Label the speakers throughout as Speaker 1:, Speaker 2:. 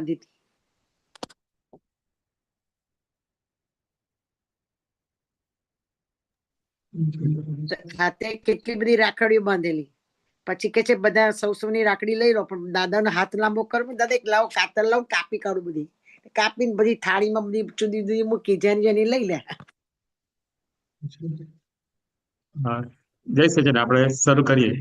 Speaker 1: ખાધી હતી. હાથે કેટલી બધી રાખડીઓ બાંધેલી. પછી કે છે બધા સૌની રાખડી લઈ લો, પણ દાદાનો હાથ લાંબો કરું, દાદા એક લાવો કાતર લાવ, કાપી કાઢું બધી, કાપીને બધી થાળીમાં બધી જુદી જુદી મૂકી, જેની જેની લઈ લે.
Speaker 2: હા, જય સચિન, આપણે શરૂ કરીએ.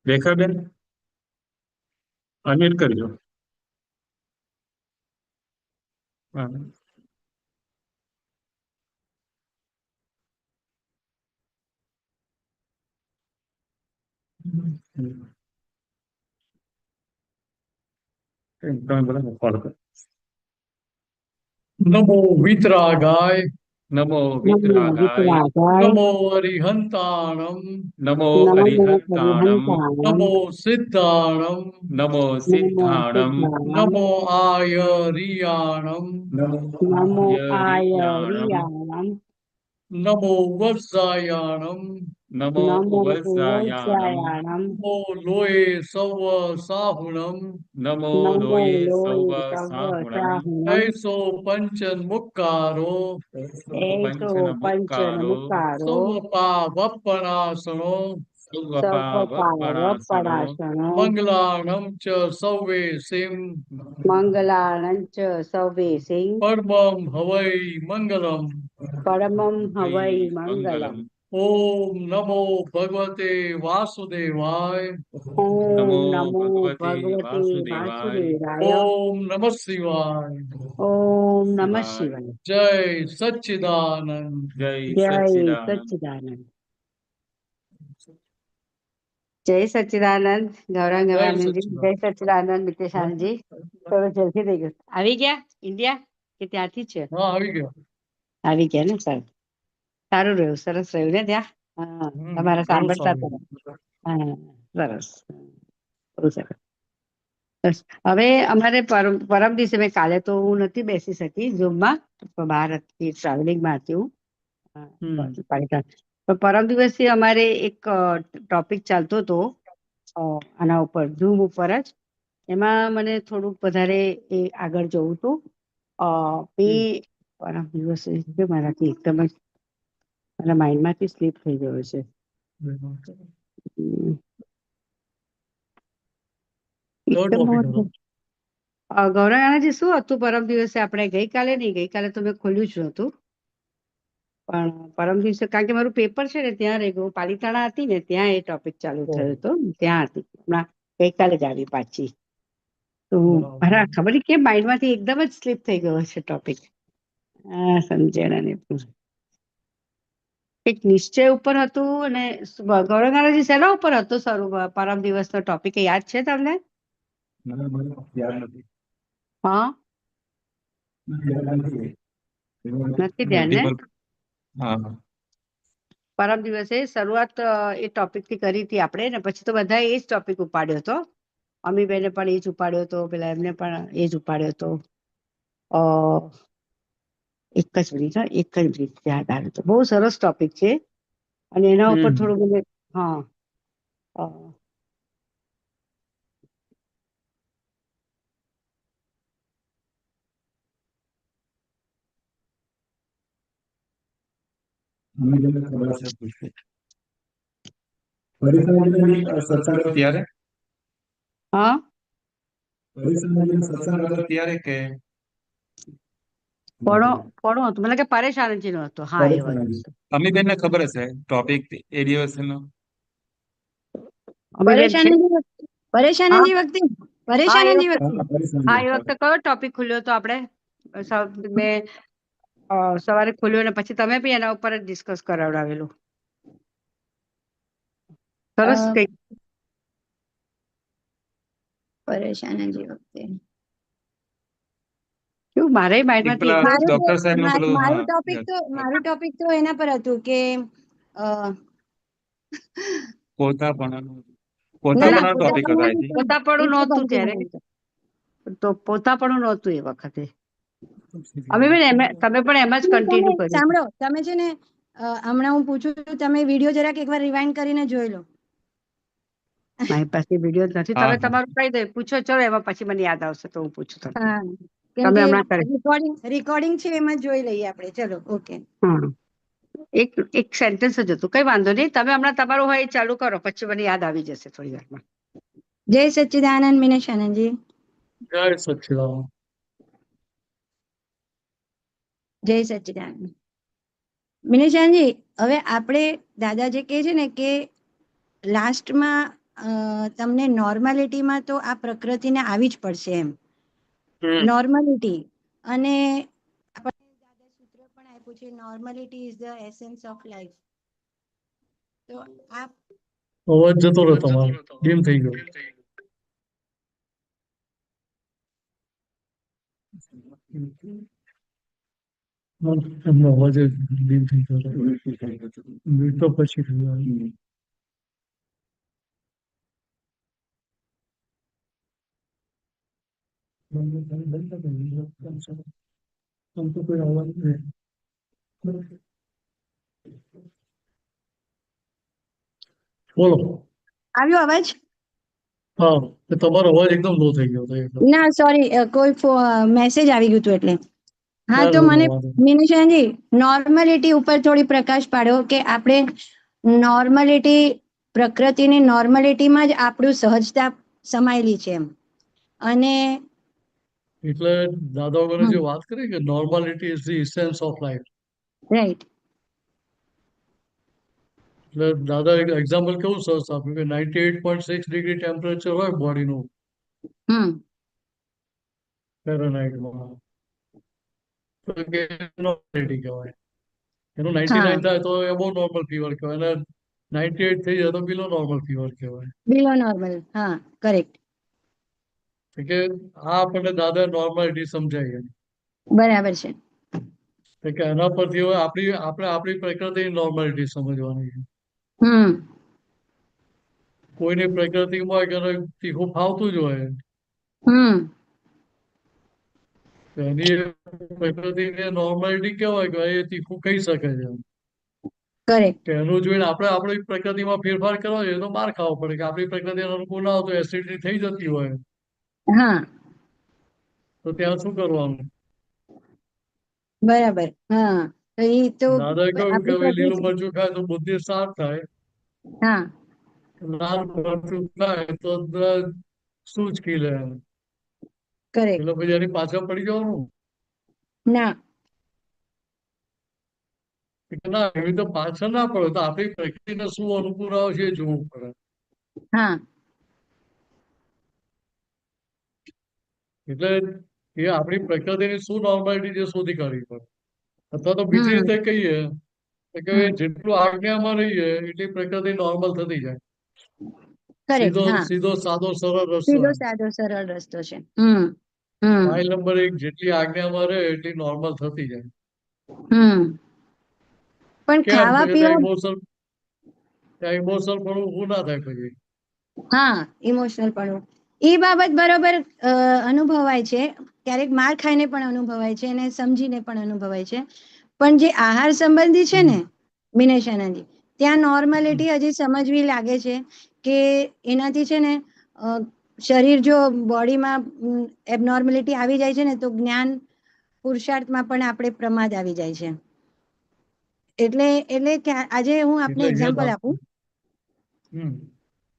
Speaker 2: રેખાબેન, અનમ્યુટ કરજો. તમે બધા ફોલો કરો. નમો વિતરાગાય, નમો વિતરાગાય, નમો અરિહંતાણમ, નમો અરિહંતાણમ, નમો સિદ્ધાણમ, નમો સિદ્ધાણમ, નમો આયરિયાણમ, નમો આયરિયાણમ, નમો વત્સાયાણમ, નમો વત્સાયાણમ, નમો લોય સવ સાહુણમ, નમો લોય સવ સાહુણમ, એસો પંચન મુક્કારો, પંચન મુક્કારો, સવપા વપનાસણો, સવપા વપનાસણો, મંગલાણમ ચ સવે સિમ,
Speaker 3: મંગલાણં ચ સવે સિંહ,
Speaker 2: પરમં હવૈ મંગલમ,
Speaker 3: પરમં હવૈ મંગલમ.
Speaker 2: ઓમ નમો ભગવતે વાસુદેવાય,
Speaker 3: ઓમ નમો ભગવતે વાસુદેવાય,
Speaker 2: ઓમ નમઃ શિવાય,
Speaker 3: ઓમ નમઃ શિવાય.
Speaker 2: જય સચ્ચિદાનંદ,
Speaker 3: જય સચ્ચિદાનંદ. જય સચ્ચિદાનંદ ગૌરાંગ ગવાનંદજી, જય સચ્ચિદાનંદ મિતેશાનંદજી. થોડું જલ્દી થઈ ગયું. આવી ગયા ઇન્ડિયા કે ત્યાંથી છે?
Speaker 2: આવી ગયા.
Speaker 3: આવી ગયા ને, સર સારું રહ્યું, સરસ રહ્યું ને ત્યાં. હા, તમારા સાંભળતા હા, સરસ, બહુ સરસ. હવે અમારે પરમ દિવસે, મેં કાલે તો હું નથી બેસી શકી ઝૂમમાં, બહાર હતી, ટ્રાવેલિંગમાં હતી હું. પણ પરમ દિવસે અમારે એક ટોપિક ચાલતો હતો આના ઉપર, ઝૂમ ઉપર જ. એમાં મને થોડુંક વધારે એ આગળ જવું હતું. પરમ દિવસે મારાથી એકદમ જ મારા માઇન્ડમાંથી સ્લીપ થઈ ગયો છે. ગૌરવજી, શું હતું પરમ દિવસે? આપણે ગઈકાલે તો મેં ખોલ્યું જ નહોતું, પણ પરમ દિવસે કારણ કે મારું પેપર છે ને ત્યાં રહી ગયું. પાલિતાણા હતી ને ત્યાં એ ટોપિક ચાલુ થયો હતો, ત્યાં હતી. હમણાં ગઈકાલે જ આવી પાછી. તો ખબર નહીં કેમ માઇન્ડમાંથી એકદમ જ સ્લીપ થઈ ગયો છે ટોપિક. સમજણ એક નિશ્ચય ઉપર હતું. અને ગૌરવજી શેના ઉપર હતો પરમ દિવસનો ટોપિક, યાદ છે તમને? હા, નથી ધ્યાન ને? પરમ દિવસે શરૂઆત એ ટોપિક થી કરી હતી આપણે, ને પછી તો બધા એ જ ટોપિક ઉપાડ્યો હતો. અમીબેને પણ એ જ ઉપાડ્યો હતો, પેલા એમને પણ એ જ ઉપાડ્યો હતો. એક જ મિનિટ યાદ આવ્યું તો. બહુ સરસ ટોપિક છે, અને એના ઉપર થોડું મને કોનો હતો? મને કે પરેશાનજી નો હતો. હા, એ વાત
Speaker 2: અમીબેન ને ખબર હશે ટોપિક એ દિવસનો.
Speaker 3: પરેશાનજી વખતે કયો ટોપિક ખુલ્યો હતો? આપણે મેં સવારે ખોલ્યો ને પછી તમે બી એના ઉપર જ ડિસ્કસ કરાવડાવેલું. સરસ. કઈ પરેશાનજી વખતે મારે
Speaker 4: મારું ટોપિક તો એના પર હતું કે
Speaker 2: પોતાપણાનું પોતાપણાનો ટોપિક હતો આઈ થિંક.
Speaker 3: પોતાપણું નહોતું ત્યારે, તો પોતાપણું નહોતું એ વખતે. અમે પણ તમે પણ એમ જ કન્ટિન્યુ કર્યું.
Speaker 4: સાંભળો, તમે છે ને હમણાં હું પૂછું છું, તમે વિડીયો જરાક એકવાર રિવાઇન્ડ કરીને જોઈ લો.
Speaker 3: મારી પાસે વિડીયો નથી.
Speaker 2: હા,
Speaker 3: તમે
Speaker 2: હા.
Speaker 3: તમારું કહી દે, પૂછો, ચલો, એમાં પછી મને યાદ આવશે તો હું પૂછું તમને.
Speaker 4: હા, કેમ
Speaker 3: તમે
Speaker 4: કે
Speaker 3: હમણાં કરી.
Speaker 4: રેકોર્ડિંગ છે એમાં જોઈ લઈએ આપણે. ચલો, ઓકે.
Speaker 3: હા, એક સેન્ટેન્સ જ હતું, કઈ વાંધો નહીં. તમે હમણાં તમારું હોય એ ચાલુ કરો, પછી મને યાદ આવી જશે થોડી વારમાં.
Speaker 4: જય સચ્ચિદાનંદ મિનેશ આનંદજી.
Speaker 2: જય સચ્ચિદાનંદ.
Speaker 4: જય સચ્ચિદાનંદ મિનેશ આનંદજી, હવે આપણે દાદા જે કહે છે ને કે લાસ્ટમાં તમને નોર્માલિટીમાં તો આ પ્રકૃતિને આવી જ પડશે એમ. નોર્માલિટી અને આપણને દાદા સૂત્ર પણ આપ્યું છે, normality is the essence of life. તો આ
Speaker 5: અવાજ જતો રહ્યો તમારો, ડીમ થઈ ગયો. એમનો અવાજ ડીમ થઈ ગયો. મ્યુટ તો પછી થયું. આમ તો કોઈ અવાજ નહીં. બોલો.
Speaker 4: આવ્યો અવાજ?
Speaker 5: હા, તો તમારો અવાજ એકદમ લો થઈ ગયો હતો એકદમ.
Speaker 4: ના, સોરી, કોઈ મેસેજ આવી ગયું હતું એટલે. હા, તો
Speaker 5: ના,
Speaker 4: મને
Speaker 5: વાંધો નહીં.
Speaker 4: મિનિશાજી નોર્માલિટી ઉપર થોડી પ્રકાશ પાડો કે આપણે નોર્માલિટી, પ્રકૃતિની નોર્માલિટીમાં જ આપણું સહજતા સમાયેલી છે એમ. અને
Speaker 5: એટલે દાદા વગર જે વાત કરી કે normality is the essence of life.
Speaker 4: Right.
Speaker 5: એટલે દાદા એક એક્ઝામ્પલ કેવું સરસ આપ્યું કે 98.6 ડિગ્રી ટેમ્પરેચર હોય બોડીનું ફેરનહાઇટમાં, તો કે નોર્માલિટી કહેવાય. એનું 99 થાય તો એબો નોર્મલ ફીવર કહેવાય, અને 98 થઈ જાય તો બિલો નોર્મલ ફીવર કહેવાય.
Speaker 4: બિલો નોર્મલ, હા, કરેક્ટ.
Speaker 5: કે આ આપણને દાદા નોર્માલિટી સમજાય એમ.
Speaker 4: બરાબર છે.
Speaker 5: કે એના પરથી હવે આપણી પ્રકૃતિની નોર્માલિટી સમજવાની છે. કોઈની પ્રકૃતિમાં હોય કે એને તીખું ફાવતું જ હોય, તો એની પ્રકૃતિને નોર્માલિટી કહેવાય કે એ તીખું ખાઈ શકે છે એમ.
Speaker 4: કરેક્ટ.
Speaker 5: કે એનું જોઈને આપણે આપણી પ્રકૃતિમાં ફેરફાર કરવા જોઈએ તો બહાર ખાવો પડે, કે આપણી પ્રકૃતિ અનુકૂળ ના હોય તો એસિડિટી થઈ જતી હોય,
Speaker 4: હા,
Speaker 5: તો ત્યાં શું કરવાનું?
Speaker 4: બરાબર. હા, તો એ તો
Speaker 5: દાદાએ કહ્યું કે
Speaker 4: આપણી
Speaker 5: ભાઈ લીલું
Speaker 4: પ્રકૃતિ.
Speaker 5: મરચું ખાય તો બુદ્ધિ શાર્પ થાય,
Speaker 4: હા,
Speaker 5: લાલ મરચું ખાય તો સૂઝ ખીલે એમ.
Speaker 4: કરેક્ટ.
Speaker 5: એટલે પછી એની પાછળ પડી જવાનું
Speaker 4: ના,
Speaker 5: કે ના, એવી તો પાછળ ના પડે, તો આપણી પ્રકૃતિને શું અનુકૂળ આવે છે એ જોવું પડે.
Speaker 4: હા,
Speaker 5: એટલે એ આપણી પ્રકૃતિની શું નોર્માલિટી છે શોધી કાઢવી પડે. અથવા તો બીજી રીતે કહીએ કે જેટલું આજ્ઞામાં રહીએ એટલી પ્રકૃતિ નોર્મલ થતી જાય.
Speaker 4: કરેક્ટ.
Speaker 5: સીધો
Speaker 4: હા,
Speaker 5: સીધો સાદો સરળ રસ્તો
Speaker 4: સીધો
Speaker 5: એમ.
Speaker 4: સાદો સરળ રસ્તો છે.
Speaker 5: માઇલ નંબર 1 જેટલી આજ્ઞામાં રહે એટલી નોર્મલ થતી જાય.
Speaker 4: પણ
Speaker 5: કેમ? તો
Speaker 4: ખાવા
Speaker 5: કે
Speaker 4: પીવા.
Speaker 5: ત્યાં ઇમોશનલ પણ ઊભું ના થાય પછી.
Speaker 4: હા, ઇમોશનલ પણ એ બાબત બરોબર અનુભવાય છે. ક્યારેક માર ખાઈને પણ અનુભવાય છે અને સમજીને પણ અનુભવાય છે. પણ જે આહાર સંબંધી છે ને મિનેશાનંદજી, ત્યાં નોર્માલિટી હજી સમજવી લાગે છે કે એનાથી છે ને શરીર જો બોડીમાં એબનોર્માલિટી આવી જાય છે ને તો જ્ઞાન પુરુષાર્થમાં પણ આપણે પ્રમાદ આવી જાય છે. એટલે આજે હું આપને
Speaker 5: એટલે
Speaker 4: એક્ઝામ્પલ
Speaker 5: અહીંયા
Speaker 4: આપું.
Speaker 5: હમ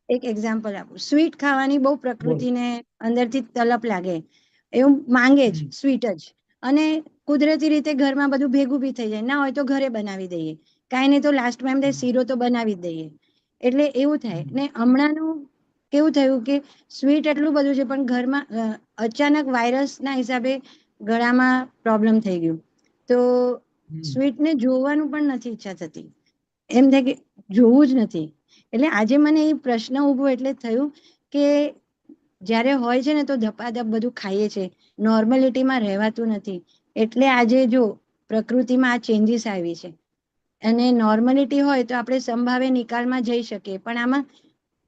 Speaker 4: એક એક્ઝામ્પલ આપું. સ્વીટ ખાવાની બહુ
Speaker 5: બોલ.
Speaker 4: પ્રકૃતિને અંદરથી તલપ લાગે, એવું માંગે જ સ્વીટ જ. અને કુદરતી રીતે ઘરમાં બધું ભેગું બી થઈ જાય, ના હોય તો ઘરે બનાવી દઈએ, કાંઈ નહીં તો લાસ્ટમાં એમ શીરો તો બનાવી જ દઈએ. એટલે એવું થાય ને. હમણાંનું કેવું થયું કે સ્વીટ એટલું બધું છે પણ ઘરમાં અચાનક વાયરસના હિસાબે ગળામાં પ્રોબ્લેમ થઈ ગયું, તો સ્વીટને જોવાનું પણ નથી ઈચ્છા થતી. એમ થાય કે જોવું જ નથી. એટલે આજે મને એ પ્રશ્ન ઉભો એટલે થયું કે જ્યારે હોય છે ને તો ધપાધપ બધું ખાઈએ છે, નોર્માલિટીમાં રહેવાતું નથી. એટલે આજે જો પ્રકૃતિમાં આ ચેન્જીસ આવી છે અને નોર્માલિટી હોય તો આપણે સંભાવે નિકાલમાં જઈ શકીએ, પણ આમાં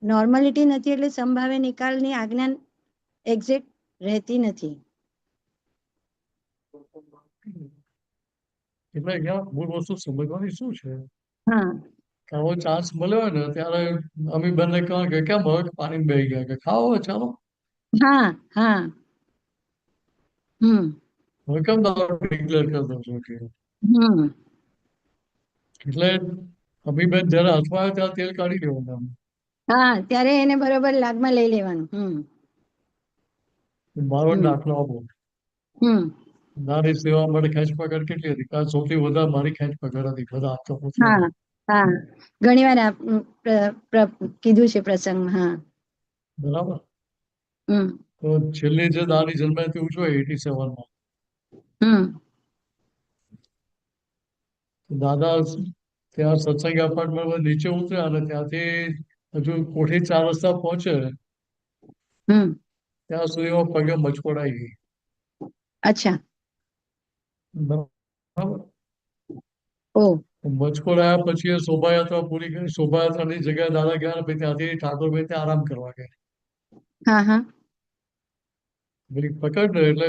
Speaker 4: નોર્માલિટી નથી એટલે સંભાવે નિકાલની આજ્ઞા એક્ઝેક્ટ રહેતી નથી.
Speaker 5: એટલે અહીંયા મૂળ વસ્તુ સમજવાની શું છે
Speaker 4: હા
Speaker 5: કે આવો ચાન્સ મળ્યો હોય ને ત્યારે અમે બંને કહો કે કેમ હવે પાણી બેહી ગયા કે ખાઓ હવે ચાલો
Speaker 4: હા હા હમ
Speaker 5: હવે કેમ તમે ડિક્લેર કરી દો છો કે
Speaker 4: હમ
Speaker 5: એટલે અમીબેન જયારે હાથમાં આવે ત્યારે તેલ કાઢી લેવાનું આમ.
Speaker 4: હા ત્યારે એને બરોબર લાગમાં લઈ લેવાનું.
Speaker 5: મારો
Speaker 4: હમ
Speaker 5: દાખલો આપો
Speaker 4: હમ
Speaker 5: નાની સેવા માટે ખેંચ પકડ કેટલી હતી કારણ સૌથી વધારે મારી ખેંચ પકડ હતી બધા આપતો પૂછ્યા
Speaker 4: હા હા ઘણી વાર કીધું છે પ્રસંગમાં. હા
Speaker 5: બરાબર
Speaker 4: હમ
Speaker 5: તો છેલ્લી જે નાની જન્મ્યાથી ઉજવાય 87
Speaker 4: હમ
Speaker 5: દાદા ત્યાં સત્સંગ એપાર્ટમેન્ટમાં નીચે ઉતર્યા અને ત્યાંથી હજુ કોઠી 4 રસ્તા પહોંચે
Speaker 4: હમ
Speaker 5: ત્યાં સુધીમાં પગે મચકોડ આવી ગઈ.
Speaker 4: અચ્છા
Speaker 5: બરાબર
Speaker 4: ઓ
Speaker 5: મચકોડ આવ્યા પછી એ શોભાયાત્રા પૂરી કરી. શોભાયાત્રાની જગ્યાએ દાદા ગયા ને પછી ત્યાંથી ઠાકોરભાઈ ત્યાં આરામ કરવા ગયા.
Speaker 4: હા હા
Speaker 5: પેલી પકડ ને એટલે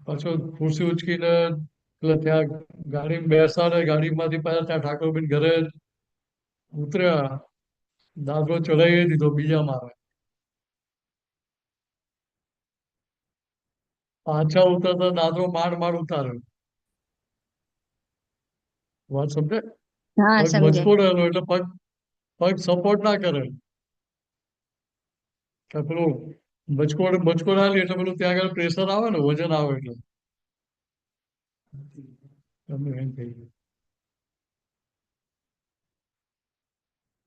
Speaker 5: પાછો ખુરશી ઉચકીને એટલે ત્યાં ગાડી બેસાડે ગાડીમાંથી પાછા ત્યાં ઠાકોરભાઈ ઘરે ઉતર્યા દાદરો ચડાવી દીધો બીજા માળે. પાછા ઉતરતા દાદરો માંડ ઉતાર્યો. વાત સમજે
Speaker 4: હા
Speaker 5: પગ
Speaker 4: સમજે.
Speaker 5: મચકોડેલો એટલે પગ પગ સપોર્ટ ના કરે કે પેલું મચકોડ આલી એટલે પેલું ત્યાં આગળ પ્રેશર આવે ને વજન આવે એટલે તમને એમ થઈ ગયું.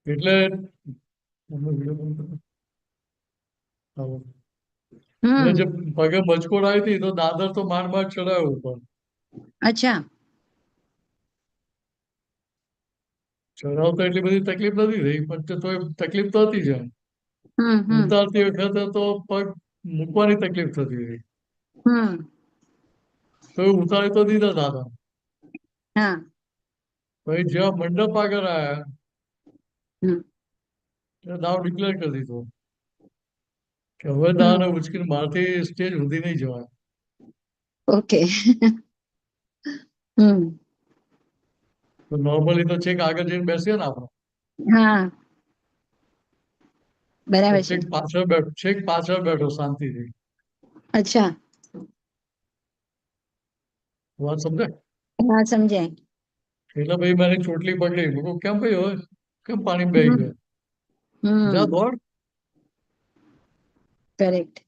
Speaker 5: એટલે તમે વિડીયો કોલ કરો. હાલો. એટલે
Speaker 4: હમ
Speaker 5: જે પગે મચકોડ આવી હતી તો દાદર તો માંડ ચડાવ્યો ઉપર.
Speaker 4: અચ્છા
Speaker 5: ચડાવતા એટલી બધી તકલીફ નથી થઈ પણ તો તકલીફ તો હતી જ એમ.
Speaker 4: હમ હમ
Speaker 5: ઉતારતી વખતે તો પગ મૂકવાની તકલીફ થતી હતી
Speaker 4: હમ
Speaker 5: તો એ ઉતારી તો દીધા દાદા.
Speaker 4: હા
Speaker 5: પછી જેવા મંડપ આગળ આવ્યા
Speaker 4: હમ
Speaker 5: ત્યાં દાવ ડિક્લેર કરી દીધો કે હવે
Speaker 4: હમ
Speaker 5: દાને ઉચકીને મારથી સ્ટેજ સુધી નહીં જવાય.
Speaker 4: ઓકે હમ
Speaker 5: તો નોર્મલી તો છેક આગળ જઈને બેસીએ ને આપણે
Speaker 4: હા
Speaker 5: તો
Speaker 4: બરાબર છે.
Speaker 5: છેક પાછળ બેઠો શાંતિથી.
Speaker 4: અચ્છા
Speaker 5: વાત સમજે
Speaker 4: હા સમજાય.
Speaker 5: એટલે ભાઈ મારી ચોટલી પકડી મેં કહ્યું, કેમ ભાઈ હોય કેમ પાણી બેહી
Speaker 4: હમ
Speaker 5: ગયો જા
Speaker 4: હમ
Speaker 5: દોડ.
Speaker 4: કરેક્ટ.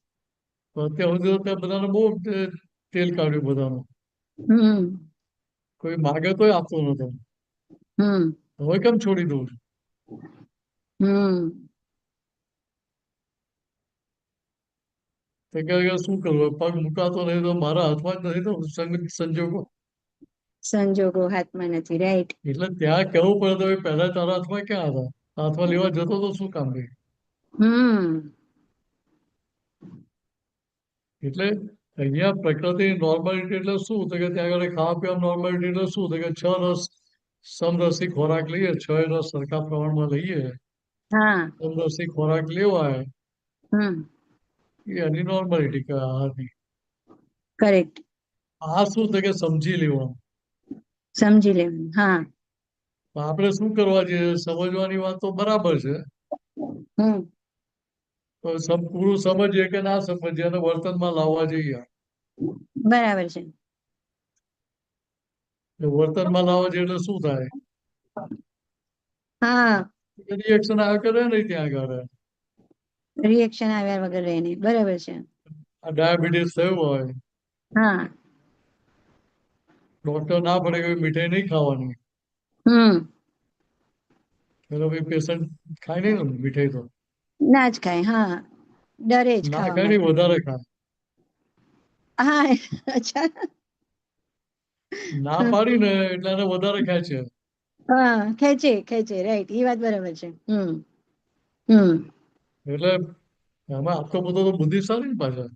Speaker 5: તો અત્યાર સુધી તો ત્યાં બધાને બહુ તેલ કાઢ્યું બધાનું.
Speaker 4: હમ
Speaker 5: કોઈ માગે તોય આપતો નતો.
Speaker 4: હમ
Speaker 5: હવે કેમ છોડી દઉં છું.
Speaker 4: હમ
Speaker 5: તો કે શું કરવું પગ મુકાતો નહીં તો મારા હાથમાં જ નથી તો સંજોગો.
Speaker 4: સંજોગો હાથમાં નથી. રાઈટ.
Speaker 5: એટલે ત્યાં કહેવું પડે તો પહેલા તારા હાથમાં ક્યાં હતા હાથમાં લેવા જતો તો શું કામ ભાઈ.
Speaker 4: હમ
Speaker 5: એટલે અહીંયા પ્રકૃતિ નોર્માલિટી એટલે શું તો કે ત્યાં આગળ ખાવા પીવા નોર્માલિટી એટલે શું તો કે 6 રસ સમરસી ખોરાક લઈએ 6 રસ સરખા પ્રમાણમાં લઈએ
Speaker 4: હા
Speaker 5: સમરસી ખોરાક લેવાય
Speaker 4: હમ
Speaker 5: એ એની નોર્માલિટી કહેવાય આહારની.
Speaker 4: કરેક્ટ.
Speaker 5: આ શું તો કે સમજી લેવાનું.
Speaker 4: સમજી લેવાનું. હા
Speaker 5: આપણે શું કરવા જોઈએ સમજવાની વાત તો બરાબર છે
Speaker 4: હમ
Speaker 5: તો પૂરું સમજીએ કે ના સમજીએ અને વર્તનમાં લાવવા જઈએ.
Speaker 4: બરાબર છે.
Speaker 5: વર્તનમાં લાવવા જઈએ એટલે શું થાય
Speaker 4: હા
Speaker 5: રિએક્શન આવ્યા કરે નહીં ત્યાં આગળ.
Speaker 4: રિએક્શન આવ્યા વગર રહીને. બરાબર છે.
Speaker 5: આ ડાયાબિટીસ થયું હોય
Speaker 4: હા
Speaker 5: ડોક્ટર ના પડે કે મીઠાઈ નહીં ખાવાની
Speaker 4: હમ
Speaker 5: એટલે ભાઈ પેશન્ટ ખાય નહીં ને મીઠાઈ તો
Speaker 4: ના જ ખાય. હા ડરે જ
Speaker 5: ના
Speaker 4: ખાવા
Speaker 5: ખાય નહીં
Speaker 4: માટે.
Speaker 5: વધારે ખાય.
Speaker 4: હા અચ્છા.
Speaker 5: ના પાડી ને એટલે એને વધારે ખાય છે.
Speaker 4: હા ખેંચે ખેંચે. રાઈટ. એ વાત બરાબર છે. હમ હમ
Speaker 5: એટલે એમાં આપતો બધો તો બુદ્ધિશાળી ને પાછા.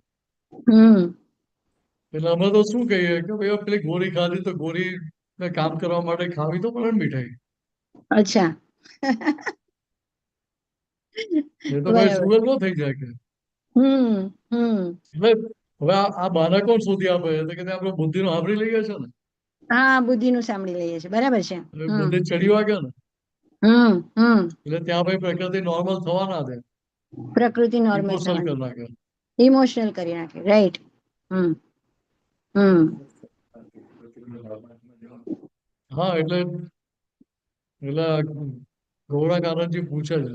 Speaker 4: હમ
Speaker 5: એટલે અમે તો શું કહીએ કે ભાઈ પેલી ગોળી ખાધી તો ગોળી ને કામ કરવા માટે ખાવી તો પડે ને મીઠાઈ.
Speaker 4: અચ્છા
Speaker 5: એ તો ભાઈ
Speaker 4: બરાબર.
Speaker 5: સુગર ન થઈ જાય કે એટલે હવે આ બહાના કોણ શોધી આપે એટલે કે આપણે બુદ્ધિ નો આવરી લઈએ છે ને
Speaker 4: હા, બુદ્ધિનું સાંભળી લઈએ છીએ, બરાબર છે.
Speaker 5: એટલે બુદ્ધિ ચડી વાગે ને એટલે ત્યાં ભાઈ પ્રકૃતિ નોર્મલ થવા ના દે,
Speaker 4: પ્રકૃતિ નોર્મલ
Speaker 5: ઇમોશનલ
Speaker 4: થવાની,
Speaker 5: કરી નાખે.
Speaker 4: ઇમોશનલ કરી નાખે, રાઈટ.
Speaker 5: હા એટલે ગૌરવ આનંદજી પૂછે છે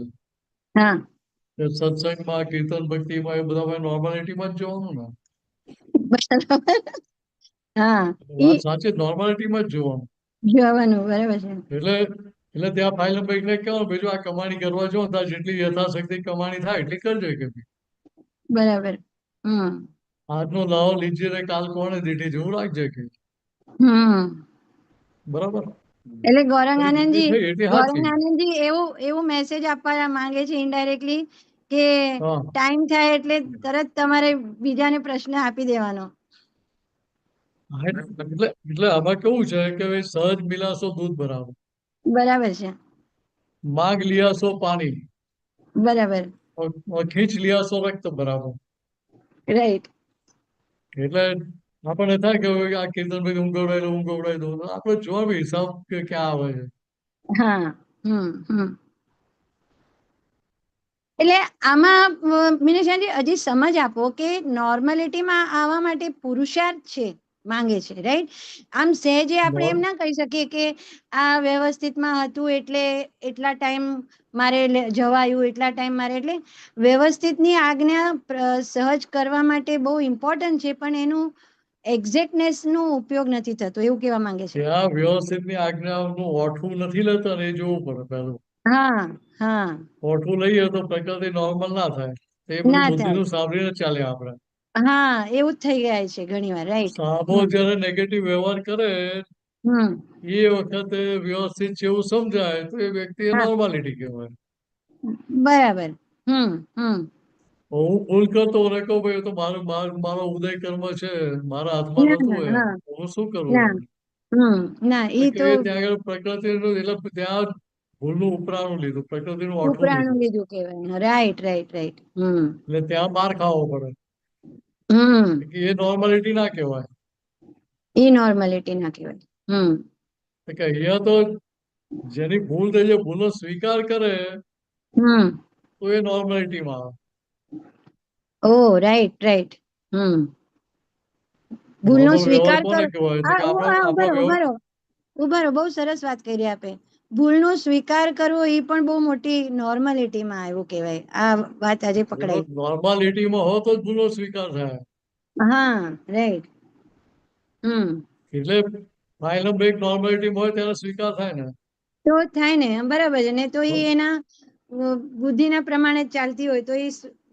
Speaker 4: હા,
Speaker 5: કે સત્સંગમાં કીર્તન ભક્તિમાં એ બધા નોર્માલિટીમાં જ જોવાનું ને.
Speaker 4: બરાબર. હા, ઈ
Speaker 5: વાત સાચી, નોર્માલિટીમાં જ જોવાનું.
Speaker 4: જોવાનું, બરાબર છે.
Speaker 5: એટલે ત્યાં ફાઇલ નંબર એટલે કહેવાનું બીજું આ કમાણી કરવા જો તાર જેટલી યથાશક્તિ કમાણી થાય એટલી કરજો કે
Speaker 4: બરાબર.
Speaker 5: આજનો લાવો લીજીએ ને કાલ કોણે દીધી જેવું રાખજે કે બરાબર.
Speaker 4: એટલે ગૌરંગ
Speaker 5: તારી બુદ્ધિ
Speaker 4: આનંદજી,
Speaker 5: થઈ એટલી સાચી.
Speaker 4: એવું મેસેજ આપવા માંગે છે ઇનડાયરેક્ટલી કે
Speaker 5: હા
Speaker 4: ટાઈમ થાય એટલે તરત તમારે બીજાને પ્રશ્ન આપી દેવાનો.
Speaker 5: હા, એટલે આમાં કેવું છે કે ભાઈ સહજ મિલાશો દૂધ બરાબર,
Speaker 4: બરાબર છે.
Speaker 5: मांग लिया सो पानी
Speaker 4: બરાબર,
Speaker 5: और खींच लिया सो रक्त बराबर.
Speaker 4: રાઈટ.
Speaker 5: એટલે આપણને થાય કે હવે આ કીર્તન ભાઈ હું ગવડાવી દઉં આપણે જોવા હિસાબ કે ક્યાં આવે છે.
Speaker 4: હા. એટલે આમાં મિનિશાજી હજી સમજ આપો કે નોર્માલિટીમાં આવવા માટે પુરુષાર્થ છે, માંગે છે, રાઈટ. આમ સહેજે આપણે એમ ના કહી શકીએ કે આ વ્યવસ્થિતમાં હતું એટલે એટલા ટાઈમ મારે જવાયું, એટલા ટાઈમ મારે, એટલે વ્યવસ્થિતની આજ્ઞા સહજ કરવા માટે બહુ ઇમ્પોર્ટન્ટ છે, પણ એનું એક્ઝેક્ટનેસ નો ઉપયોગ નથી થતો, એવું કહેવા માંગે છે.
Speaker 5: ત્યાં વ્યવસ્થિતની આજ્ઞાનું ઓઠવું નથી લેતા ને એ જોવું પડે પહેલું.
Speaker 4: હા.
Speaker 5: ઓઠવું લઈએ તો પ્રકૃતિ નોર્મલ ના થાય, એ બધું
Speaker 4: ના થાય.
Speaker 5: બુદ્ધિનું સાંભળીને ચાલે આપણે.
Speaker 4: હા, એવું જ થઈ જાય છે ઘણી વાર, રાઈટ.
Speaker 5: સામો જયારે નેગેટિવ વ્યવહાર કરે એ વખતે વ્યવસ્થિત છે એવું સમજાય તો એ વ્યક્તિ
Speaker 4: હા,
Speaker 5: નોર્માલિટી કહેવાય.
Speaker 4: બરાબર. હું
Speaker 5: ભૂલ કરતો અને કહું ભાઈ તો મારો ઉદય કર્મ છે, મારા હાથમાં
Speaker 4: ના
Speaker 5: નતું
Speaker 4: ના
Speaker 5: એમ,
Speaker 4: હા
Speaker 5: હું શું કરું
Speaker 4: ના
Speaker 5: એમ.
Speaker 4: ના એ
Speaker 5: કે
Speaker 4: તો
Speaker 5: એ ત્યાં આગળ પ્રકૃતિનું એટલે ત્યાં ભૂલનું ઉપરાણું લીધું, પ્રકૃતિનું ઓઠું
Speaker 4: ઉપરાણું
Speaker 5: લીધું.
Speaker 4: લીધું કહેવાય, રાઈટ.
Speaker 5: એટલે ત્યાં માર ખાવો પડે કે એ નોર્માલિટી ના કહેવાય.
Speaker 4: એ નોર્માલિટી ના કહેવાય.
Speaker 5: કે અહીંયા તો જેની ભૂલ થઈ છે ભૂલનો સ્વીકાર કરે તો એ નોર્માલિટીમાં આવે.
Speaker 4: ઓ રાઈટ. ભૂલનો
Speaker 5: નોર્મલ વ્યવહાર
Speaker 4: સ્વીકાર
Speaker 5: કોને
Speaker 4: કરો.
Speaker 5: કહેવાય તો
Speaker 4: હા,
Speaker 5: કે આપણા વ્યવહાર.
Speaker 4: ઉભા રહો, બહુ સરસ વાત કરી આપે. ભૂલનો સ્વીકાર કરવો એ પણ બહુ મોટી નોર્માલિટીમાં આવ્યું કહેવાય. આ વાત આજે પકડાઈ.
Speaker 5: નોર્માલિટીમાં હો તો જ ભૂલનો સ્વીકાર થાય.
Speaker 4: હા, રાઈટ.
Speaker 5: એટલે ફાઇલ નંબર એક નોર્માલિટીમાં હોય ત્યારે સ્વીકાર થાય ને.
Speaker 4: તો થાય ને, બરાબર છે ને. તો એ એના બુદ્ધિના પ્રમાણે ચાલતી હોય તો એ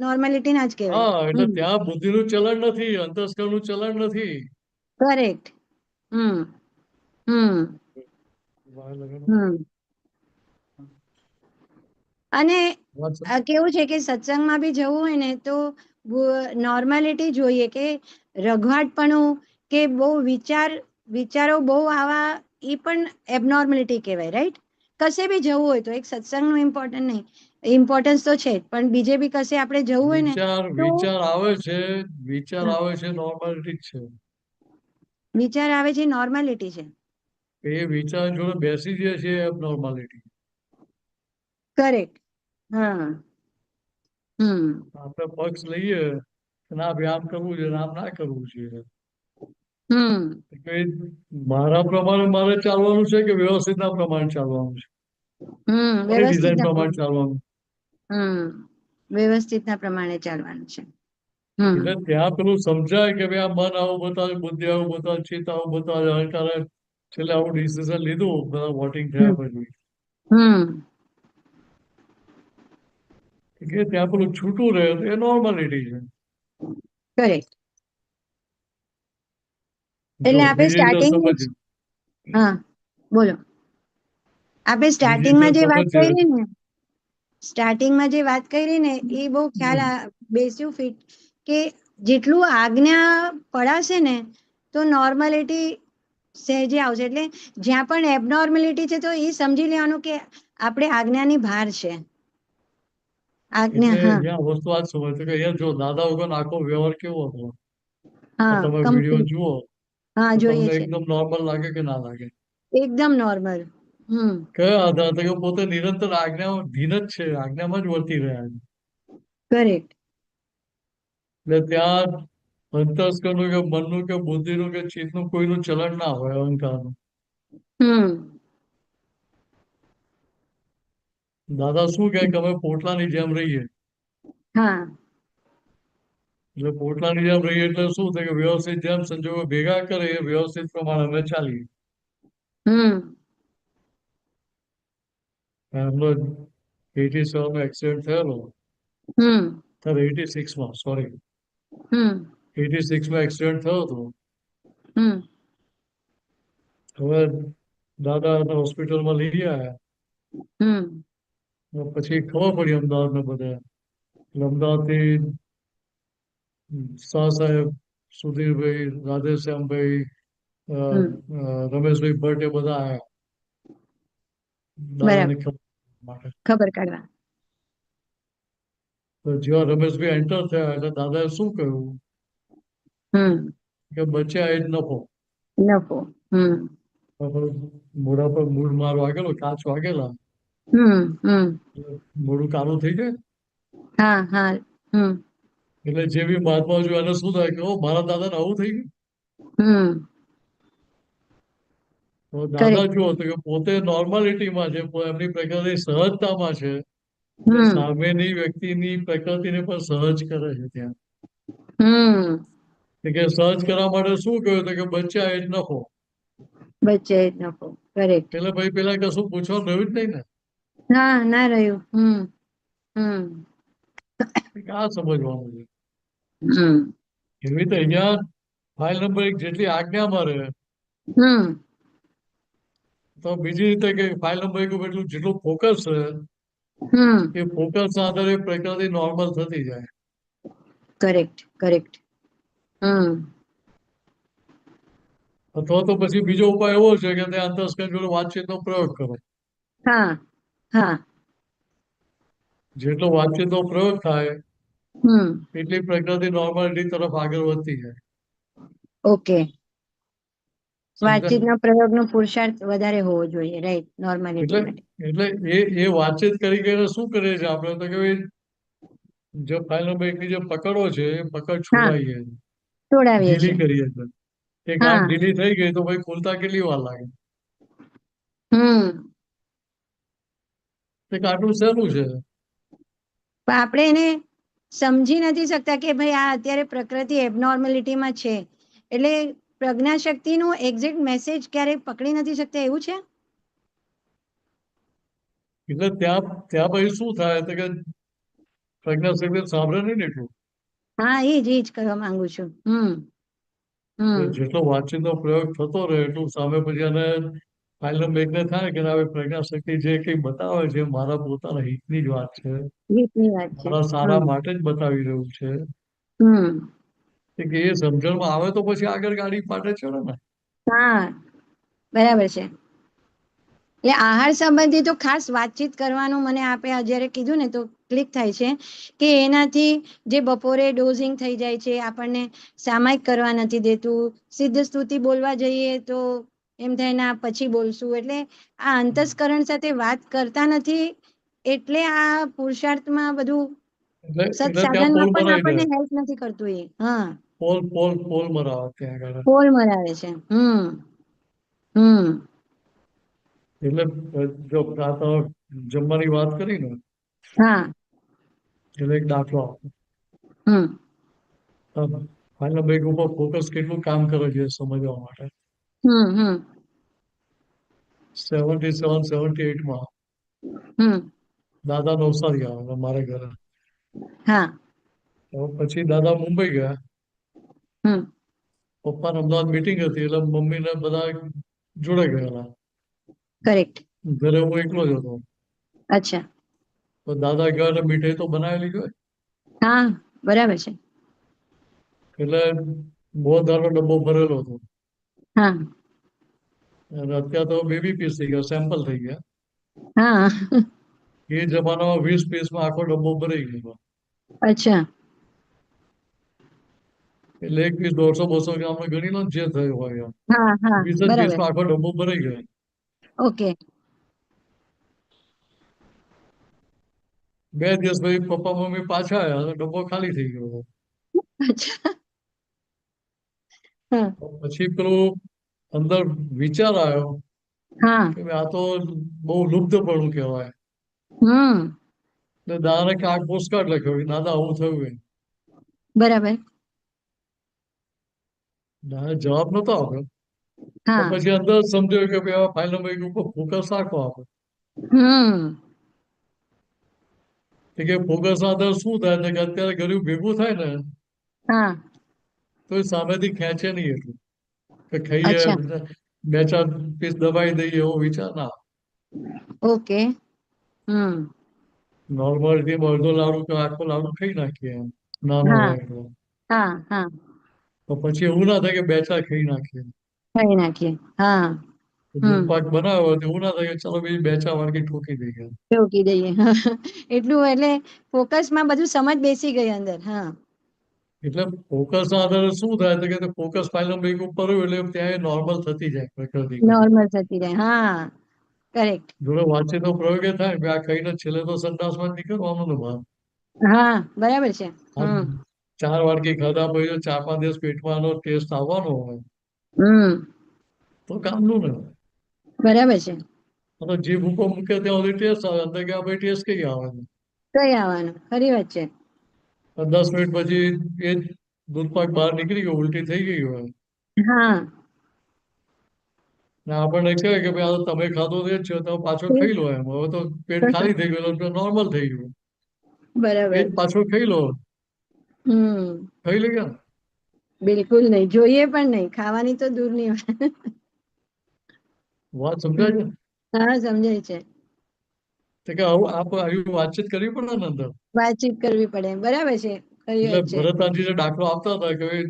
Speaker 4: નોર્માલિટી ના જ કહેવાય.
Speaker 5: હા એટલે ત્યાં બુદ્ધિનું ચલણ નથી, અંતસ્કરણનું ચલણ નથી.
Speaker 4: કરેક્ટ. અને કેવું છે કે સત્સંગમાં બી જવું હોય ને તો નોર્માલિટી જોઈએ, કે રઘવાટપણું કે બહુ વિચારો બહુ આવા એ પણ એબનોર્માલિટી કહેવાય, રાઈટ. કશે બી જવું હોય તો એક સત્સંગનું ઇમ્પોર્ટન્ટ નહીં, ઇમ્પોર્ટન્સ તો છે જ, પણ બીજે બી કશે આપણે જવું હોય ને તો
Speaker 5: વિચાર આવે છે નોર્માલિટી જ છે.
Speaker 4: વિચાર આવે છે નોર્માલિટી છે.
Speaker 5: એ વિચાર જોડે બેસી જાય છે એબનોર્માલિટી.
Speaker 4: કરેક્ટ. હા.
Speaker 5: આપણે પક્ષ લઈએ ના ભાઈ આમ કરવું છે આમ ના કરવું છે. મારા પ્રમાણે મારે ચાલવાનું છે કે વ્યવસ્થિત ના પ્રમાણે ચાલવાનું છે, મારી ડિઝાઇન પ્રમાણે ચાલવાનું.
Speaker 4: વ્યવસ્થિતના પ્રમાણે ચાલવાનું છે.
Speaker 5: એટલે ત્યાં પેલું સમજાય કે ભાઈ આ મન આવું બતાવે, બુદ્ધિ આવું બતાવે, ચિત્ત આવું બતાવે, અહંકાર છેલ્લે આવું ડિસિઝન લીધું બધા વોટિંગ થયા પછી કે ત્યાં પેલું છૂટું રહે તો એ નોર્માલિટી છે.
Speaker 4: કરેક્ટ.
Speaker 5: જો
Speaker 4: એટલે આપણે
Speaker 5: બીજી રીતે
Speaker 4: સ્ટાર્ટિંગ,
Speaker 5: સમજીએ
Speaker 4: હા બોલો. આપણે
Speaker 5: બીજી રીતે
Speaker 4: સ્ટાર્ટિંગમાં જે વાત
Speaker 5: સમજીએ
Speaker 4: કરી ને એ બહુ ખ્યાલ બેસ્યું ફિટ, કે જેટલું આજ્ઞા પડાશે ને તો નોર્માલિટી સહેજે આવશે. એટલે જ્યાં પણ એબનોર્માલિટી છે તો એ સમજી લેવાનું કે આપણે આજ્ઞાની બહાર છે. આજ્ઞા,
Speaker 5: એટલે
Speaker 4: હા
Speaker 5: અહીંયા વસ્તુ આ જ સમજ છે કે અહીંયા જો દાદા વગર આખો વ્યવહાર કેવો હતો, આ
Speaker 4: હા
Speaker 5: તમે વિડીયો
Speaker 4: કમ્પ્લીટ.
Speaker 5: જુઓ
Speaker 4: હા
Speaker 5: તો
Speaker 4: જોઈએ
Speaker 5: તમને
Speaker 4: છે,
Speaker 5: એકદમ નોર્મલ લાગે કે ના લાગે?
Speaker 4: એકદમ નોર્મલ.
Speaker 5: કયા આધાર કે પોતે નિરંતર આજ્ઞામાં ધીન જ છે, આજ્ઞામાં જ વર્તી રહ્યા છે.
Speaker 4: કરેક્ટ.
Speaker 5: એટલે ત્યાં અંતસ્કરણનું કે મનનું કે બુદ્ધિનું કે ચિત્તનું કોઈનું ચલણ ના હોય, અહંકારનું.
Speaker 4: હમ
Speaker 5: દાદા શું કહે કે અમે પોટલાની જેમ રહીએ.
Speaker 4: હા
Speaker 5: એટલે પોટલાની જેમ રહીએ એટલે શું થાય કે વ્યવસ્થિત જેમ સંજોગો ભેગા કરે એ વ્યવસ્થિત પ્રમાણે અમે ચાલીએ.
Speaker 4: હમ
Speaker 5: એમનો 87 એક્સિડન્ટ થયેલો,
Speaker 4: હમ
Speaker 5: ત્યારે 86 સોરી
Speaker 4: હમ
Speaker 5: 86 એક્સિડન્ટ થયો હતો.
Speaker 4: હમ
Speaker 5: હવે દાદા હોસ્પિટલમાં લઈ આવ્યા.
Speaker 4: હમ
Speaker 5: પછી ખબર પડી અમદાવાદને બધે. એટલે અમદાવાદથી શાહ સાહેબ, સુધીરભાઈ, રાધેશ્યામભાઈ,
Speaker 4: હમ
Speaker 5: રમેશભાઈ ભટ્ટ એ બધા આવ્યા
Speaker 4: બરાબર,
Speaker 5: દાદાની ખબર માટે.
Speaker 4: ખબર કાઢવા.
Speaker 5: તો જેવા રમેશભાઈ એન્ટર થયા એટલે દાદાએ શું કહ્યું
Speaker 4: હમ
Speaker 5: કે બચ્યા એ જ નફો.
Speaker 4: નફો. હમ
Speaker 5: મોઢા પર મૂળ માર વાગેલો, કાચ વાગેલા,
Speaker 4: હમ
Speaker 5: મોઢું કાળું થઈ જાય.
Speaker 4: હા હા. હમ
Speaker 5: એટલે જે બી મહાત્મા જોયું એને શું થાય કે ઓ મારા દાદાને આવું થઈ ગયું.
Speaker 4: હમ
Speaker 5: તો દાદા
Speaker 4: કરેક્ટ.
Speaker 5: જુઓ તો કે પોતે નોર્માલિટીમાં છે, એમની પ્રકૃતિ સહજતામાં છે. એટલે
Speaker 4: હમ
Speaker 5: સામેની વ્યક્તિની પ્રકૃતિને પણ સહજ કરે છે ત્યાં.
Speaker 4: હમ
Speaker 5: કે સહજ કરવા માટે શું કહ્યું તો કે બચ્ચા એ જ નફો.
Speaker 4: બચ્ચે જ નફો. કરેક્ટ.
Speaker 5: એટલે ભાઈ પેલા કશું પૂછવાનું રહ્યું જ નહીં ને.
Speaker 4: હા ના રહ્યું. હમ
Speaker 5: કે આ સમજવાનું છે.
Speaker 4: હમ
Speaker 5: એવી રીતે અહીંયા ફાઇલ નંબર 1 જેટલી આજ્ઞામાં રહે,
Speaker 4: હમ
Speaker 5: તો બીજી રીતે કે ફાઇલ નંબર 1 ઉપર એટલું જેટલું ફોકસ રહે,
Speaker 4: હમ
Speaker 5: એ ફોકસ આધારે પ્રકૃતિ નોર્મલ થતી જાય.
Speaker 4: Correct correct. હમ
Speaker 5: અથવા તો પછી બીજો ઉપાય એવો છે કે ત્યાં અંતસ્કરણ જોડે વાતચીતનો પ્રયોગ કરો.
Speaker 4: હા હા.
Speaker 5: જેટલો વાતચીતનો પ્રયોગ થાય
Speaker 4: હમ
Speaker 5: એટલી પ્રકૃતિ નોર્માલિટી તરફ આગળ વધતી જાય.
Speaker 4: ઓકે.
Speaker 5: સમજાય?
Speaker 4: વાતચીતનો પ્રયોગનો પુરુષાર્થ વધારે હોવો જોઈએ, રાઈટ,
Speaker 5: એટલે
Speaker 4: નોર્માલિટી માટે.
Speaker 5: એટલે એ વાતચીત કરી કરીને શું કરીએ છીએ આપણે તો કે ભાઈ જો ફાઇલ નંબર 1 ની જે પકડો છે એ પકડ
Speaker 4: હા
Speaker 5: છોડાવીએ,
Speaker 4: તોડાવીએ
Speaker 5: ઢીલી
Speaker 4: છીએ.
Speaker 5: કરીએ છીએ. એ ગાંઠ
Speaker 4: હા.
Speaker 5: ઢીલી થઈ ગઈ તો ભાઈ ખુલતા કેટલી વાર લાગે?
Speaker 4: હમ
Speaker 5: એક આટલું સહેલું છે.
Speaker 4: પણ આપણે એને સમજી નથી શકતા કે ભાઈ આ અત્યારે પ્રકૃતિ એબનોર્માલિટીમાં છે, એટલે પ્રજ્ઞાશક્તિનો એક્ઝેક્ટ મેસેજ ક્યારેય પકડી નથી શકતા, એવું છે.
Speaker 5: એટલે ત્યાં ત્યાં પછી શું થાય તો કે પ્રજ્ઞાશક્તિ સાંભળે નહીં ને એટલું.
Speaker 4: હા એ જ કહેવા માંગુ છું. હમ
Speaker 5: જેટલો વાતચીતનો પ્રયોગ થતો રહે એટલું સામે પછી એને ફાઇલ નંબર 1 ને થાય કે હવે પ્રજ્ઞાશક્તિ જે કંઈ બતાવે છે મારા પોતાના હિતની જ વાત છે,
Speaker 4: રીતની વાત છે.
Speaker 5: મારા સારા માટે જ બતાવી રહ્યું છે.
Speaker 4: હમ
Speaker 5: કે એ સમજણમાં આવે તો પછી આગળ ગાડી પાટે ચડે ને.
Speaker 4: હા બરાબર છે. એટલે આહાર સંબંધી તો ખાસ વાતચીત કરવાનું મને આપે જ્યારે કીધું ને તો ક્લિક થાય છે કે એનાથી જે બપોરે ડોઝિંગ થઈ જાય છે, આપણને સામાયિક કરવા નથી દેતું, સિદ્ધ સ્તુતિ બોલવા જઈએ તો એમ થાય ના પછી બોલશું, એટલે આ અંતસ્કરણ સાથે વાત કરતા નથી, એટલે આ પુરુષાર્થમાં બધું
Speaker 5: એટલે ત્યાં પોલ
Speaker 4: સત્સાધનમાં પણ
Speaker 5: મરાઈ દે.
Speaker 4: આપણને હેલ્પ નથી કરતું એ. હા
Speaker 5: પોલ મરાવે ત્યાં આગળ.
Speaker 4: પોલ મરાવે છે. હમ
Speaker 5: એટલે જો પ્રાતઃ જમવાની વાત કરી ને
Speaker 4: હા.
Speaker 5: એટલે એક દાખલો આપો.
Speaker 4: હમ
Speaker 5: ફાઇલ નંબર 1 ઉપર ફોકસ કેટલું કામ કરે છે એ સમજવા માટે.
Speaker 4: હમ
Speaker 5: 77 78માં
Speaker 4: હમ
Speaker 5: દાદા નવસારી આવ્યા મારે ઘરે.
Speaker 4: હા.
Speaker 5: પછી દાદા મુંબઈ ગયા.
Speaker 4: હમ
Speaker 5: પપ્પાને અમદાવાદ મીટિંગ હતી એટલે મમ્મીને બધા જોડે ગયેલા.
Speaker 4: કરેક્ટ.
Speaker 5: ઘરે હું એકલો જ હતો.
Speaker 4: અચ્છા.
Speaker 5: તો દાદા ગયા એટલે મીઠાઈ તો બનાવેલી જ હોય.
Speaker 4: હા બરાબર છે.
Speaker 5: એટલે મોહનથાળનો ડબ્બો ભરેલો હતો.
Speaker 4: હા
Speaker 5: અને અત્યારે તો બેબી પીસ થઈ ગયા, સેમ્પલ થઈ ગયા.
Speaker 4: હા
Speaker 5: એ જમાનામાં 20 પીસમાં આખો ડબ્બો ભરાઈ ગયો.
Speaker 4: અચ્છા.
Speaker 5: એટલે એક પીસ 150-200 ગ્રામનો ગણી લો ને જે થયું હોય એમ.
Speaker 4: હા હા
Speaker 5: 20 જ
Speaker 4: બરાબર.
Speaker 5: પીસમાં આખો ડબ્બો ભરાઈ ગયો.
Speaker 4: ઓકે.
Speaker 5: 2 દિવસ પછી પપ્પા મમ્મી પાછા આવ્યા તો ડબ્બો ખાલી થઈ ગયો હતો.
Speaker 4: અચ્છા. હા
Speaker 5: પછી પેલું અંદર વિચાર આવ્યો
Speaker 4: હા.
Speaker 5: કે ભાઈ આ તો બહુ લુપ્તપણું કહેવાય. એટલે દાદાને કાગ પોસ્ટકાર્ડ લખ્યો કે દાદા આવું થયું એમ.
Speaker 4: બરાબર.
Speaker 5: દાદા જવાબ નતો આપ્યો. તો
Speaker 4: હા.
Speaker 5: પછી અંદર સમજાયું કે ભાઈ આ ફાઇલ નંબર ઉપર ફોકસ રાખો આપણે. કે ફોકસ ના અંદર શું થાય છે કે અત્યારે ગરીબ ભેગું થાય ને
Speaker 4: હા.
Speaker 5: તો એ સામેથી ખેંચે નહીં એટલું કે ખાઈએ
Speaker 4: અચ્છા.
Speaker 5: 2-4 પીસ દબાઈ દઈએ એવો વિચાર ના.
Speaker 4: ઓકે.
Speaker 5: નોર્માલિટી અડધો લાડુ કે આખો લાડુ ખાઈ નાખીએ એમ નાનો
Speaker 4: હા
Speaker 5: હોય એટલો.
Speaker 4: હા હા.
Speaker 5: તો પછી એવું ના થાય કે 2-4 ખાઈ નાખીએ.
Speaker 4: ખાઈ નાખીએ. હા.
Speaker 5: દૂધ પાક બનાવ્યો હોય તો એવું ના થાય કે ચલો બીજી 2-4 વાટકી ઠોકી દઈએ.
Speaker 4: ઠોકી દઈએ. એટલું એટલે ફોકસમાં બધું સમજ બેસી ગઈ અંદર. હા.
Speaker 5: એટલે ફોકસ ના આધારે શું થાય તો કે ફોકસ ફાઇલ નંબર 1 ઉપર હોય એટલે ત્યાં નોર્મલ થતી જાય પ્રકૃતિ.
Speaker 4: નોર્મલ થતી જાય. હા કરેક્ટ.
Speaker 5: જોડે વાતચીતનો પ્રયોગ એ થાય કે આ ખાઈને છેલ્લે તો સંડાસમાં જ નીકળવાનું ને બહાર.
Speaker 4: હા બરાબર છે.
Speaker 5: આ 4 વાટકી ખાધા પછી જો 4-5 દિવસ પેટમાં આનો ટેસ્ટ આવવાનો હોય તો કામનું ને.
Speaker 4: બરાબર છે.
Speaker 5: તો જીભ ઉપર મૂકે ત્યાં સુધી ટેસ્ટ આવે અંદર ગયા પછી ટેસ્ટ કઈ આવે ને.
Speaker 4: કઈ આવવાનું. ખરી વાત છે.
Speaker 5: 10 મિનિટ પછી એ જ દૂધ પાક બહાર નીકળી ગયો ઉલટી થઈ ગઈ હોય.
Speaker 4: હા.
Speaker 5: ને આપણને કહે કે ભાઈ આ તો તમે ખાધું તે જ છે તમે પાછો ખાઈ લો એમ. હવે તો પેટ ખાલી થઈ ગયું એટલે નોર્મલ થઈ ગયું. એ
Speaker 4: બરાબર.
Speaker 5: જ પાછો ખાઈ લો. ખાઈ લે ગયા ને.
Speaker 4: બિલકુલ નહીં. જોઈએ પણ નહીં. ખાવાની તો દૂરની વાત.
Speaker 5: વાત સમજાય છે.
Speaker 4: હા સમજાય છે.
Speaker 5: તો કે આવું આવી વાતચીત કરવી પડે ને અંદર.
Speaker 4: વાતચીત કરવી પડે. બરાબર છે. ખરી
Speaker 5: એટલે
Speaker 4: વાત છે.
Speaker 5: ભરતનાથજી દાખલો આપતા હતા કે ભાઈ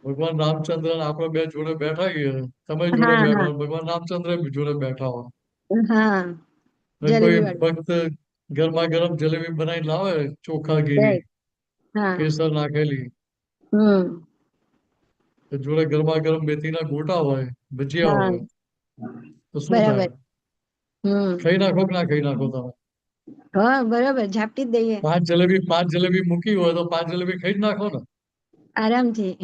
Speaker 5: ભગવાન રામચંદ્ર અને આપણે બે જોડે બેઠા છીએ. તમે જોડે
Speaker 4: હા
Speaker 5: બેઠા
Speaker 4: હા
Speaker 5: હોય ભગવાન રામચંદ્ર જોડે બેઠા હોય.
Speaker 4: હા.
Speaker 5: અને કોઈ
Speaker 4: જલેબી વાળું.
Speaker 5: ભક્ત ગરમા ગરમ જલેબી બનાવી લાવે ચોખા ઘીની
Speaker 4: રાઈટ. હા.
Speaker 5: કેસર નાખેલી
Speaker 4: હમ.
Speaker 5: તો જોડે ગરમા ગરમ મેથીના ગોટા હોય ભજીયા
Speaker 4: હા
Speaker 5: હોય તો શું થાય?
Speaker 4: બરાબર. હમ.
Speaker 5: ખાઈ નાખો કે ના ખાઈ નાખો તમે?
Speaker 4: હા બરાબર. ઝાપટી જ દઈએ
Speaker 5: 5 જલેબી મૂકી હોય તો 5 જલેબી ખાઈ જ નાખો ને.
Speaker 4: આરામથી.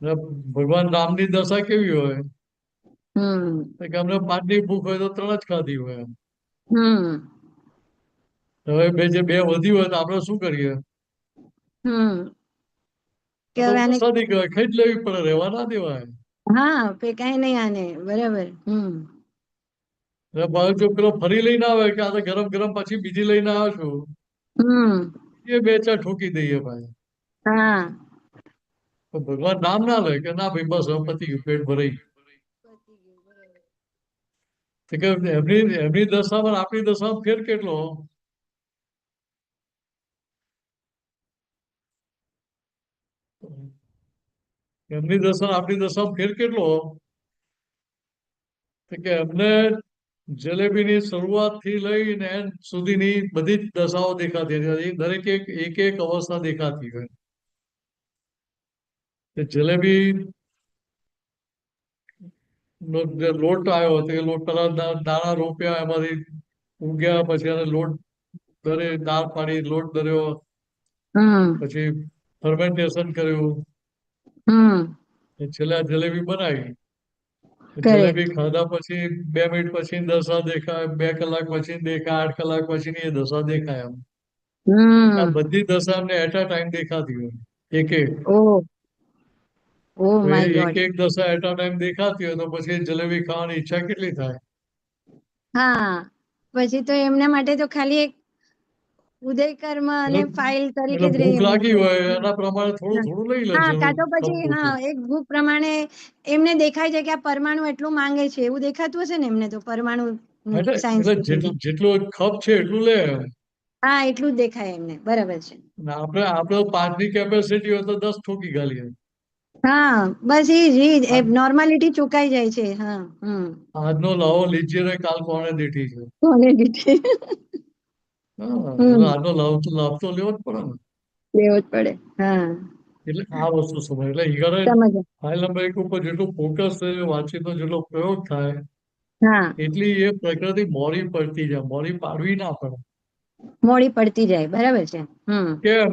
Speaker 5: ને ભગવાન રામની દશા કેવી હોય
Speaker 4: હમ.
Speaker 5: કે અમને 5ની ભૂખ હોય તો 3 જ ખાધી હોય એમ.
Speaker 4: હમ.
Speaker 5: હવે બે વધી હોય તો આપણે શું કરીએ?
Speaker 4: હમ. કે
Speaker 5: આ તો
Speaker 4: હવે આને
Speaker 5: પ્રસાદી કહેવાય ખાઈ જ લેવી પડે રહેવા ના દેવાય.
Speaker 4: હા ફેંકાય નહીં આને. બરાબર.
Speaker 5: એટલે ભાવ જો પેલો ફરી લઈને આવે કે આ તો ગરમ ગરમ પછી બીજી લઈને આવ્યો છું
Speaker 4: હમ.
Speaker 5: એ 2-4 ઠોકી દઈએ ભાઈ.
Speaker 4: હા.
Speaker 5: તો ભગવાન નામ ના લે કે ના ભાઈ બસ હવે પતી ગયું પેટ ભરાઈ ગયું. તો કે એમની દશામાં ને આપણી દશામાં ફેર કેટલો? એમની દશા ને આપણી દશામાં ફેર કેટલો? તો કે એમને જલેબીની શરૂઆતથી લઈને એન્ડ સુધીની બધી જ દશાઓ દેખાતી હતી. દરેક એક અવસ્થા દેખાતી હોય. જલેબી નો જે લોટ આવ્યો હતો એ લોટ પેલા દાણા રોપ્યા એમાંથી ઉગ્યા પછી એને લોટ દરે દાળ પાડી લોટ દર્યો પછી ફર્મેન્ટેશન કર્યું છેલ્લે આ જલેબી બનાવી. જલેબી
Speaker 4: કરેક્ટ.
Speaker 5: ખાધા પછી 2 મિનિટ પછી દશા દેખાય 2 કલાક પછી દેખાય 8 કલાક પછી એ દશા દેખાય એમ. આ બધી દશા અમને એટ અ ટાઈમ દેખાતી હોય એક એક.
Speaker 4: ઓ ઓ
Speaker 5: તો
Speaker 4: માય
Speaker 5: એક
Speaker 4: ગોડ.
Speaker 5: એક દશા એટ અ ટાઈમ દેખાતી હોય તો પછી જલેબી ખાવાની ઈચ્છા કેટલી થાય?
Speaker 4: હા પછી તો એમના માટે તો ખાલી એક ઉદય કર્મ અને
Speaker 5: એટલે
Speaker 4: ફાઇલ તરીકે
Speaker 5: એટલે
Speaker 4: જ રહી
Speaker 5: ભૂખ
Speaker 4: એમની
Speaker 5: લાગી
Speaker 4: જોડે.
Speaker 5: હોય એના પ્રમાણે થોડું થોડું લઈ લે
Speaker 4: હા
Speaker 5: જરૂર
Speaker 4: કાં તો પછી
Speaker 5: ખપતું
Speaker 4: હા
Speaker 5: હતું.
Speaker 4: એક ભૂખ પ્રમાણે એમને દેખાય છે કે આ પરમાણુ એટલું માંગે છે એવું દેખાતું હશે ને એમને તો પરમાણુ સાયન્સ
Speaker 5: એટલે
Speaker 4: પૂછે છે.
Speaker 5: જેટલું ખપ છે એટલું લે.
Speaker 4: હા એટલું જ દેખાય એમને. બરાબર છે.
Speaker 5: આપણે 5ની કેપેસિટી હોય તો 10 ઠોકી ઘાલીએ.
Speaker 4: હા બસ ઈ જ
Speaker 5: આ-
Speaker 4: નોર્માલિટી ચુકાઈ જાય છે. હા
Speaker 5: આજનો લાવો લીજીએ રે કાલ કોણે દીઠી છે.
Speaker 4: ક્વોલિટી
Speaker 5: હા એટલે આજનો લાભ તો લેવો જ પડે ને.
Speaker 4: લેવો જ પડે. હા
Speaker 5: એટલે આ વસ્તુ સમજ એટલે ઈગરે
Speaker 4: સમજ.
Speaker 5: ફાઇલ નંબર 1 ઉપર જેટલું ફોકસ થાય વાતચીતનો જેટલો પ્રયોગ થાય
Speaker 4: હા
Speaker 5: એટલી એ પ્રકૃતિ મોડી પડતી જાય, મોડી પાડવી ના પડે.
Speaker 4: મોડી પડતી જાય. બરાબર છે.
Speaker 5: કેમ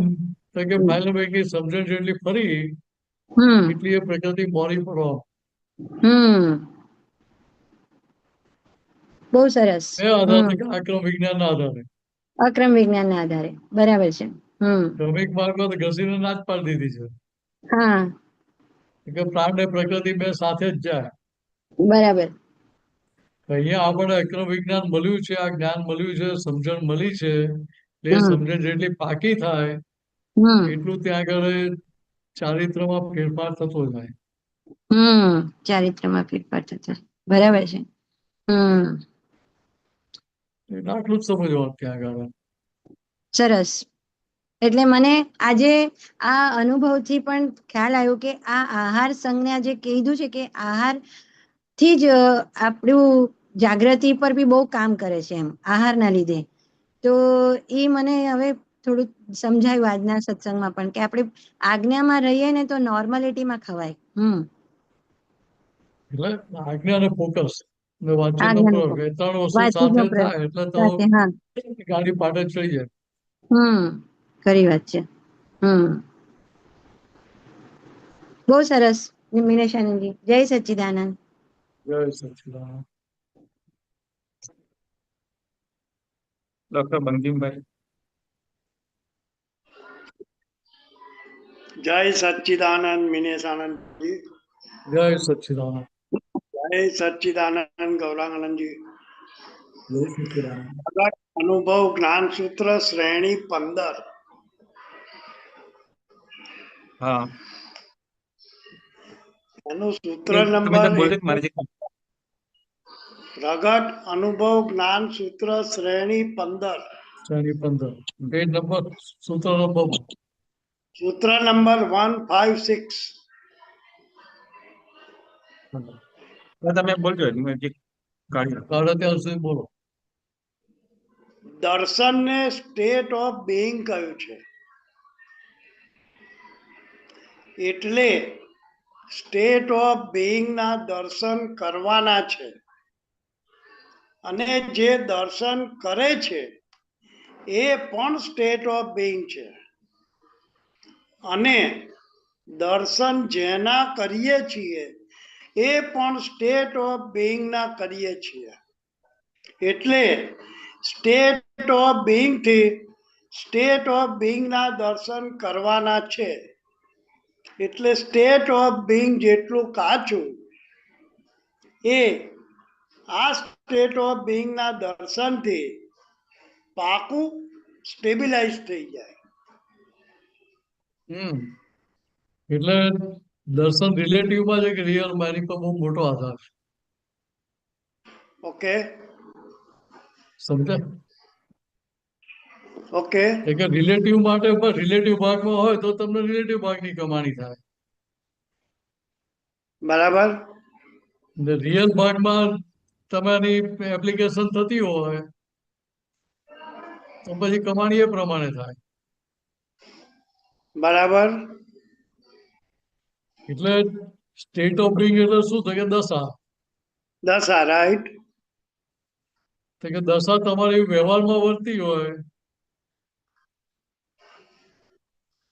Speaker 5: તો કે ફાઇલ નંબર 1 ની સમજણ જેટલી ફરી એટલી એ પ્રકૃતિ મોડી પડવા.
Speaker 4: બહુ સરસ.
Speaker 5: એ આધારે કે આક્રમ વિજ્ઞાનના આધારે
Speaker 4: અક્રમ વિજ્ઞાનના આધારે. બરાબર છે.
Speaker 5: ક્રમિક માર્ગમાં તો ઘસીને ના જ પાડી દીધી
Speaker 4: હા
Speaker 5: છે કે પ્રાણ ને પ્રકૃતિ બે સાથે જ જાય.
Speaker 4: બરાબર.
Speaker 5: અહીંયા આપણે અક્રમ વિજ્ઞાન મળ્યું છે, આ જ્ઞાન મળ્યું છે, સમજણ મળી છે. એટલે એ
Speaker 4: હમ
Speaker 5: સમજણ જેટલી પાકી થાય
Speaker 4: હમ
Speaker 5: એટલું ત્યાં આગળ ચારિત્રમાં ફેરફાર થતો જાય.
Speaker 4: ચારિત્રમાં ફેરફાર થતો. બરાબર છે.
Speaker 5: એટલે આટલું જ સમજવાનું ત્યાં આગળ.
Speaker 4: સરસ. એટલે મને આજે આ અનુભવથી પણ ખ્યાલ આવ્યો કે આ આહાર સંજ્ઞા જે કીધું છે કે આહાર થી જ આપણું જાગૃતિ પર બી બહુ કામ કરે છે એમ, આહારના લીધે. તો એ મને હવે થોડું સમજાયું આજના સત્સંગમાં પણ કે આપણે આજ્ઞામાં રહીએ ને તો નોર્માલિટીમાં ખવાય.
Speaker 5: એટલે આજ્ઞા અને ફોકસ ને વાતચીતનો
Speaker 4: આજ્ઞાનો
Speaker 5: પ્રયોગ એ ત્રણ વસ્તુ
Speaker 4: વાતચીતનો
Speaker 5: સાથે
Speaker 4: પ્રયોગ
Speaker 5: થાય એટલે તો
Speaker 4: સાથે. હા
Speaker 5: ગાડી પાટે ચડી જાય.
Speaker 4: ખરી વાત છે. બહુ સરસ મીનેશ આનંદજી. જય સચ્ચિદાનંદ.
Speaker 5: જય સચિદાનંદ.
Speaker 2: ડોક્ટર બંકિમભાઈ.
Speaker 6: જય સચ્ચિદાનંદ મિનેશ આનંદજી.
Speaker 5: જય સચિદાનંદ.
Speaker 6: જય સચ્ચિદાનંદ ગૌરાંગનંદજી.
Speaker 2: જય સચિદાનંદ.
Speaker 6: અનુભવ જ્ઞાન સૂત્ર શ્રેણી 15.
Speaker 2: હા
Speaker 6: એનું સૂત્ર
Speaker 2: તમે
Speaker 6: નંબર
Speaker 2: બોલજો કે મારે જે
Speaker 6: પ્રગટ અનુભવ જ્ઞાન સૂત્ર શ્રેણી 15.
Speaker 5: શ્રેણી 15. પેજ નંબર સૂત્ર નંબર
Speaker 6: સૂત્ર નંબર 156.
Speaker 2: તમે બોલજો મેં જે કાઢ્યું.
Speaker 5: કાઢે ત્યાં સુધી બોલો.
Speaker 6: દર્શનને સ્ટેટ ઓફ બિંગ કહ્યું છે. એટલે સ્ટેટ ઓફ બિંગના દર્શન કરવાના છે. અને જે દર્શન કરે છે એ પણ સ્ટેટ ઓફ બિંગ છે. અને દર્શન જેના કરીએ છીએ એ પણ સ્ટેટ ઓફ બિંગના કરીએ છીએ. એટલે સ્ટેટ ઓફ બિંગ થી સ્ટેટ ઓફ બિંગના દર્શન કરવાના છે. એટલે સ્ટેટ ઓફ બિંગ જેટલું કાચું એ આ સ્ટેટ ઓફ બિંગના દર્શનથી પાકું સ્ટેબિલાઇઝ થઈ જાય.
Speaker 5: એટલે દર્શન રિલેટિવમાં છે કે રિયલમાં એની પર બહુ મોટો આધાર છે.
Speaker 6: ઓકે
Speaker 5: સમજાય?
Speaker 6: ઓકે
Speaker 5: કે રિલેટિવ માટે પણ રિલેટિવ ભાગમાં હોય તો તમને રિલેટિવ ભાગની કમાણી થાય.
Speaker 6: બરાબર.
Speaker 5: ને રિયલ ભાગમાં તમારી એપ્લિકેશન થતી હોય તો પછી કમાણી એ પ્રમાણે થાય.
Speaker 6: બરાબર.
Speaker 5: એટલે સ્ટેટ ઓફ બિંગ એટલે શું થાય કે દશા.
Speaker 6: દશા રાઈટ.
Speaker 5: તો કે દશા તમારી વ્યવહારમાં વર્તી હોય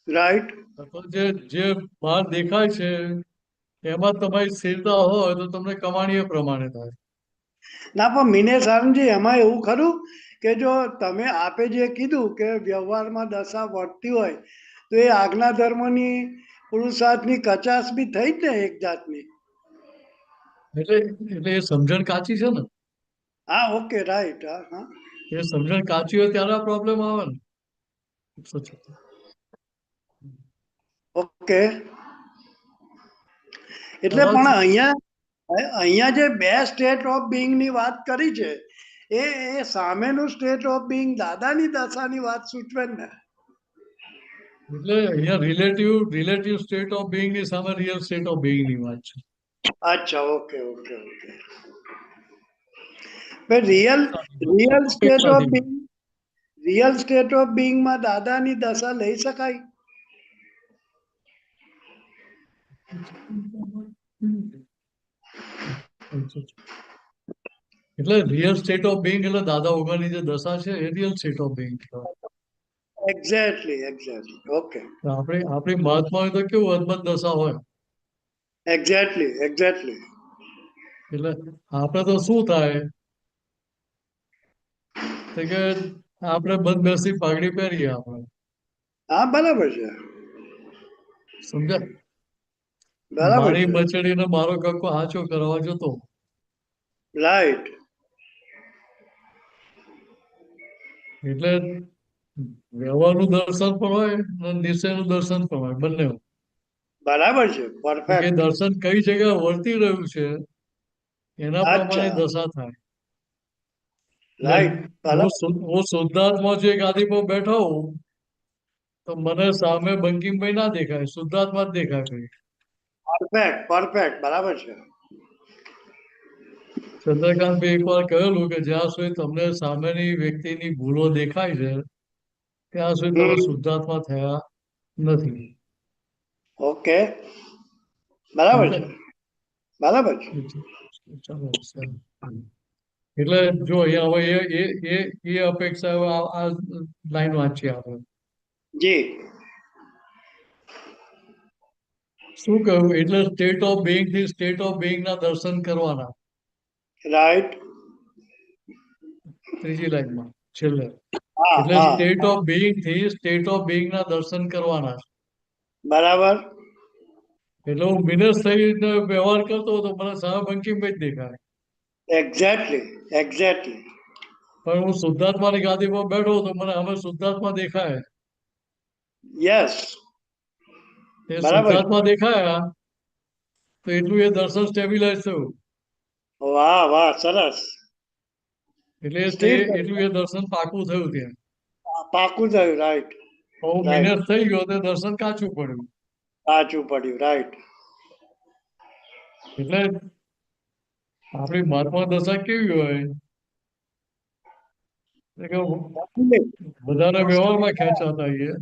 Speaker 6: રાઈટ.
Speaker 5: તો જે બહાર દેખાય છે એમાં તમારી સ્થિરતા હોય તો તમને કમાણી એ પ્રમાણે થાય.
Speaker 6: ના પણ મિનેશ આનંદજી એમાં એવું ખરું કે જો તમે આપે જે કીધું કે વ્યવહારમાં દશા વર્તતી હોય તો એ આજ્ઞા ધર્મની પુરુષાર્થની કચાશ બી થઈ જ ને એક જાતની.
Speaker 5: એટલે એ સમજણ કાચી છે ને.
Speaker 6: હા ઓકે રાઈટ. હા હા
Speaker 5: એ સમજણ કાચી હોય ત્યારે આ પ્રોબ્લેમ આવે ને.
Speaker 6: ઓકે. એટલે પણ અહીંયા જે બે સ્ટેટ ઓફ બિંગ ની વાત કરી છે એ સામેનું સ્ટેટ ઓફ બિંગ દાદાની દશાની વાત સૂચવે ને.
Speaker 5: એટલે અહીંયા રિલેટિવ સ્ટેટ ઓફ બિંગ ની સામે રિયલ સ્ટેટ ઓફ બિંગ ની વાત છે.
Speaker 6: અચ્છા, okay okay okay. Real state of Bing, real state of Bing માં દાદાની દશા લઈ શકાય?
Speaker 5: એટલે રિયલ સ્ટેટ ઓફ બિંગ એટલે દાદા વગરની જે દશા છે એ real state of being.
Speaker 6: Exactly, okay.
Speaker 5: આપણી મહાત્મા તો કેવું અદભુત દશા હોય.
Speaker 6: એક્ઝેક્ટલી.
Speaker 5: એટલે આપણે તો શું થાય કે આપણે બંધ બેસી પાઘડી પહેરીએ આપણે,
Speaker 6: હા, બરાબર છે.
Speaker 5: સમજ્યા?
Speaker 6: બરાબર
Speaker 5: મારી
Speaker 6: છે.
Speaker 5: બચડીને મારો કક્કો હાચો કરવા જતો.
Speaker 6: રાઈટ.
Speaker 5: એટલે વ્યવહારનું દર્શન પણ હોય અને નિશ્ચયનું દર્શન પણ હોય, બંને હોય.
Speaker 6: બરાબર છે,
Speaker 5: કે
Speaker 6: પરફેક્ટ.
Speaker 5: દર્શન કઈ જગ્યાએ વર્તી રહ્યું છે એના પ્રમાણે
Speaker 6: અચ્છા,
Speaker 5: દશા થાય.
Speaker 6: રાઈટ,
Speaker 5: એટલે હું શુદ્ધાત્મા જે ગાદી પર બેઠો હોઉં તો મને સામે બંકિમભાઈ ના દેખાય, શુદ્ધાત્મા જ દેખાય ભાઈ.
Speaker 6: પરફેક્ટ, બરાબર છે.
Speaker 5: ચંદ્રકાંતભાઈ એકવાર કહેલું કે જ્યાં સુધી તમને સામેની વ્યક્તિની ભૂલો દેખાય છે ત્યાં સુધી તમે શુદ્ધાત્મા થયા નથી.
Speaker 6: ઓકે, બરાબર છે. બરાબર છે.
Speaker 5: ચાલો, એટલે જો અહીંયા હવે એ અપેક્ષા આ લાઈન વાંચીએ આપણે.
Speaker 6: જી.
Speaker 5: શું કહ્યું? એટલે સ્ટેટ ઓફ બિંગ થી સ્ટેટ ઓફ બિંગ ના દર્શન કરવાના.
Speaker 6: રાઈટ.
Speaker 5: ત્રીજી લાઈનમાં છેલ્લે.
Speaker 6: હા
Speaker 5: એટલે
Speaker 6: હા,
Speaker 5: સ્ટેટ ઓફ બિંગ થી સ્ટેટ ઓફ બિંગ ના દર્શન કરવાના.
Speaker 6: બરાબર.
Speaker 5: એટલે હું મિનસ થઈને વ્યવહાર કરતો તો મને સામે બંકિમભાઈ જ દેખાય.
Speaker 6: એક્ઝેક્ટલી.
Speaker 5: પણ હું શુદ્ધાત્માની ગાદી પર બેઠો તો મને હવે શુદ્ધાત્મા દેખાય.
Speaker 6: યસ.
Speaker 5: એ
Speaker 6: બરાબર.
Speaker 5: શુદ્ધાત્મા દેખાયા તો એટલું એ દર્શન સ્ટેબિલાઇઝ થયું.
Speaker 6: વાહ, સરસ.
Speaker 5: એટલે
Speaker 6: સ્થિર
Speaker 5: એટલું એ દર્શન પાકું થયું ત્યાં.
Speaker 6: પાકું થયું, રાઈટ.
Speaker 5: હું મિનસ થઈ ગયો તો દર્શન કાચું પડ્યું.
Speaker 6: સાચું પડ્યું, રાઈટ.
Speaker 5: એટલે આપણી મહાત્મા દશા કેવી હોય કે બધાને વ્યવહારમાં ખેંચાતા આવીએ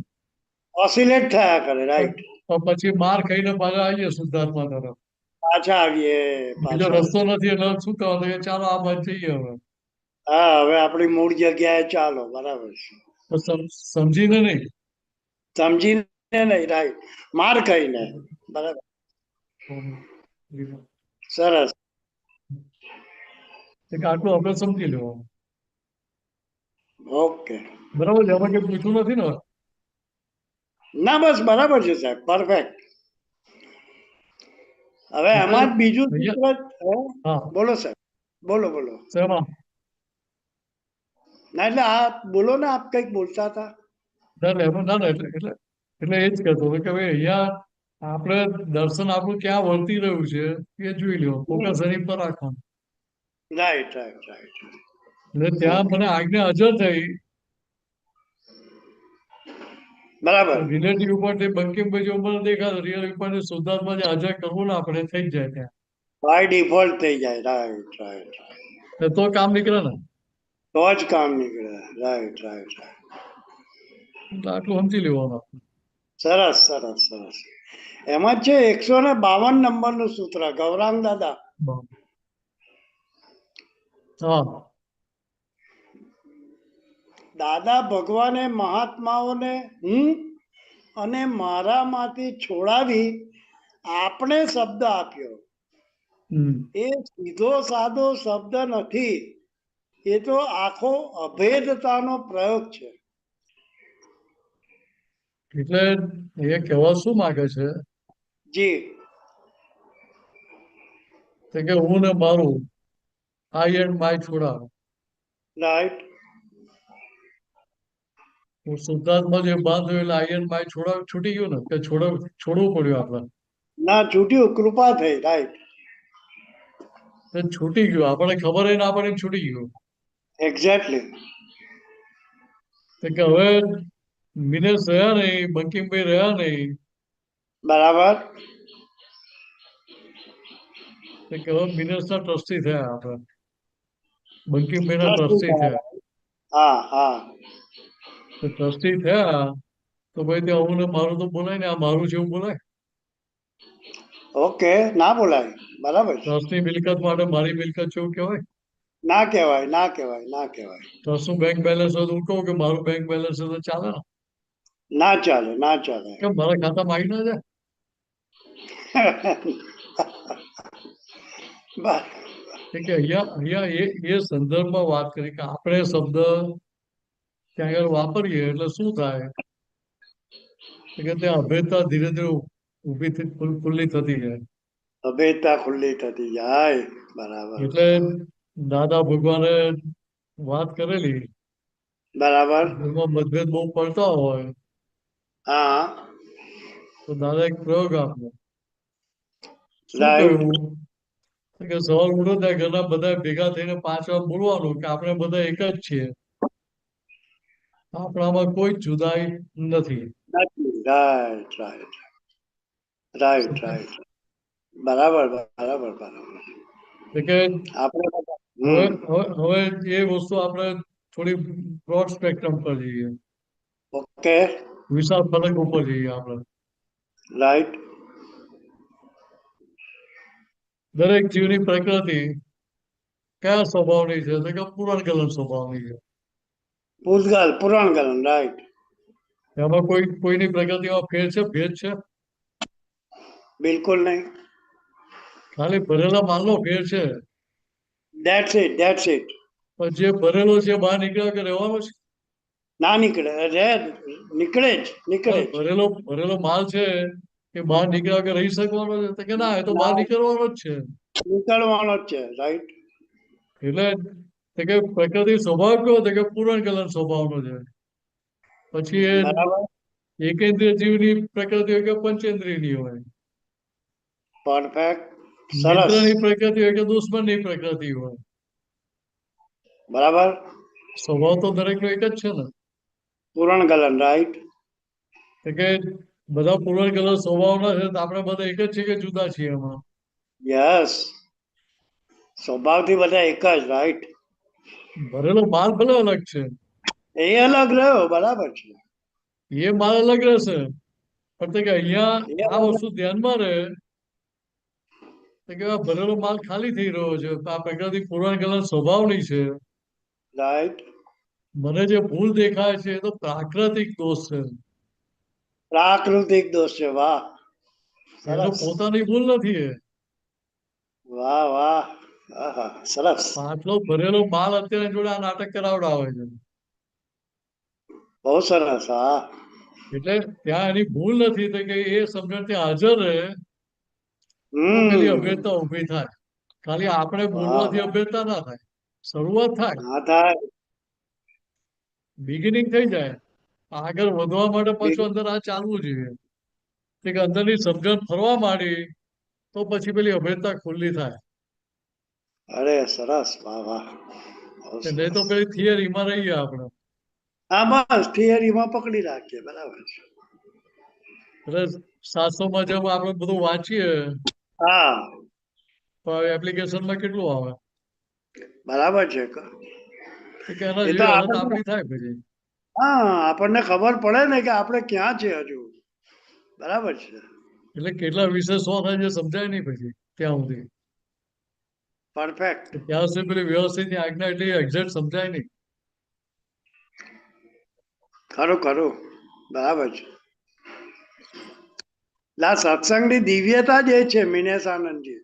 Speaker 6: ઓસિલેટ થયા કરે, રાઈટ.
Speaker 5: પણ પછી માર ખાઈને પાછા આવીએ શુદ્ધાત્મા તરફ.
Speaker 6: પાછા આવીએ.
Speaker 5: બીજો રસ્તો નથી એટલે શું કહેવાનું કે ચાલો આ બાજુ જઈએ હવે.
Speaker 6: હા, હવે આપણી મૂળ જગ્યાએ ચાલો, બરાબર છે.
Speaker 5: તો સમજીને નહીં.
Speaker 6: સમજીને નહીં, રાઈટ. માર ખાઈને, બરાબર. સરસ.
Speaker 5: આટલું આપણે સમજી લેવાનું.
Speaker 6: ઓકે.
Speaker 5: બરાબર છે, એમાં કઈ પૂછવું નથી ને?
Speaker 6: ના, બસ બરાબર છે સાહેબ, પરફેક્ટ. હવે એમાં જ બીજું સૂત્ર.
Speaker 5: હા,
Speaker 6: બોલો સાહેબ, બોલો.
Speaker 5: શેમાં?
Speaker 6: ના, એટલે આપ બોલો ને, આપ કઈક બોલતા હતા.
Speaker 5: એટલે એ જ કહેતો હતો કે ભાઈ અહીંયા આપણે દર્શન આપણું ક્યાં વર્તી રહ્યું છે એ જોઈ લો, ફોકસ એની પર રાખવાનું.
Speaker 6: રાઈટ.
Speaker 5: એટલે ત્યાં મને આજ્ઞા હાજર થઈ.
Speaker 6: બરાબર.
Speaker 5: રિલેટિવ ઉપરથી બંકિમભાઈ જો મને દેખાતો રિયલ ઉપરથી શુદ્ધાત્મા જે હાજર કરવું ને આપણે થઈ જ જાય ત્યાં.
Speaker 6: બાય ડિફોલ્ટ થઈ જાય, રાઈટ.
Speaker 5: તો કામ નીકળે ને.
Speaker 6: તો જ કામ નીકળે, રાઈટ.
Speaker 5: આટલું સમજી લેવાનું.
Speaker 6: સરસ. એમાં છે 152 નંબરનું સૂત્ર, ગૌરાંગ દાદા.
Speaker 5: હા.
Speaker 6: દાદા ભગવાને મહાત્માઓને હું અને મારામાંથી છોડાવી આપણે શબ્દ આપ્યો. એ સીધો સાદો શબ્દ નથી, એ તો આખો અભેદતાનો પ્રયોગ છે.
Speaker 5: એટલે એ કહેવા શું માંગે છે
Speaker 6: જી.
Speaker 5: કે હું ને મારું આઈ એન્ડ માય છોડાવ.
Speaker 6: રાઈટ.
Speaker 5: હું શુદ્ધાત્મા જે બાંધ્યો એટલે આઈ એન્ડ માય છોડાવ છૂટી ગયું ને કે છોડવું પડ્યું આપણે.
Speaker 6: ના છૂટ્યું, કૃપા થઈ, રાઈટ.
Speaker 5: છૂટી ગયું, આપણને ખબર ના પડી, છૂટી ગયું.
Speaker 6: એક્ઝેક્ટલી.
Speaker 5: કે હવે મિનેશ રહ્યા નહીં, બંકિમભાઈ રહ્યા નહીં,
Speaker 6: બરાબર.
Speaker 5: તો કહેવાય મિનેશના ટ્રસ્ટી થયા આપણે, બંકિમભાઈના
Speaker 6: ટ્રસ્ટી
Speaker 5: ટ્રસ્ટી થયા.
Speaker 6: હા હા
Speaker 5: તો ટ્રસ્ટી થયા તો ભાઈ ત્યાં હું ને મારું તો બોલાય ને, આ મારું છે એવું બોલાય?
Speaker 6: ઓકે, ના બોલાય. બરાબર છે.
Speaker 5: ટ્રસ્ટની મિલકત માટે મારી મિલકત છે એવું કહેવાય?
Speaker 6: ના કહેવાય, ના કહેવાય, ના કહેવાય.
Speaker 5: ટ્રસ્ટનું બેંક બેલેન્સ હોય તો હું કહું કે મારું બેંક બેલેન્સ છે તો ચાલે ને?
Speaker 6: ના ચાલે, ના ચાલે.
Speaker 5: કેમ મારા ખાતામાં આવી ના જાય?
Speaker 6: બરાબર.
Speaker 5: કે અહીંયા એ સંદર્ભમાં વાત કરી કે આપણે શબ્દ ત્યાં આગળ વાપરીએ એટલે શું થાય કે ત્યાં અભેદતા ધીરે ધીરે ઊભી ખુલ્લી થતી જાય.
Speaker 6: અભેદતા ખુલ્લી થતી જાય. બરાબર.
Speaker 5: એટલે દાદા ભગવાને વાત કરેલી,
Speaker 6: બરાબર.
Speaker 5: એમાં મતભેદ બહુ પડતા હોય
Speaker 6: હા
Speaker 5: તો દાદા એક પ્રયોગ આપ્યો. શું
Speaker 6: રાઈટ.
Speaker 5: કહ્યું કે સવાલ ઉઠો ત્યાં ઘરના બધા ભેગા થઈને 5 વાર બોલવાનું કે આપણે બધા એક જ છીએ, આપણામાં કોઈ જુદાઈ નથી.
Speaker 6: Right right right right. બરાબર બરાબર બરાબર.
Speaker 5: કે
Speaker 6: આપણે
Speaker 5: હવે હવે એ વસ્તુ આપણે થોડી બ્રોડ સ્પેક્ટ્રમ પર જઈએ,
Speaker 6: ઓકે.
Speaker 5: વિશાળ ફલક ઉપર જઈએ. આપણે
Speaker 6: રાઈટ.
Speaker 5: દરેક જીવની પ્રકૃતિ કયા સ્વભાવની છે તો કે પુરાણગલન સ્વભાવની છે.
Speaker 6: પૂતગલ પુરાણગલન. રાઈટ.
Speaker 5: એમાં કોઈની પ્રકૃતિમાં ફેર છે, ભેદ છે?
Speaker 6: બિલકુલ નહીં.
Speaker 5: ખાલી ભરેલા માલનો ફેર છે.
Speaker 6: That's it, that's it.
Speaker 5: પણ જે ભરેલો છે બહાર નીકળ્યા કે રહેવાનો છે?
Speaker 6: ના નીકળે, રે નીકળે જ, નીકળે જ.
Speaker 5: ભરેલો માલ છે એ બહાર નીકળ્યા કે રહી શકવાનો છે તો કે ના, એ તો બહાર નીકળવાનો જ છે.
Speaker 6: નીકળવાનો જ છે. રાઈટ.
Speaker 5: એટલે તો કે પ્રકૃતિ સ્વભાવ કયો તો કે પુરાણગલન સ્વભાવનો છે. પછી એ
Speaker 6: બરાબર.
Speaker 5: એકેન્દ્રિય જીવની પ્રકૃતિ હોય કે પંચેન્દ્રિયની હોય,
Speaker 6: પરફેક્ટ. સરસ.
Speaker 5: મિત્રની પ્રકૃતિ હોય કે દુશ્મનની પ્રકૃતિ હોય,
Speaker 6: બરાબર.
Speaker 5: સ્વભાવ તો દરેકનો એક જ છે ને.
Speaker 6: પુરાણગલન. રાઈટ.
Speaker 5: તો કે બધા પુરાણગલન સ્વભાવના છે તો આપણે બધા એક જ છીએ કે જુદા છીએ એમાં?
Speaker 6: યસ. સ્વભાવથી બધા એક જ. રાઈટ.
Speaker 5: ભરેલો માલ ભલે અલગ છે,
Speaker 6: એ અલગ રહ્યો. બરાબર છે.
Speaker 5: એ માલ અલગ રહેશે, પણ તો કે
Speaker 6: એ
Speaker 5: અહીંયા આ
Speaker 6: અલગ.
Speaker 5: વસ્તુ ધ્યાનમાં રહે તો કે આ ભરેલો માલ ખાલી થઈ રહ્યો છે. તો આ પ્રકૃતિ પુરાણગલન સ્વભાવની છે.
Speaker 6: રાઈટ.
Speaker 5: મને જે ભૂલ દેખાય છે એ તો પ્રાકૃતિક દોષ છે,
Speaker 6: પ્રાકૃતિક દોષ છે. વાહ.
Speaker 5: એનો
Speaker 6: સરસ.
Speaker 5: પોતાની ભૂલ નથી. એ
Speaker 6: વાહ વાહ. આહા, સરસ.
Speaker 5: આટલો ભરેલો માલ અત્યારે જોડે આ નાટક કરાવડાવે છે.
Speaker 6: બહુ સરસ. હા.
Speaker 5: એટલે ત્યાં એની ભૂલ નથી તો કે એ સમજણ ત્યાં હાજર રહે તો પેલી
Speaker 6: હમ.
Speaker 5: અભેદતા ઊભી થાય. ખાલી આપણે
Speaker 6: વાહ
Speaker 5: બોલવાથી
Speaker 6: વાહ.
Speaker 5: અભેદતા ના થાય, શરૂઆત થાય,
Speaker 6: ના થાય.
Speaker 5: બિગિનિંગ થઈ જાય. આગળ વધવા માટે પાછું અંદર આ ચાલવું જોઈએ. કે અંદરની સમજણ ફરવા માંડી તો પછી પેલી અભેદતા ખુલ્લી થાય.
Speaker 6: અરે સરસ. વાહ વાહ. બહુ
Speaker 5: નહીં તો
Speaker 6: સરસ.
Speaker 5: પેલી થિયરીમાં રહીએ આપણે.
Speaker 6: હા બસ થિયરીમાં પકડી રાખીએ. બરાબર છે.
Speaker 5: એટલે શાસ્ત્રોમાં જેમ આપણે બધું વાંચીએ
Speaker 6: હા.
Speaker 5: તો એપ્લિકેશનમાં કેટલું આવે
Speaker 6: બરાબર છે.
Speaker 5: કે એના
Speaker 6: એ તો
Speaker 5: જેવી હાલત
Speaker 6: આપણને,
Speaker 5: આપણી થાય પછી.
Speaker 6: હા, આપણને ખબર પડે ને કે આપણે ક્યાં છે હજુ. બરાબર છે.
Speaker 5: એટલે કેટલા વિષય સો થાય છે સમજાય નહીં પછી ત્યાં સુધી.
Speaker 6: પરફેક્ટ.
Speaker 5: ત્યાં સુધી પેલી વ્યવસ્થિત આજ્ઞા એટલી એક્ઝેક્ટ સમજાય નહીં.
Speaker 6: ખરું ખરું. બરાબર છે. આ સત્સંગની દિવ્યતા જ એ છે મિનેશ આનંદજી,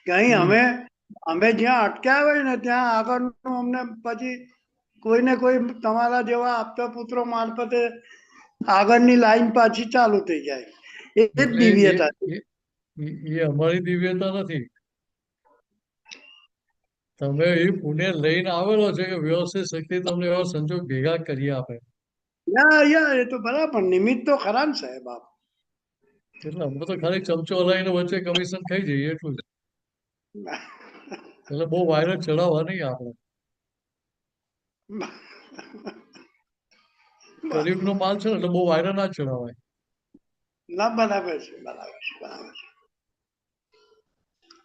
Speaker 6: કે અહીં અમે જ્યાં અટક્યા હોય ને ત્યાં આગળનું અમને પછી કોઈને કોઈ તમારા જેવા આપતા પુત્રો મારફતે આગળની લાઈન પાછી ચાલુ થઈ જાય. એ જ
Speaker 5: એટલે
Speaker 6: દિવ્યતા છે.
Speaker 5: એ અમારી દિવ્યતા નથી. તમે એ પુણ્ય લઈને આવેલો છે કે વ્યવસ્થિત શક્તિ તમને એવા સંજોગ ભેગા કરી આપે.
Speaker 6: યા એ તો બરાબર નિમિત્ત તો ખરા ને સાહેબ. આપ
Speaker 5: એટલે અમે તો ખાલી ચમચો હલાવીને વચ્ચે કમિશન ખાઈ જઈએ એટલું જ. એટલે બહુ વાયરલ ચડાવવા નહીં આપણે. કળિયુગનો માલ છે ને એટલે બહુ વાયરા ના ચડાવાય.
Speaker 6: ના, બરાબર છે, બરાબર છે, બરાબર છે.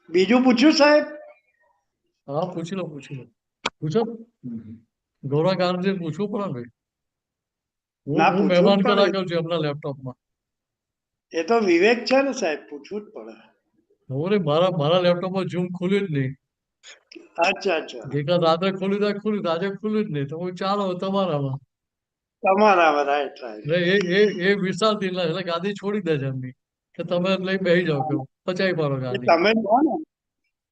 Speaker 6: બીજું પૂછ્યું સાહેબ?
Speaker 5: હા, પૂછી લો પૂછો. ગૌરવ ગાંધી પૂછવું પડે ને ભાઈ.
Speaker 6: ના,
Speaker 5: હું
Speaker 6: પૂછવું જ
Speaker 5: મહેમાન
Speaker 6: પડે.
Speaker 5: કલાકાર છું એમના લેપટોપમાં.
Speaker 6: એ તો વિવેક છે ને સાહેબ, પૂછવું જ પડે.
Speaker 5: મારા લેપટોપમાં ઝૂમ ખુલ્યું જ નહીં.
Speaker 6: અચ્છા, અચ્છા.
Speaker 5: ગઈકાલ રાત્રે ખોલ્યું આજે ખુલ્યું જ નહીં. તો હું ચાલો તમારામાં.
Speaker 6: તમારામાં, રાઈટ, રાઈટ.
Speaker 5: એટલે એ વિશાલ દિલના એટલે ગાદી છોડી દે છે એમની કે તમે લઈ બેસી જાઓ કે પચાવી પાડો
Speaker 6: એ
Speaker 5: ગાદી.
Speaker 6: તમે છો ને,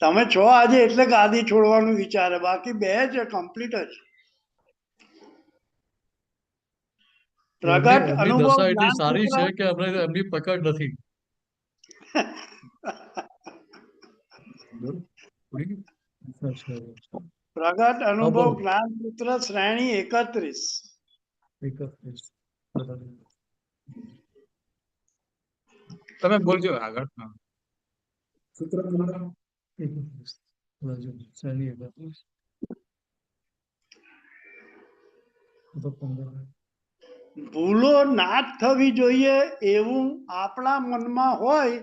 Speaker 6: તમે છો આજે એટલે ગાદી છોડવાનું વિચારે, બાકી બે છે કમ્પ્લીટ જ. પ્રગટ
Speaker 5: એમની
Speaker 6: અનુભવ
Speaker 5: દશા એટલી
Speaker 6: જ્ઞાન
Speaker 5: સારી છે
Speaker 6: સૂત્ર.
Speaker 5: કે અમને એમની પકડ નથી.
Speaker 6: પ્રગટ
Speaker 5: હા,
Speaker 6: અનુભવ
Speaker 5: બોલો.
Speaker 6: જ્ઞાન સૂત્ર શ્રેણી 31.
Speaker 5: 31.
Speaker 2: તમે બોલજો આગળ. હા.
Speaker 5: સૂત્ર નંબર 31. શ્રેણી 31. તો 15.
Speaker 6: ભૂલો ના જ થવી જોઈએ એવું આપણા મનમાં હોય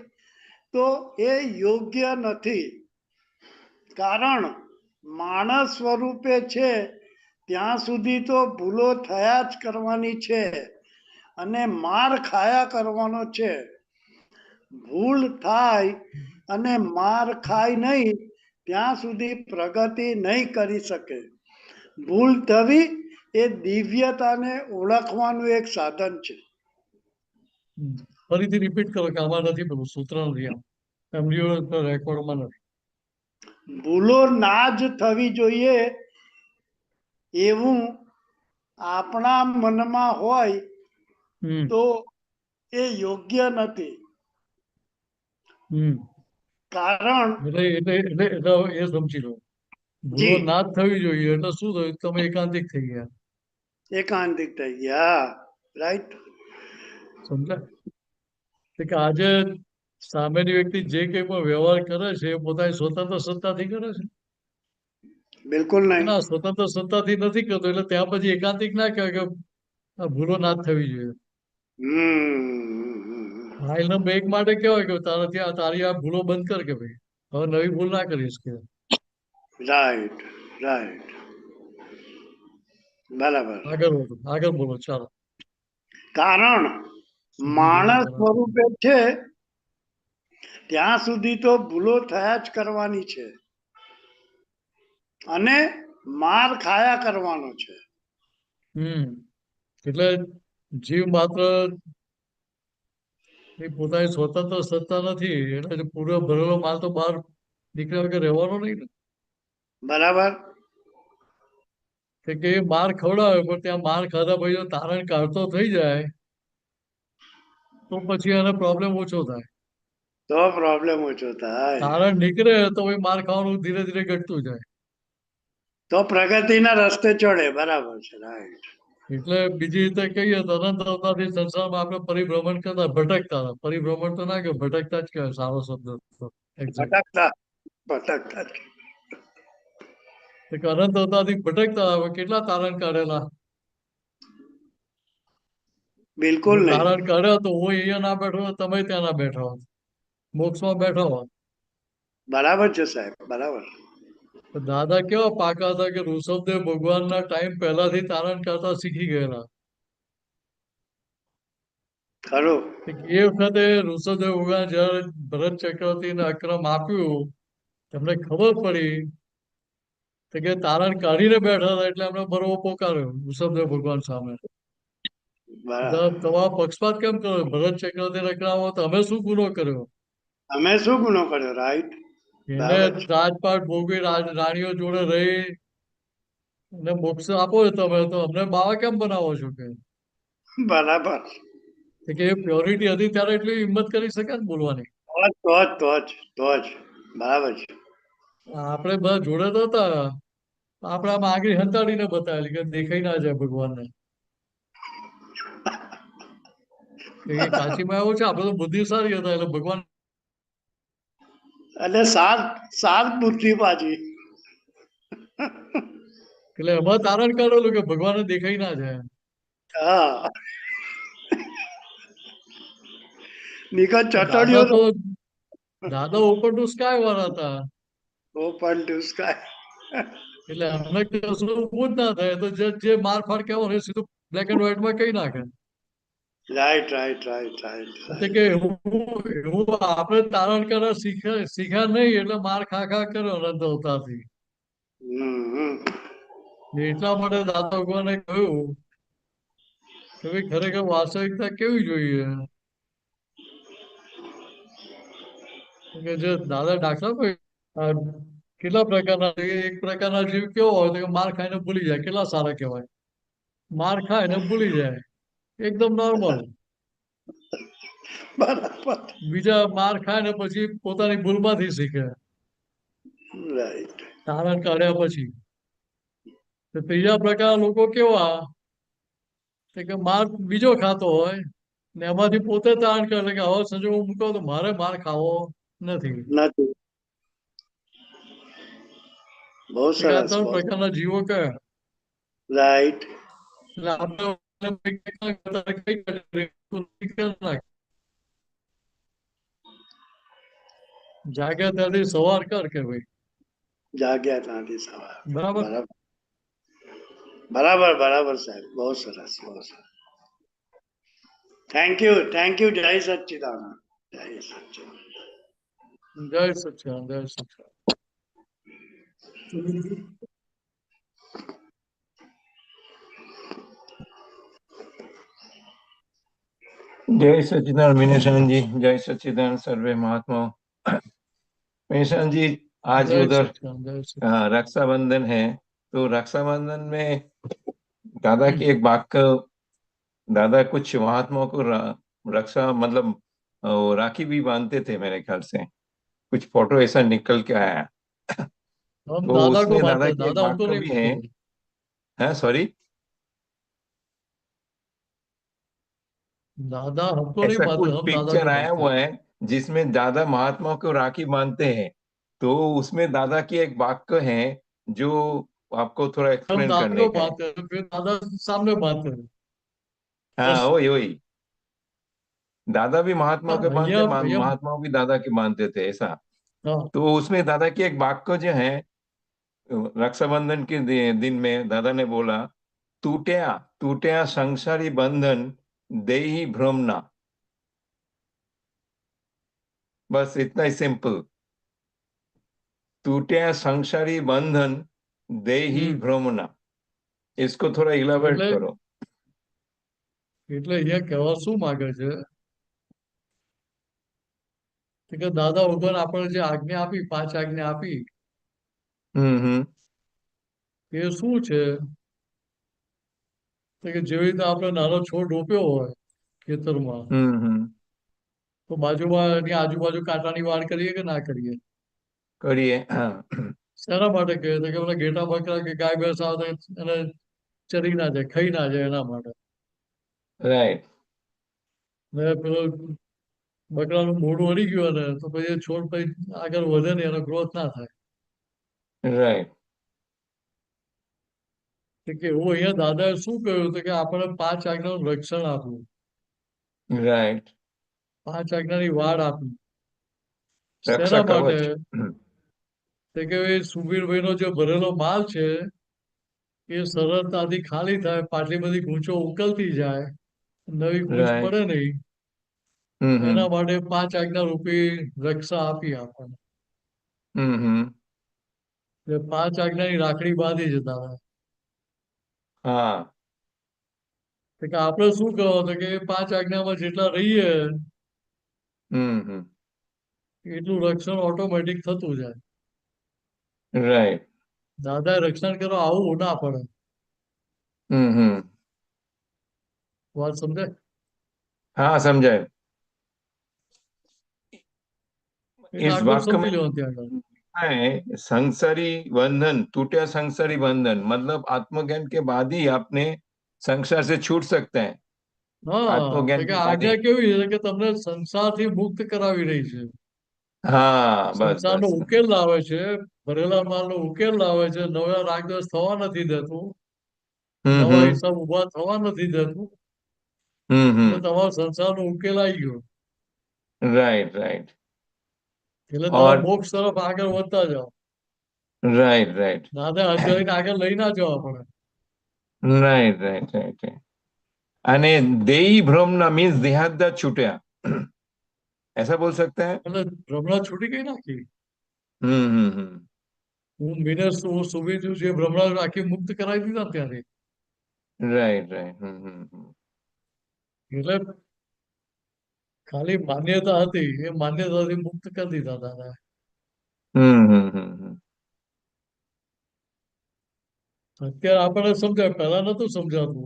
Speaker 6: તો એ યોગ્ય નથી. કારણ માણસ સ્વરૂપે છે ત્યાં સુધી તો ભૂલો થયા જ કરવાની છે અને માર ખાયા કરવાનો છે. ભૂલ થાય અને માર ખાય નહીં ત્યાં સુધી પ્રગતિ નહીં કરી શકે. ભૂલ થવી એ દિવ્યતાને ઓળખવાનું એક સાધન છે.
Speaker 5: ફરીથી રિપીટ કરો કે આમાં નથી પેલું સૂત્ર નથી આમ એમની રેકોર્ડમાં નથી.
Speaker 6: ભૂલો ના જ થવી જોઈએ એવું આપણા મનમાં હોય તો એ યોગ્ય નથી. કારણ
Speaker 5: એટલે એ સમજી લો. ભૂલો
Speaker 6: જી
Speaker 5: ના જ થવી જોઈએ એટલે શું થયું તમે એકાંતિક થઈ ગયા.
Speaker 6: એકાંતિક થઈ ગયા, રાઈટ.
Speaker 5: સમજાય કે આજે સામેની વ્યક્તિ જે કંઈ પણ વ્યવહાર કરે છે એ પોતાની સ્વતંત્ર સત્તાથી કરે છે.
Speaker 6: બિલકુલ નહીં.
Speaker 5: ના, સ્વતંત્ર સત્તાથી નથી કરતો એટલે ત્યાં પછી એકાંતિક ના કહેવાય કે આ ભૂલો ના જ થવી જોઈએ. ફાઇલ નંબર 1 માટે કહેવાય કે તારી આ ભૂલો બંધ કર કે ભાઈ હવે નવી ભૂલ ના કરીશ કે.
Speaker 6: રાઈટ, રાઈટ, બરાબર.
Speaker 5: આગળ બોલો ચાલો.
Speaker 6: કારણ માણસ સ્વરૂપે છે ત્યાં સુધી તો ભૂલો થયા જ કરવાની છે અને માર ખાયા કરવાનો છે.
Speaker 5: એટલે જીવ માત્ર એ પોતાની સ્વતંત્ર સત્તા નથી એટલે પૂરો ભરેલો માલ તો બહાર નીકળ્યા વગર રહેવાનો નહીં ને.
Speaker 6: બરાબર.
Speaker 5: કે એ માર ખવડાવે પણ ત્યાં માર ખાધા પછી જો તારણ કાઢતો થઈ જાય તો પછી એને પ્રોબ્લેમ ઓછો થાય.
Speaker 6: તો પ્રોબ્લેમ ઓછો થાય.
Speaker 5: તારણ નીકળે તો પછી માર ખાવાનું ધીરે ધીરે ઘટતું જાય.
Speaker 6: તો પ્રગતિના રસ્તે ચડે. બરાબર છે, રાઈટ.
Speaker 5: એટલે બીજી રીતે કહીએ તો અનંત અવતારથી સંસારમાં આપણે પરિભ્રમણ કરતા ભટકતા હતા. પરિભ્રમણ તો ના કહેવાય ભટકતા જ કહેવાય સારો શબ્દ.
Speaker 6: ભટકતા ભટકતા જ.
Speaker 5: અનંત અવતારથી ભટકતા હવે કેટલા તારણ કાઢેલા.
Speaker 6: બિલકુલ નહીં.
Speaker 5: તારણ કાઢ્યો તો હું અહીંયા ના બેઠો તમે ત્યાં ના બેઠા હોત મોક્ષમાં બેઠો હોત.
Speaker 6: બરાબર છે સાહેબ, બરાબર.
Speaker 5: દાદા કેવા પાકા હતા કે ઋષભદેવ ભગવાનના ટાઈમ પહેલાથી તારણ કરતા શીખી ગયેલા.
Speaker 6: ખરું.
Speaker 5: એ વખતે ઋષભદેવ ભગવાન જયારે ભરત ચક્રવર્તીને અક્રમ આપ્યું એમને ખબર પડી કે તારણ કાઢીને બેઠા હતા એટલે એમને બરોબર પોકાર્યો ઋષભદેવ ભગવાન સામે. તમારો પક્ષપાત કેમ કરો ભરત ચક્રવર્તી અક્રમ તો અમે શું ગુનો કર્યો.
Speaker 6: અમે શું ગુનો કર્યો, રાઈટ.
Speaker 5: એને રાજપાટ ભોગવી રાણીઓ જોડે રહી અને મોક્ષ આપો તમે તો અમને બાવા કેમ બનાવો છો કે.
Speaker 6: બરાબર.
Speaker 5: કે એ પ્યોરિટી હતી ત્યારે એટલી હિંમત કરી શકે ને બોલવાની.
Speaker 6: તો જ બરાબર છે.
Speaker 5: આપણે બધા જોડે તો હતા આપણે આમ આગળ હંતાડીને બતાવેલી કે દેખાઈ ના જાય ભગવાનને. એ કાશીમાં એવું છે આપણે તો બુદ્ધિશાળી હતા એટલે ભગવાન
Speaker 6: એટલે સાત બુદ્ધિ પાછી.
Speaker 5: એટલે એમાં તારણ કાઢેલું કે ભગવાનને દેખાઈ ના જાય.
Speaker 6: હા નિકટ
Speaker 5: દાદા
Speaker 6: ચટડીઓ
Speaker 5: તો દાદા ઓપન ટુ સ્કાય વાળા હતા,
Speaker 6: ઓપન ટુ સ્કાય.
Speaker 5: એટલે અમને કશું ઊભું જ ના થાય, તો જે માર ફાડ કહેવાનું એ સીધું બ્લેક એન્ડ વ્હાઈટ માં કહી નાખે.
Speaker 6: રાઈટ રાઈટ રાઈટ રાઈટ
Speaker 5: એટલે કે એવું આપણે તારણ કરવા શીખ્યા નહીં, એટલે માર ખા ખા કર્યો અનંત અવતારથી. એટલા માટે દાદા ભગવાને કહ્યું કે ભાઈ ખરેખર વાસ્તવિકતા કેવી જોઈએ. કે જે દાદા દાખલા કોઈ કેટલા પ્રકારના એક પ્રકારના જીવ કેવો હોય તો કે માર ખાઈને ભૂલી જાય, કેટલા સારા કહેવાય. માર ખાય ને ભૂલી જાય, એકદમ નોર્મલ.
Speaker 6: બરાબર
Speaker 5: બીજા માર ખાય ને પછી પોતાની ભૂલમાંથી શીખે,
Speaker 6: રાઈટ.
Speaker 5: તારણ કાઢ્યા પછી. તો ત્રીજા પ્રકારના લોકો કેવા કે માર બીજો ખાતો હોય ને એમાંથી પોતે તારણ કરે કે હવે સંજોગ મૂકો તો મારે માર ખાવો નથી.
Speaker 6: નથી. બહુ
Speaker 5: આ
Speaker 6: સરસ.
Speaker 5: ત્રણ પ્રકારના જીવો કયા.
Speaker 6: રાઈટ.
Speaker 5: એટલે આપણે જાગ્યા ત્યાંથી સવાર કર કે ભાઈ
Speaker 6: જાગ્યા ત્યાંથી સવાર.
Speaker 5: બરાબર.
Speaker 6: બરાબર બરાબર બરાબર સાહેબ, બહુ સરસ બહુ સરસ. Thank you. જય સચ્ચિદાનંદ. જય સચ્ચિદાનંદ.
Speaker 5: જય સચ્ચિદાનંદ, જય સચ્ચિદાનંદ.
Speaker 7: जय सच्चिदानंद विनेशानंद जी, जय सच्चिदानंद सर्वे महात्माओं। विनेशानंद जी, आज
Speaker 5: जय
Speaker 7: उधर
Speaker 5: सच्चिदानंद, जय सच्चिदानंद।
Speaker 7: रक्षाबंधन है, तो रक्षाबंधन में दादा की एक वाक्य, दादा कुछ महात्माओं को रक्षा मतलब राखी भी बांधते थे मेरे ख्याल से, कुछ फोटो ऐसा निकल के आया।
Speaker 5: हम
Speaker 7: तो
Speaker 5: दादा को
Speaker 7: उसमें दादा
Speaker 5: मानते हैं,
Speaker 7: की एक
Speaker 5: दादा हमको
Speaker 7: वाक्य
Speaker 5: नहीं
Speaker 7: भी है।
Speaker 5: मानते।
Speaker 7: हाँ सॉरी,
Speaker 5: दादा हमको नहीं
Speaker 7: ऐसा
Speaker 5: मानते,
Speaker 7: कुछ
Speaker 5: हम दादा
Speaker 7: पिक्चर
Speaker 5: को
Speaker 7: आया
Speaker 5: मानते
Speaker 7: हुआ
Speaker 5: हैं।
Speaker 7: है जिसमें दादा महात्माओं को राखी बांधते हैं, तो उसमें दादा की एक वाक्य है जो आपको थोड़ा
Speaker 5: हम
Speaker 7: एक्सप्लेन
Speaker 5: दादा
Speaker 7: करने
Speaker 5: को
Speaker 7: का है।
Speaker 5: मानते हैं, फिर दादा सामने मानते हैं।
Speaker 7: हाँ
Speaker 5: बस
Speaker 7: वही वही, दादा भी महात्माओं के
Speaker 5: भैया
Speaker 7: मानते,
Speaker 5: भैया।
Speaker 7: महात्माओं भी दादा के मानते थे ऐसा।
Speaker 5: हाँ
Speaker 7: तो उसमें दादा की एक वाक्य जो है, रक्षाबंधन के दिन में दादा ने बोला, टूट्या टूट्या संसारी बंधन देहि भ्रमना। बस इतना ही सिंपल, टूट्या संसारी बंधन देहि भ्रमना। इसको थोड़ा इलाबोरेट
Speaker 5: એટલે
Speaker 7: करो।
Speaker 5: એટલે અહીંયા કહેવા શું માંગે છે કે દાદા ભગવાન આપણે જે આજ્ઞા આપી, 5 આજ્ઞા આપી,
Speaker 7: हम्म,
Speaker 5: એ શું છે તો કે જેવી રીતે આપણે નાનો છોડ રોપ્યો હોય ખેતરમાં,
Speaker 7: हम्म,
Speaker 5: તો બાજુમાં એની આજુબાજુ કાંટાની વાડ કરીએ કે ના કરીએ?
Speaker 7: करिए। हाँ
Speaker 5: શેના માટે કહે છે કે પેલા ઘેટા બકરા કે ગાય ભેંસ આવે તો એને ચરી ના જાય, ખાઈ ના જાય, એના માટે.
Speaker 7: राइट
Speaker 5: ને પેલું બકરાનું મોઢું અડી ગયું ને તો પછી એ છોડ પછી આગળ વધે નહીં, એનો ગ્રોથ ના થાય.
Speaker 7: राइट
Speaker 5: કે એવું અહીંયા દાદાએ શું કહ્યું હતું કે આપણે 5 આજ્ઞાનું રક્ષણ આપવું,
Speaker 7: राइट
Speaker 5: 5 આજ્ઞાની વાડ આપવી.
Speaker 7: रक्षा
Speaker 5: શેના માટે?
Speaker 7: कवच।
Speaker 5: તો કે એ સુબીરભાઈનો જે ભરેલો માલ છે એ સરળતાથી ખાલી થાય, પાટલી બધી ગૂંચો ઉકલતી જાય, નવી ગૂંચ
Speaker 7: राइट
Speaker 5: પડે નહીં,
Speaker 7: हम्म,
Speaker 5: એના માટે 5 આજ્ઞા રૂપી રક્ષા આપી આપણને.
Speaker 7: हम्म,
Speaker 5: એટલે 5 આજ્ઞાની રાખડી બાંધી છે દાદા.
Speaker 7: हाँ
Speaker 5: તો કે આપણે શું કહો તો કે 5 આજ્ઞામાં જેટલા રહીએ
Speaker 7: हम्म,
Speaker 5: એટલું રક્ષણ ઓટોમેટિક થતું જાય.
Speaker 7: राइट
Speaker 5: દાદાએ રક્ષણ કરવા આવું ના પડે.
Speaker 7: हम्म,
Speaker 5: વાત સમજાય?
Speaker 7: हाँ समझाए।
Speaker 5: એટલે
Speaker 7: इस
Speaker 5: આટલું
Speaker 7: वाक्य में
Speaker 5: સમજી લેવાનું ત્યાં આગળ.
Speaker 7: है संसारी बंधन, टूटा संसारी बंधन मतलब आत्मज्ञान के बाद ही आपने संसार से छूट सकते हैं।
Speaker 5: હા, તો
Speaker 7: आत्मज्ञान
Speaker 5: કે
Speaker 7: के बाद
Speaker 5: આજ્ઞા
Speaker 7: ही।
Speaker 5: કેવી છે કે તમને સંસારથી મુક્ત કરાવી રહી છે.
Speaker 7: हाँ बस
Speaker 5: સંસારનો
Speaker 7: बस
Speaker 5: ઉકેલ લાવે છે, ભરેલા માલનો ઉકેલ લાવે છે, નવા રાગદ્વેષ થવા નથી દેતું.
Speaker 7: હમ
Speaker 5: નવા
Speaker 7: હમ
Speaker 5: હિસાબ ઉભા થવા નથી દેતું.
Speaker 7: હમ હમ
Speaker 5: એટલે તમારો સંસારનો ઉકેલ આવી ગયો.
Speaker 7: રાઈટ રાઈટ
Speaker 5: એટલે તમે
Speaker 7: और
Speaker 5: મોક્ષ તરફ આગળ વધતા જાઓ.
Speaker 7: રાઈટ રાઈટ
Speaker 5: દાદા હજારીને આગળ લઈ ના જવા પડે.
Speaker 7: રાઈટ રાઈટ રાઈટ અને देही भ्रम ना मीन्स देहाद्दा छूटा ऐसा बोल सकते हैं
Speaker 5: એટલે ભ્રમણા છૂટી ગઈ નાખી.
Speaker 7: हम्म
Speaker 5: હું મિનસ હું સુવિધું જે ભ્રમણા રાખી મુક્ત કરાવી દીધા ત્યારે.
Speaker 7: राइट राइट
Speaker 5: એટલે ખાલી માન્યતા હતી એ માન્યતાથી મુક્ત કરી દીધા દાદા.
Speaker 7: हम्म
Speaker 5: અત્યારે આપણને સમજાય, પહેલા નતું સમજાતું.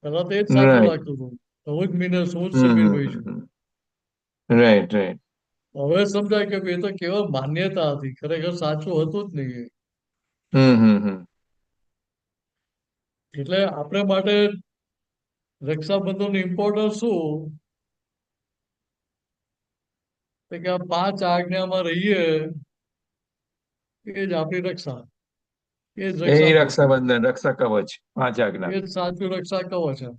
Speaker 5: પહેલા તો એ જ સાચું
Speaker 7: राइट
Speaker 5: લાગતું હતું. હું જ મિનસ હું જ સમીરભાઈ છું.
Speaker 7: राइट राइट
Speaker 5: હવે સમજાય કે એ તો કેવળ માન્યતા હતી, ખરેખર સાચું હતું જ નહીં. એટલે આપણે માટે રક્ષાબંધનનું ઇમ્પોર્ટન્સ શું? તો કે આ 5 આજ્ઞામાં રહીએ એ જ આપણી રક્ષા, એ જ
Speaker 7: यही
Speaker 5: રક્ષા પોથી,
Speaker 7: रक्षाबंधन रक्षा कवच 5 आज्ञा
Speaker 5: એ જ સાચું રક્ષા કવચ છે.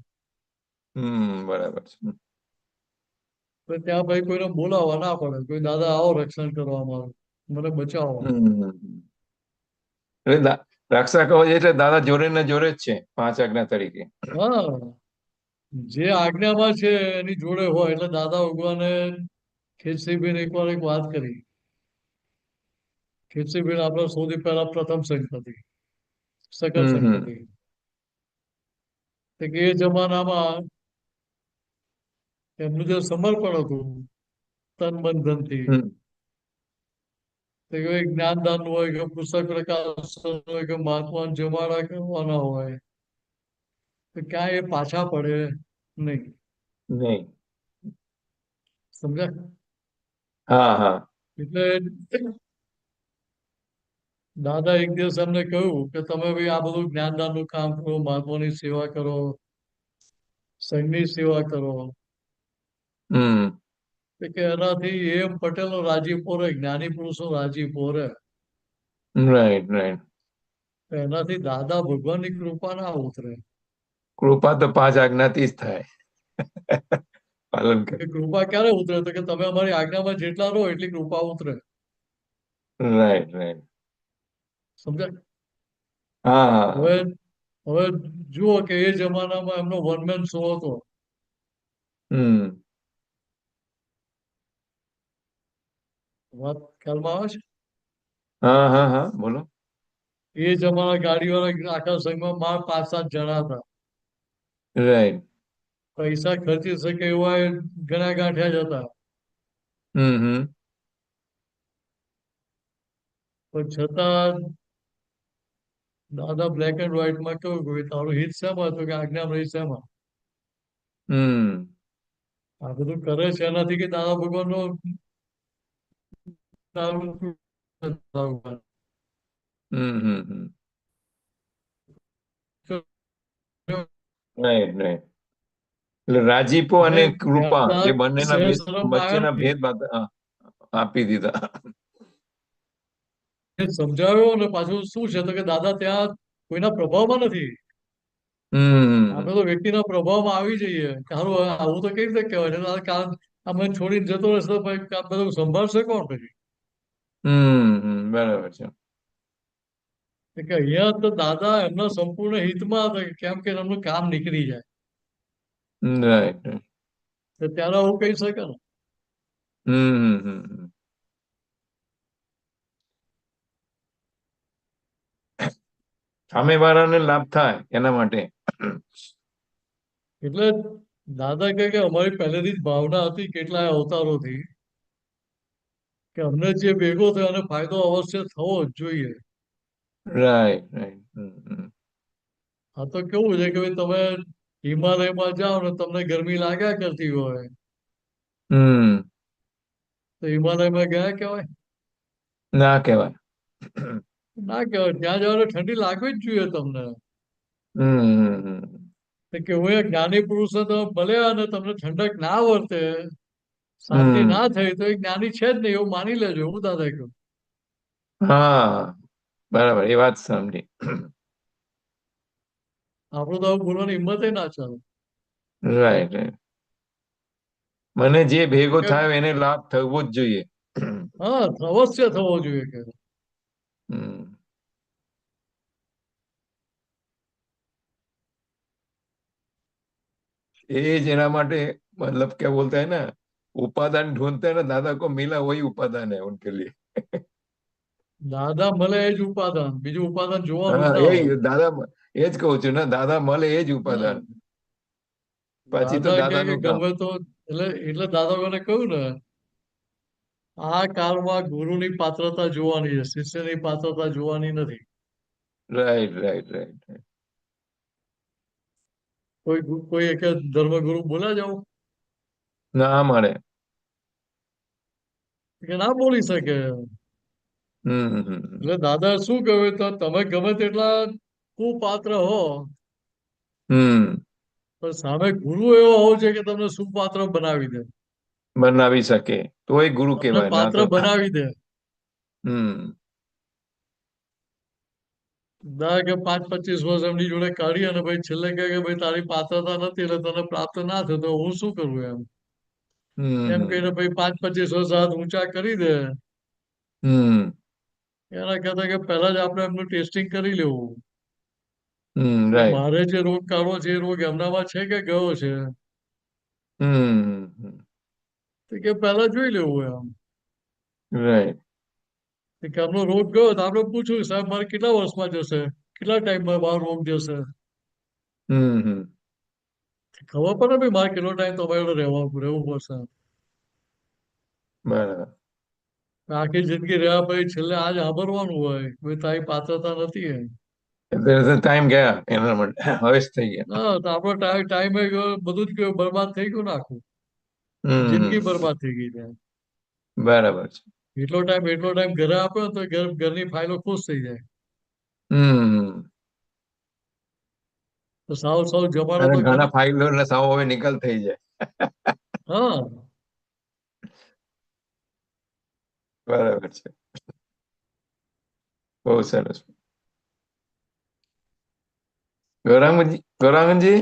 Speaker 7: बराबर છે.
Speaker 5: તો ત્યાં ભાઈ કોઈને બોલાવવા ના પડે, કોઈ દાદા આવો રક્ષણ કરવા મારું, મને બચાવો.
Speaker 7: એટલે રક્ષા કવચ એટલે દાદા જોડે ને જોડે જ છે 5 આજ્ઞા તરીકે.
Speaker 5: હા, જે આજ્ઞામાં છે એની જોડે હોય. એટલે દાદા ભગવાને ખેતસીબેન એકવાર એક વાત કરી. ખેતસીબેન આપણે સૌથી પહેલા પ્રથમ સંગતિ, સકલ સંગતિ. કે એ જમાનામાં એમનું જે સમર્પણ હતું તન મન ધનથી, તો એ જ્ઞાનદાન હોય કે પુસ્તક પ્રકાશન હોય કે મહાત્મા જમાડા કરવાના હોય, તો ક્યાં એ પાછા પડે નહીં.
Speaker 7: નહીં.
Speaker 5: સમજ્યા?
Speaker 7: હા હા
Speaker 5: એટલે દાદા એક દિવસ એમને કહ્યું કે તમે ભાઈ આ બધું જ્ઞાનદાનનું કામ કરો, મહાત્માની સેવા કરો, સંઘની સેવા કરો. કે એનાથી એમ પટેલનો રાજીપો રહે, જ્ઞાની પુરુષનો રાજીપો રહે.
Speaker 7: રાઈટ રાઈટ
Speaker 5: એનાથી દાદા ભગવાનની કૃપા ના ઉતરે.
Speaker 7: કૃપા તો 5 આજ્ઞાથી જ થાય. પાલન કરે.
Speaker 5: એ કૃપા ક્યારે ઉતરે? તો કે તમે અમારી આજ્ઞામાં જેટલા રહો એટલી કૃપા ઉતરે.
Speaker 7: રાઈટ રાઈટ
Speaker 5: સમજાય?
Speaker 7: હા હા
Speaker 5: હવે હવે જુઓ કે એ જમાનામાં એમનો વન મેન શો હતો. વાત ખ્યાલમાં આવે છે?
Speaker 7: હા હા હા બોલો.
Speaker 5: એ જમાના ગાડીવાળા આખા સંઘમાં 5-7 જણા હતા.
Speaker 7: રાઈટ
Speaker 5: પૈસા ખર્ચી શકે એવા ગણ્યા ગાંઠ્યા જ હતા. પણ છતાં દાદા બ્લેક એન્ડ વ્હાઈટમાં કેવું કે તારું હિત શેમાં હતું? કે આજ્ઞા રહી શેમાં? આ બધું કરે છે એનાથી કે દાદા ભગવાનનો
Speaker 7: રાઈટ રાઈટ એટલે રાજીપો અને કૃપા એ બંનેના વચ્ચેના ભેદ આપી દીધા.
Speaker 5: સમજાવ્યો ને પાછું શું છે તો કે દાદા ત્યાં કોઈના પ્રભાવમાં નથી. આપણે તો વ્યક્તિના પ્રભાવમાં આવી જઈએ. સારું, આવું તો કઈ રીતે કહેવાય? કારણ અમે છોડીને જતો રહેશે તો બધું સંભાળશે કોણ પછી?
Speaker 7: બરાબર છે.
Speaker 5: કે અહીંયા તો દાદા એમના સંપૂર્ણ હિતમાં હતા, કેમ કે એમનું કામ નીકળી જાય.
Speaker 7: રાઈટ
Speaker 5: તો ત્યારે આવું કહી શકે ને.
Speaker 7: સામેવાળાને લાભ થાય એના માટે.
Speaker 5: એટલે દાદા કહે કે અમારી પહેલેથી જ ભાવના હતી કેટલાય અવતારોથી કે અમને જે ભેગો થયો અને ફાયદો અવશ્ય થવો જ જોઈએ.
Speaker 7: રાઈટ રાઈટ
Speaker 5: આ તો કેવું છે કે ભાઈ તમે હિમાલયમાં જાઓ ને તમને ગરમી લાગ્યા કરતી હોય તો હિમાલયમાં ગયા કહેવાય?
Speaker 7: ના કહેવાય.
Speaker 5: ના કહેવાય. ત્યાં જવાનું ઠંડી લાગવી જ જોઈએ તમને. કે હું એક જ્ઞાની પુરુષ તો ભલે અને તમને ઠંડક ના વર્તે, શાંતિ ના થઈ, તો એ જ્ઞાની છે જ નહીં એવું માની લેજો. એવું દાદા કહ્યું.
Speaker 7: હા બરાબર, એ વાત સમજી.
Speaker 5: આપણું તો હવે બોલવાની હિંમત ના ચાલે.
Speaker 7: Right right. મને જે ભેગો
Speaker 5: કે
Speaker 7: થાય એને લાભ થવો જ જોઈએ.
Speaker 5: હા, અવશ્ય થવો જોઈએ કે
Speaker 7: હમ. ये जना माटे मतलब क्या बोलते हैं ना, उपादान ढूंढते हैं ना, दादा को मिला वही उपादान है उनके लिए.
Speaker 5: દાદા મળે એ જ ઉપાદાન, બીજું ઉપાદાન જોવાનું જ
Speaker 7: हाँ
Speaker 5: ના હોય.
Speaker 7: ये दादा એ જ કહું છું ને, દાદા મળે એ જ
Speaker 5: હા,
Speaker 7: ઉપાદાન, પછી તો
Speaker 5: દાદા કે
Speaker 7: દાદાનું કામ.
Speaker 5: ગમે તો એટલે દાદા મને કહ્યું ને, આ કાળમાં ગુરુની પાત્રતા જોવાની છે, શિષ્યની પાત્રતા જોવાની નથી.
Speaker 7: Right right right right.
Speaker 5: કોઈ એક ધર્મગુરુ બોલ્યા જાવ
Speaker 7: ના મળે.
Speaker 5: કે ના બોલી શકે.
Speaker 7: હમ.
Speaker 5: એટલે દાદા શું કહ્યું, તો તમે ગમે તેટલા કુપાત્ર હો,
Speaker 7: હમ.
Speaker 5: પણ સામે ગુરુ એવો હોવો જોઈએ કે તમને સુપાત્ર બનાવી દે,
Speaker 7: બનાવી શકે તો એ ગુરુ
Speaker 5: તમને
Speaker 7: કહેવાય, ના
Speaker 5: પાત્ર
Speaker 7: તો.
Speaker 5: બનાવી દે.
Speaker 7: હમ.
Speaker 5: કે 5-25 વર્ષ એમની જોડે કાઢી અને ભાઈ છેલ્લે કહે કે ભાઈ તારી પાત્રતા નથી એટલે તને પ્રાપ્ત ના થયો, તો હું શું કરું એમ કહીને
Speaker 7: હમ.
Speaker 5: ભાઈ 5-25 વર્ષ હાથ ઊંચા કરી દે.
Speaker 7: હમ.
Speaker 5: એના કરતા કે પહેલા જ આપણે એમનું ટેસ્ટિંગ કરી લેવું
Speaker 7: હમ.
Speaker 5: કે
Speaker 7: રાઈટ.
Speaker 5: મારે જે રોગ કાઢવો છે એ રોગ એમનામાં છે કે ગયો છે,
Speaker 7: હમ.
Speaker 5: તો કે પહેલા જોઈ લેવું
Speaker 7: રાઈટ.
Speaker 5: કે એમનો રોગ ગયો તો આપણે પૂછ્યું સાહેબ મારે કેટલા વર્ષમાં જશે, કેટલા ટાઈમમાં મારો રોગ જશે,
Speaker 7: હમ.
Speaker 5: ખબર પડે ભાઈ મારે કેટલો ટાઈમ તમારે જોડે રહેવું પડશે.
Speaker 7: બરાબર.
Speaker 5: આખી જિંદગી રહ્યા પછી છેલ્લે આજ સાંભળવાનું હોય ભાઈ તારી પાત્રતા નથી
Speaker 7: એટલે ટાઈમ ગયા એના માટે, હવે જ થઈ ગયા.
Speaker 5: ના, તો આપણો ટાઈમ ગયો, બધું જ ગયું, બરબાદ થઈ ગયું ને આખું. જિંદગી
Speaker 7: હમ.
Speaker 5: બરબાદ થઈ ગઈ ત્યાં.
Speaker 7: બરાબર છે.
Speaker 5: એટલો ટાઈમ ઘરે આપ્યો તો ઘરની ફાઇલો ખુશ થઈ જાય.
Speaker 7: હમ.
Speaker 5: તો સાવ જમાડો
Speaker 7: અને
Speaker 5: તો
Speaker 7: ઘણા
Speaker 5: ખરી.
Speaker 7: ફાઇલો ને સાવ હવે નિકાલ થઈ જાય.
Speaker 5: હા,
Speaker 7: બરાબર છે. બહુ સરસ. ગૌરાંગજી.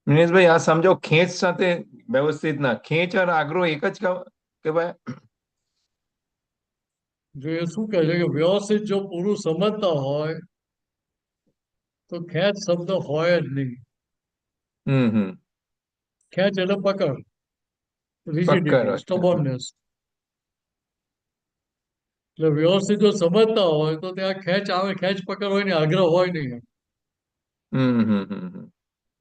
Speaker 7: મિનેશભાઈ આ સમજો, ખેંચ સાથે વ્યવસ્થિત ના, ખેંચ અને આગ્રહ એક જ કહેવાય.
Speaker 5: જો એ શું કહે છે કે વ્યવસ્થિત જો પૂરું સમજતા હોય તો ખેંચ શબ્દ હોય જ નહીં.
Speaker 7: હમ.
Speaker 5: ખેંચ એટલે પકડ,
Speaker 7: પક્કર.
Speaker 5: રિજિડિટી,
Speaker 7: અચ્છા.
Speaker 5: સ્ટબોર્નનેસ. એટલે વ્યવસ્થિત જો સમજતા હોય તો ત્યાં ખેંચ આવે, ખેંચ પકડ હોય ને, આગ્રહ હોય નહીં.
Speaker 7: હમ.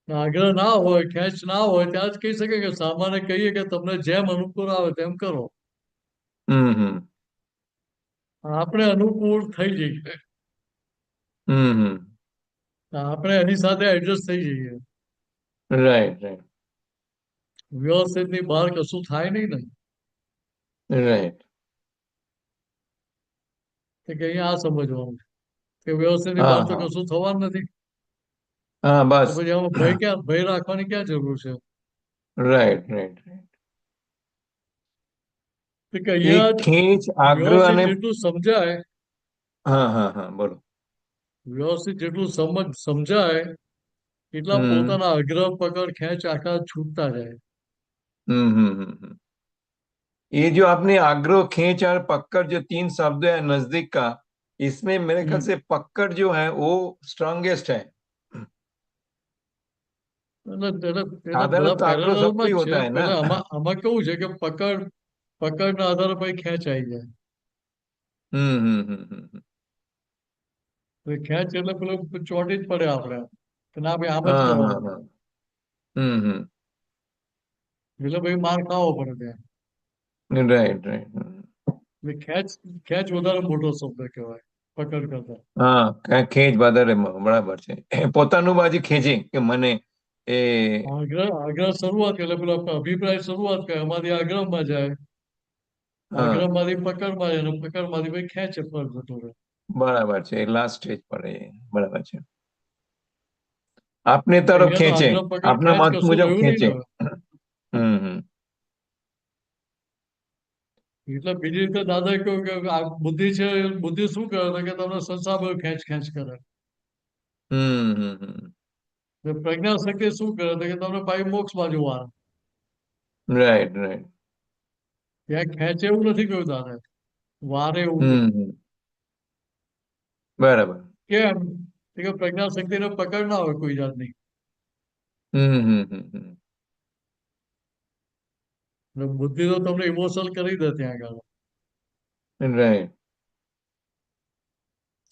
Speaker 5: આગ્રહ ના હોય, ખેંચ ના હોય, ત્યાં જ કહી શકે કે સામાન્ય કહીએ કે તમને જેમ અનુકૂળ આવે તેમ કરો.
Speaker 7: હમ.
Speaker 5: આપણે અનુકૂળ થઈ જઈએ,
Speaker 7: હમ.
Speaker 5: આપણે એની સાથે એડજસ્ટ થઈ જઈએ.
Speaker 7: રાઈટ રાઈટ
Speaker 5: વ્યવસ્થિત ની બહાર કશું થાય નહીં ને.
Speaker 7: રાઈટ.
Speaker 5: કે અહીંયા આ સમજવાનું કે વ્યવસ્થિત ની બહાર
Speaker 7: હા
Speaker 5: તો
Speaker 7: હા
Speaker 5: કશું થવાનું નથી.
Speaker 7: હા,
Speaker 5: તો
Speaker 7: બસ.
Speaker 5: પછી આમાં ભય રાખવાની ક્યાં જરૂર છે.
Speaker 7: Right right right.
Speaker 5: કે
Speaker 7: એ
Speaker 5: અહીંયા
Speaker 7: ખેંચ, આગ્રહ
Speaker 5: વ્યવસ્થિત
Speaker 7: અને
Speaker 5: જેટલું સમજાય,
Speaker 7: હા, બોલો.
Speaker 5: વ્યવસ્થિત જેટલું સમજાય એટલા
Speaker 7: હમ.
Speaker 5: પોતાના આગ્રહ પકડ ખેંચ આખા છૂટતા જાય.
Speaker 7: हम्म। ये जो आपने आग्रह, खींच और पकड़ जो 3 शब्द है नजदीक का, इसमें मेरे ख्याल से पकड़ जो है वो स्ट्रांगेस्ट है।
Speaker 5: એટલે બધા
Speaker 7: साधारण तो आग्रह
Speaker 5: પેરેલલમાં
Speaker 7: सबको ही
Speaker 5: જ છે.
Speaker 7: होता है ना।
Speaker 5: પેલા આમાં કેવું છે કે પકડના આધારે પછી ખેંચ આવી જાય.
Speaker 7: हम्म।
Speaker 5: ખેંચ એટલે પેલું ચોંટી જ પડે આપણે કે ના ભાઈ આમ જ
Speaker 7: हाँ हाँ
Speaker 5: કરવાનું,
Speaker 7: हाँ। हम्म।
Speaker 5: એટલે ભાઈ માર ખાવો પડે ત્યાં.
Speaker 7: Right right.
Speaker 5: એટલે ખેંચ વધારે મોટો શબ્દ કહેવાય પકડ કરતા.
Speaker 7: હા, ખેંચ વધારે બરાબર છે. પોતાનું બાજુ ખેંચે કે મને એ
Speaker 5: આગ્રહ શરૂઆત એટલે પેલો અભિપ્રાય શરૂઆત કરે, એમાંથી આગ્રહમાં જાય,
Speaker 7: હા
Speaker 5: આગ્રહમાંથી પકડમાં જાય અને પકડમાંથી ભાઈ ખેંચ પર જતો રહે.
Speaker 7: બરાબર છે, લાસ્ટ સ્ટેજ પર એ બરાબર છે. આપની તરફ
Speaker 5: અહીંયા તો
Speaker 7: ખેંચે,
Speaker 5: આજ્ઞા પકડ
Speaker 7: આપના
Speaker 5: ખેંચ
Speaker 7: મત
Speaker 5: કશું
Speaker 7: મુજબ
Speaker 5: રહ્યું નહીં
Speaker 7: ખેંચે.
Speaker 5: ને.
Speaker 7: હમ.
Speaker 5: એટલે બીજી રીતે દાદાએ કહ્યું કે આ બુદ્ધિ છે, બુદ્ધિ શું કરે છે કે તમને સંસાર બધું ખેંચ કરે.
Speaker 7: હમ.
Speaker 5: ને પ્રજ્ઞા શક્તિ શું કરે છે કે તમને પાછી મોક્ષ બાજુ વાળે.
Speaker 7: રાઈટ.
Speaker 5: ત્યાં ખેંચે એવું નથી કહ્યું દાદા, વારે એવું કહ્યું.
Speaker 7: હમ. બરાબર.
Speaker 5: કેમ કે પ્રજ્ઞા શક્તિને પકડ ના હોય કોઈ જાતની.
Speaker 7: હમ.
Speaker 5: એટલે બુદ્ધિ તો તમને ઇમોશનલ કરી દે ત્યાં આગળ.
Speaker 7: રાઈટ.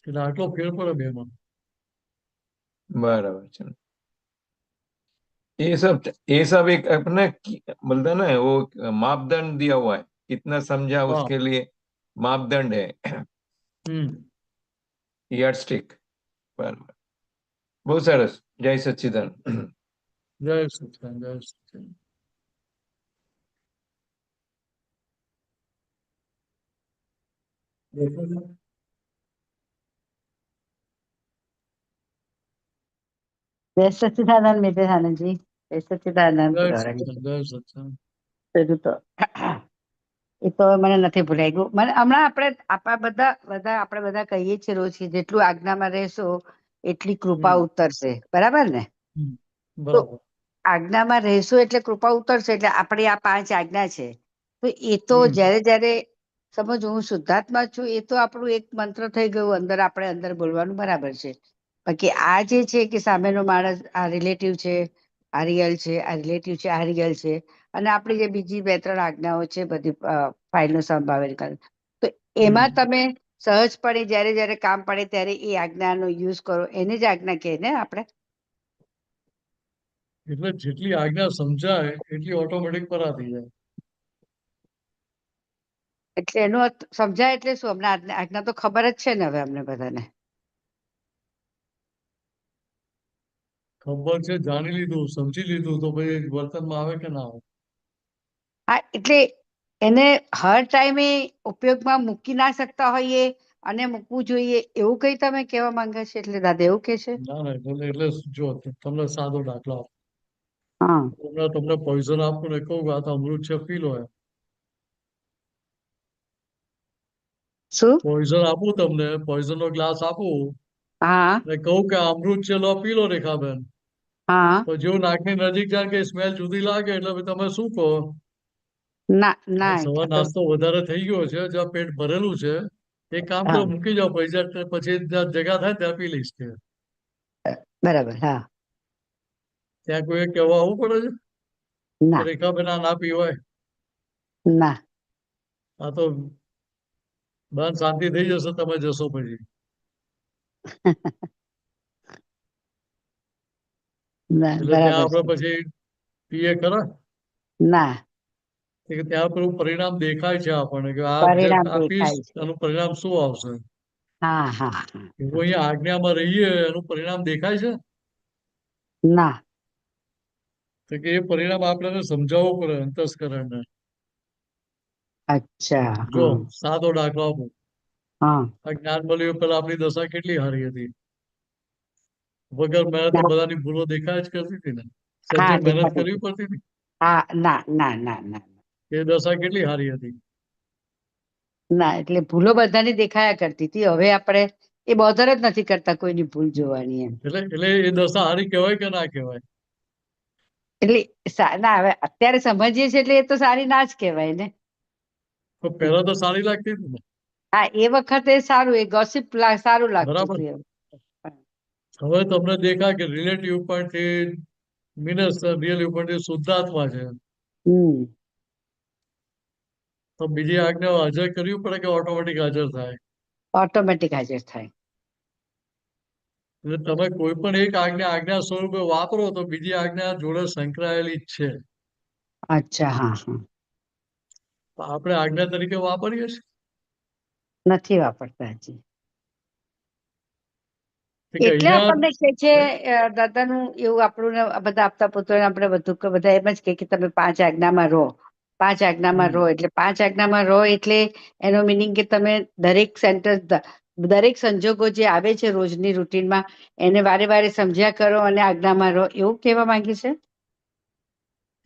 Speaker 5: એટલે આટલો ફેર પડે બેમાં.
Speaker 7: बराबर चलो, ये सब एक अपने बोलते हैं ना, वो मापदंड दिया हुआ है, कितना समझा
Speaker 5: हाँ।
Speaker 7: उसके लिए मापदंड है, यार्डस्टिक. बराबर, बहुत सरस. जय सच्चिदानंद.
Speaker 5: જય સચિદાનંદ, જય સચિદાનંદ.
Speaker 3: જય સચ્ચિદાનંદ મિતેશાનંદજી, જય સચ્ચિદાનંદ.
Speaker 5: જય સચિદાનંદ, જય સચિદાનંદ.
Speaker 3: પેલું તો એ તો મને નથી ભૂલાઈ ગયું. મને હમણાં આપણે બધા કહીએ છીએ રોજ કે જેટલું આજ્ઞામાં રહેશો એટલી કૃપા ઉતરશે, બરાબર ને?
Speaker 5: બરાબર.
Speaker 3: આજ્ઞામાં રહેશો એટલે કૃપા ઉતરશે. એટલે આપણી આ 5 આજ્ઞા છે, તો એ તો જ્યારે સમજો હું શુદ્ધાત્મા છું, એ તો આપણું એક મંત્ર થઈ ગયું અંદર, આપણે અંદર બોલવાનું બરાબર છે. બાકી આ જે છે કે સામેનો માણસ આ રિલેટિવ છે, આ રિયલ છે, આ રિલેટિવ છે, આ રિયલ છે, અને આપણી જે બીજી 2-3 આજ્ઞાઓ છે બધી ફાઇલનો સંભાવેલ કરે, તો એમાં તમે સહજપણે જ્યારે કામ પડે ત્યારે એ આજ્ઞાનો યુઝ કરો, એને જ આજ્ઞા કહે ને આપણે.
Speaker 5: એટલે જેટલી આજ્ઞા સમજાય એટલી ઓટોમેટિક પરા થઈ જાય.
Speaker 3: એટલે એનો અર્થ સમજાય એટલે શું? અમને આજ્ઞા તો ખબર જ છે ને હવે અમને બધાને.
Speaker 5: ખબર છે, જાણી લીધું, સમજી લીધું, તો ભાઈ વર્તનમાં આવે કે ના આવે?
Speaker 3: હા, એટલે એને હર ટાઈમે ઉપયોગમાં મૂકી ના શકતા હોઈએ અને મૂકવું જોઈએ એવું કઈ તમે કહેવા માંગે છે? એટલે દાદા એવું કે છે?
Speaker 5: ના, એટલે જો તમને સાદો દાખલો આપો.
Speaker 3: હા,
Speaker 5: તમને પોઈઝન આપું ને કહું આ તો અમૃત છે, પી લો.
Speaker 3: શું?
Speaker 5: પોઈઝન આપું તમને, પોઈઝન નો ગ્લાસ આપું
Speaker 3: હા
Speaker 5: ને કહું કે અમૃત છે, લો પી લો રેખાબેન.
Speaker 3: હા,
Speaker 5: તો જેવું નાકની નજીક જાય કે સ્મેલ જુદી લાગે એટલે તમે શું કહો?
Speaker 3: ના ના,
Speaker 5: સવાર નાસ્તો વધારે થઈ ગયો છે, જ્યાં પેટ ભરેલું છે, એક કામ કરો મૂકી જાઓ, પૈસા પછી જ્યાં જગ્યા થાય ત્યાં પી લઈશ કે.
Speaker 3: બરાબર. હા,
Speaker 5: ત્યાં કોઈ કહેવા આવવું પડે છે?
Speaker 3: ના
Speaker 5: રેખાબેન આ ના પીવાય,
Speaker 3: ના
Speaker 5: આ તો બંધ શાંતિ થઈ જશે, તમે જશો પછી.
Speaker 3: ના,
Speaker 5: એટલે ત્યાં
Speaker 3: બરાબર
Speaker 5: આપણે
Speaker 3: છે.
Speaker 5: પછી પીએ ખરા?
Speaker 3: ના,
Speaker 5: કે ત્યાં પેલું પરિણામ દેખાય છે આપણને કે આ જે
Speaker 3: પરિણામ
Speaker 5: આપીશ
Speaker 3: દેખાય છે.
Speaker 5: એનું પરિણામ શું આવશે?
Speaker 3: હા હા હા.
Speaker 5: એવું અહીંયા આજ્ઞામાં રહીએ એનું પરિણામ દેખાય છે?
Speaker 3: ના.
Speaker 5: તો કે એ પરિણામ આપણે સમજાવવું પડે અંતસ્કરણને.
Speaker 3: અચ્છા.
Speaker 5: જો સાદો દાખલો આપું.
Speaker 3: હા,
Speaker 5: આ જ્ઞાન મળ્યું પેલા આપણી દશા કેટલી સારી હતી, વગર મહેનતે બધાની ભૂલો દેખાય જ કરતી હતી ને, સજ્જે મહેનત કરવી પડતી હતી.
Speaker 3: હા, ના ના ના ના,
Speaker 5: એ દશા કેટલી સારી હતી.
Speaker 3: ના, એટલે ભૂલો બધાની દેખાયા કરતી હતી. હવે આપણે એ બોધર જ નથી કરતા કોઈની ભૂલ જોવાની એમ.
Speaker 5: એટલે એ દશા સારી કહેવાય કે ના કહેવાય?
Speaker 3: એટલે ના, હવે અત્યારે સમજીએ છીએ એટલે એ તો સારી ના જ કહેવાય ને.
Speaker 5: તો પહેલા તો સારી લાગતી હતી ને.
Speaker 3: હા, એ વખતે સારું, એ ગોસિપ સારું લાગતું
Speaker 5: બરાબર.
Speaker 3: હતું.
Speaker 5: હવે તમને દેખાય કે રિલેટિવ ઉપરથી મીનસ રિયલ ઉપરથી શુદ્ધાત્મા છે, તો બીજી આજ્ઞા હાજર કરવી પડે કે ઓટોમેટિક હાજર થાય?
Speaker 3: ઓટોમેટિક હાજર થાય.
Speaker 5: એટલે તમે કોઈ પણ એક આજ્ઞા સ્વરૂપે વાપરો તો બીજી આજ્ઞા જોડે સંકળાયેલી જ છે.
Speaker 3: અચ્છા. હા હા,
Speaker 5: આપણે આજ્ઞા તરીકે વાપરીએ છીએ?
Speaker 3: નથી વાપરતા હજી. એટલે
Speaker 5: અહીંયા
Speaker 3: આપણને કે છે દાદાનું એવું આપણું બધા આપતા પુત્રોને આપણે બધું બધા એમ જ કે તમે 5 આજ્ઞામાં રહો, 5 આજ્ઞામાં રહો. એટલે 5 આજ્ઞામાં રહો એટલે એનો મિનિંગ કે તમે દરેક સેન્ટેન્સ દરેક સંજોગો જે આવે છે રોજની રૂટીનમાં એને વારે વારે સમજ્યા કરો અને આજ્ઞામાં રહો, એવું કહેવા માંગે છે.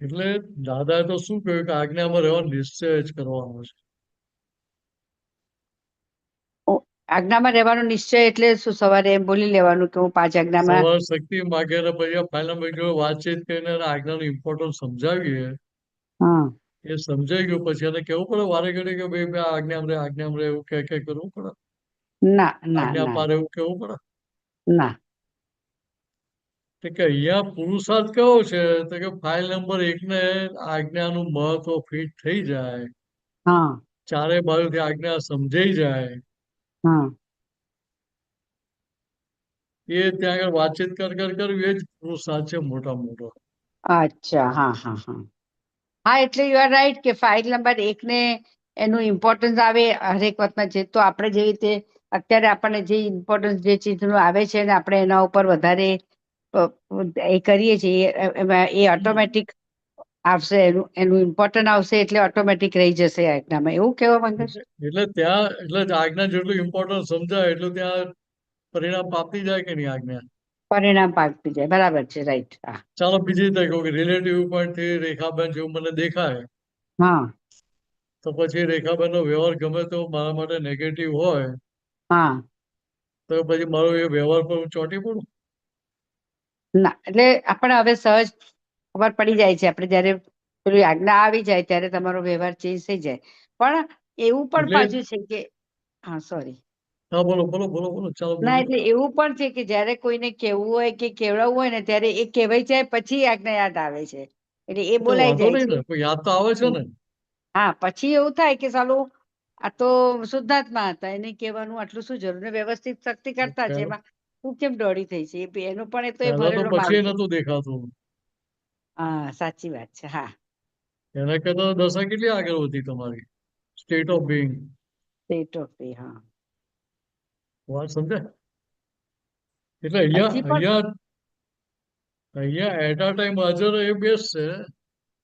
Speaker 5: એટલે દાદાએ તો શું કહ્યું કે આજ્ઞામાં રહેવાનો નિશ્ચય જ કરવાનો છે.
Speaker 3: આજ્ઞામાં રહેવાનો નિશ્ચય એટલે શું? સવારે એમ બોલી લેવાનું કે હું 5 આજ્ઞામાં.
Speaker 5: સવાર શક્તિ માગે ને પછી ફાઇનલ જોડે વાતચીત કરીને એને આજ્ઞાનું ઇમ્પોર્ટન્સ સમજાવીએ.
Speaker 3: હા
Speaker 5: એ સમજાઈ ગયું પછી એને કેવું પડે વારે ઘડી કે ભાઈ આજ્ઞામાં રહે એવું કે કરવું પડે?
Speaker 3: ના ના
Speaker 5: આજ્ઞા
Speaker 3: ના
Speaker 5: પાર એવું કેવું પડે?
Speaker 3: ના.
Speaker 5: તો કે અહીંયા પુરુષાર્થ કેવો છે તો કે ફાઇલ નંબર 1 ને આજ્ઞાનું મહત્વ ફિટ થઈ જાય,
Speaker 3: હા
Speaker 5: ચારે બાજુથી આજ્ઞા સમજાઈ જાય,
Speaker 3: હા
Speaker 5: એ ત્યાં આગળ વાતચીત કરવી એ જ પુરુષાર્થ છે મોટા મોટો.
Speaker 3: અચ્છા, હા હા હા હા. એટલે યુ આર રાઈટ કે ફાઇલ નંબર 1 ને એનું ઇમ્પોર્ટન્સ આવે હરેક વખતમાં. જે તો આપણે જેવી રીતે અત્યારે આપણને જે ઇમ્પોર્ટન્સ જે ચીજનું આવે છે ને આપણે એના ઉપર વધારે એ કરીએ છીએ એમાં એ ઓટોમેટિક આવશે, એનું ઇમ્પોર્ટન્ટ આવશે એટલે ઓટોમેટિક રહી જશે આજ્ઞામાં, એવું કહેવા માંગે છે.
Speaker 5: એટલે આજ્ઞા જેટલું ઇમ્પોર્ટન્ટ સમજાય એટલું ત્યાં પરિણામ પામતી જાય કે નહીં આજ્ઞા.
Speaker 3: પરિણામ પામતી જાય, બરાબર છે, રાઈટ. હા
Speaker 5: ચાલો બીજી રીતે કહું કે રિલેટિવ પોઈન્ટ થી રેખાબેન જેવું મને દેખાય
Speaker 3: હા
Speaker 5: તો પછી રેખાબેનનો વ્યવહાર ગમે તો મારા માટે નેગેટિવ હોય
Speaker 3: હા.
Speaker 5: તો પછી મારો એ વ્યવહાર પર હું ચોંટી પડું?
Speaker 3: ના, એટલે આપણે હવે સહજ ખબર પડી જાય છે. આપણે જયારે પેલી આજ્ઞા આવી જાય ત્યારે તમારો વ્યવહાર ચેન્જ થઈ જાય. પણ એવું પણ
Speaker 5: એટલે
Speaker 3: પાછું છે કે હા સોરી
Speaker 5: હા બોલો બોલો બોલો બોલો ચાલો
Speaker 3: ના,
Speaker 5: બોલો.
Speaker 3: એટલે એવું પણ છે કે જયારે કોઈને કહેવું હોય કે કેવડાવવું હોય ને ત્યારે એ કહેવાય જાય પછી આજ્ઞા યાદ આવે છે, એટલે એ
Speaker 5: તો
Speaker 3: બોલાઈ
Speaker 5: વાંધો
Speaker 3: જાય
Speaker 5: નહીં
Speaker 3: છે.
Speaker 5: ને પણ યાદ તો આવે છે ને.
Speaker 3: હા, પછી એવું થાય કે સાલું આ તો શુદ્ધાત્મા હતા, એને કહેવાનું આટલું શું જરૂર ને વ્યવસ્થિત શક્તિ કરતા છે,
Speaker 5: પહેલા
Speaker 3: એમાં તું કેમ દોડી થઈ છે. એનું પણ એ તો એ
Speaker 5: પહેલા તો
Speaker 3: ભરેલો માલ
Speaker 5: પછી
Speaker 3: છે.
Speaker 5: નતું દેખાતું.
Speaker 3: હા, સાચી વાત છે. હા,
Speaker 5: એના કરતા તો દશા કેટલી આગળ વધી તમારી state of being.
Speaker 3: State of be. હા,
Speaker 5: વાત સમજાય? એટલે
Speaker 3: હજી પણ.
Speaker 5: અહીંયા એટ અ ટાઈમ હાજર એ બેસ્ટ છે.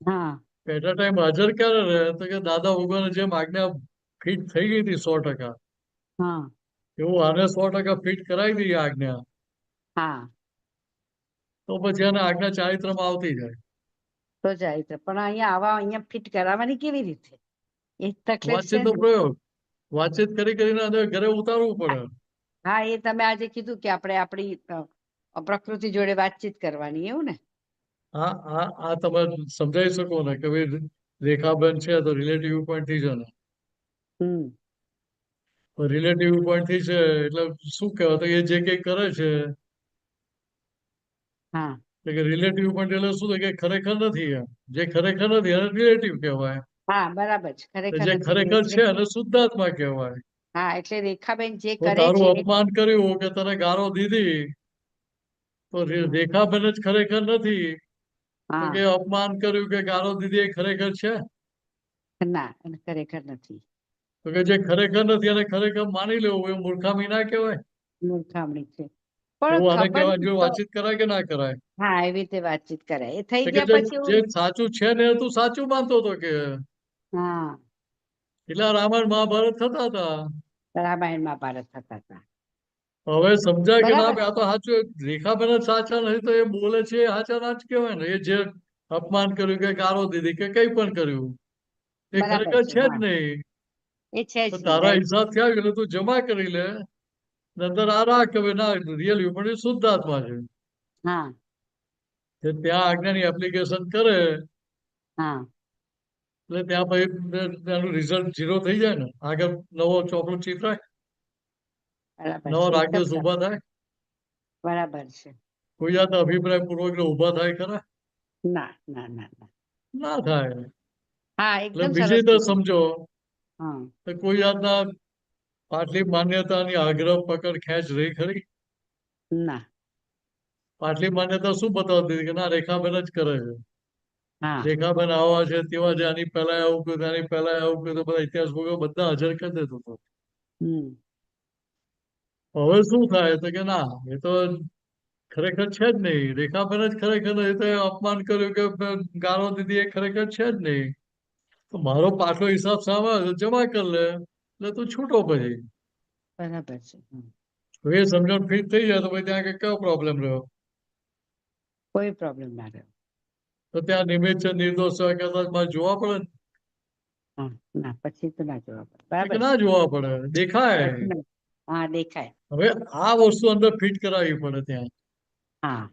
Speaker 3: હા
Speaker 5: એટ અ ટાઈમ હાજર ક્યારે રહે તો કે દાદા વગરની જેમ આજ્ઞા ફિટ થઈ ગઈ હતી 100%.
Speaker 3: હા
Speaker 5: એવું આને 100% ફિટ કરાવી દઈએ આજ્ઞા
Speaker 3: હા.
Speaker 5: તો પછી એને આજ્ઞા ચારિત્રમાં આવતી જાય.
Speaker 3: તો જાય છે પણ અહીંયા ફિટ કરાવવાની કેવી રીતે? એ તકલીફ છે
Speaker 5: વાતચીતનો
Speaker 3: ને.
Speaker 5: પ્રયોગ, વાતચીત કરીને ઘરે ઉતારવું પડે.
Speaker 3: હા, એ તમે આજે કીધું કે આપણે આપણી પ્રકૃતિ જોડે વાતચીત કરવાની, એવું ને.
Speaker 5: આ તમે સમજાવી શકો ને કે ભાઈ રેખાબેન છે તો રિલેટિવ પોઈન્ટ થી છે ને.
Speaker 3: હમ
Speaker 5: રિલેટિવ પોઈન્ટ થી છે એટલે શું કહેવાય તો એ જે કંઈ કરે છે
Speaker 3: હા
Speaker 5: કે રિલેટિવ પોઈન્ટ એટલે શું થાય કે ખરેખર નથી એમ. જે ખરેખર નથી એને રિલેટિવ કહેવાય.
Speaker 3: હા, બરાબર છે. ખરેખર
Speaker 5: જે
Speaker 3: નથી
Speaker 5: ખરેખર છે એને શુદ્ધાત્મા કહેવાય.
Speaker 3: હા, એટલે રેખાબેન જે
Speaker 5: તો
Speaker 3: કરે
Speaker 5: તારું
Speaker 3: છે.
Speaker 5: અપમાન કર્યું કે તને ગાળો દીધી તો રેખાબેન જ ખરેખર નથી તો
Speaker 3: હા
Speaker 5: કે અપમાન કર્યું કે ગાળો દીધી એ ખરેખર છે?
Speaker 3: ના, ખરેખર નથી.
Speaker 5: તો કે જે ખરેખર નથી એને ખરેખર માની લેવું એ મૂર્ખામી ના કહેવાય?
Speaker 3: મૂર્ખામણી છે. પણ
Speaker 5: એવું આને
Speaker 3: ખબર
Speaker 5: કહેવાય
Speaker 3: નહીં
Speaker 5: જો
Speaker 3: તો.
Speaker 5: વાતચીત કરાય કે ના કરાય?
Speaker 3: હા, એવી રીતે વાતચીત કરાય. એ થઈ
Speaker 5: તો કે
Speaker 3: ગયા પછી
Speaker 5: જે
Speaker 3: એવું.
Speaker 5: સાચું છે ને તું સાચું માનતો હતો કે
Speaker 3: હા,
Speaker 5: એટલા રામાયણ મહાભારત થતા હતા.
Speaker 3: રામાયણમાં ભારત થતા હતા.
Speaker 5: હવે સમજાય કે ના
Speaker 3: બરાબર
Speaker 5: ભાઈ આ તો સાચું રેખાબેન જ સાચા નથી તો એ બોલે છે એ સાચા ના જ કહેવાય ને. એ જે અપમાન કર્યું કે ગાળો દીધી કે કંઈ પણ કર્યું એ
Speaker 3: બરાબર
Speaker 5: ખરેખર
Speaker 3: છે.
Speaker 5: છે જ
Speaker 3: હા,
Speaker 5: નહીં.
Speaker 3: એ છે
Speaker 5: તો
Speaker 3: જ નહીં.
Speaker 5: તારા
Speaker 3: રાઈટ.
Speaker 5: હિસાબ થયા એટલે તું જમા કરી લે. નંતર આ રાખ હવે ના રિયલ પણ એ શુદ્ધાત્મા છે.
Speaker 3: હા
Speaker 5: જે ત્યાં આજ્ઞાની એપ્લિકેશન કરે
Speaker 3: હા
Speaker 5: એટલે ત્યાં પછી તેનું રિઝલ્ટ 0 થઈ જાય ને. આગળ નવો ચોપડો ચિતરાય,
Speaker 3: બરાબર
Speaker 5: નવા
Speaker 3: છે. એકદમ
Speaker 5: રાગદેશ ઉભા થાય.
Speaker 3: બરાબર છે.
Speaker 5: કોઈ જાતના અભિપ્રાય પૂર્વક ઉભા થાય ખરા?
Speaker 3: ના ના ના ના.
Speaker 5: ના થાય.
Speaker 3: હા,
Speaker 5: એટલે
Speaker 3: એકદમ
Speaker 5: બીજી
Speaker 3: સરસ
Speaker 5: રીતે
Speaker 3: કીધું.
Speaker 5: સમજો
Speaker 3: હા
Speaker 5: તો કોઈ જાતના પાટલી માન્યતાની આગ્રહ પકડ ખેંચ રહી ખરી?
Speaker 3: ના.
Speaker 5: પાટલી માન્યતા શું બતાવતી હતી કે ના રેખાબેન જ કરે છે.
Speaker 3: હા
Speaker 5: રેખાબેન આવા છે તેવા છે, આની પહેલા આવું કર્યું આની પહેલા આવું કર્યું, બધા ઇતિહાસ બધા હાજર કરી દેતો હતો.
Speaker 3: હમ
Speaker 5: હવે શું થાય તો કે ના એ તો ખરેખર છે જ નહીં. રેખાબેન જ ખરેખર એ તો અપમાન કર્યું કે ગાળો દીધી એ ખરેખર છે જ નહીં. તો મારો પાછલો હિસાબ સામે જમા કરી લે એટલે તું છૂટો પછી.
Speaker 3: બરાબર છે. હમ.
Speaker 5: તો એ સમજણ ફિટ થઈ જાય તો પછી ત્યાં કે કયો પ્રોબ્લેમ રહ્યો?
Speaker 3: કોઈ પ્રોબ્લેમ ના રહ્યો.
Speaker 5: તો ત્યાં નિમિત્ત છે, નિર્દોષ છે કે મારે જોવા પડે ને?
Speaker 3: હા, ના પછી તો ના જોવા પડે.
Speaker 5: કે
Speaker 3: બરાબર
Speaker 5: ના
Speaker 3: છે.
Speaker 5: જોવા પડે, દેખાય.
Speaker 3: પછી ના. હા, દેખાય.
Speaker 5: હવે આ વસ્તુ અંદર ફિટ કરાવવી પડે ત્યાં.
Speaker 3: હા.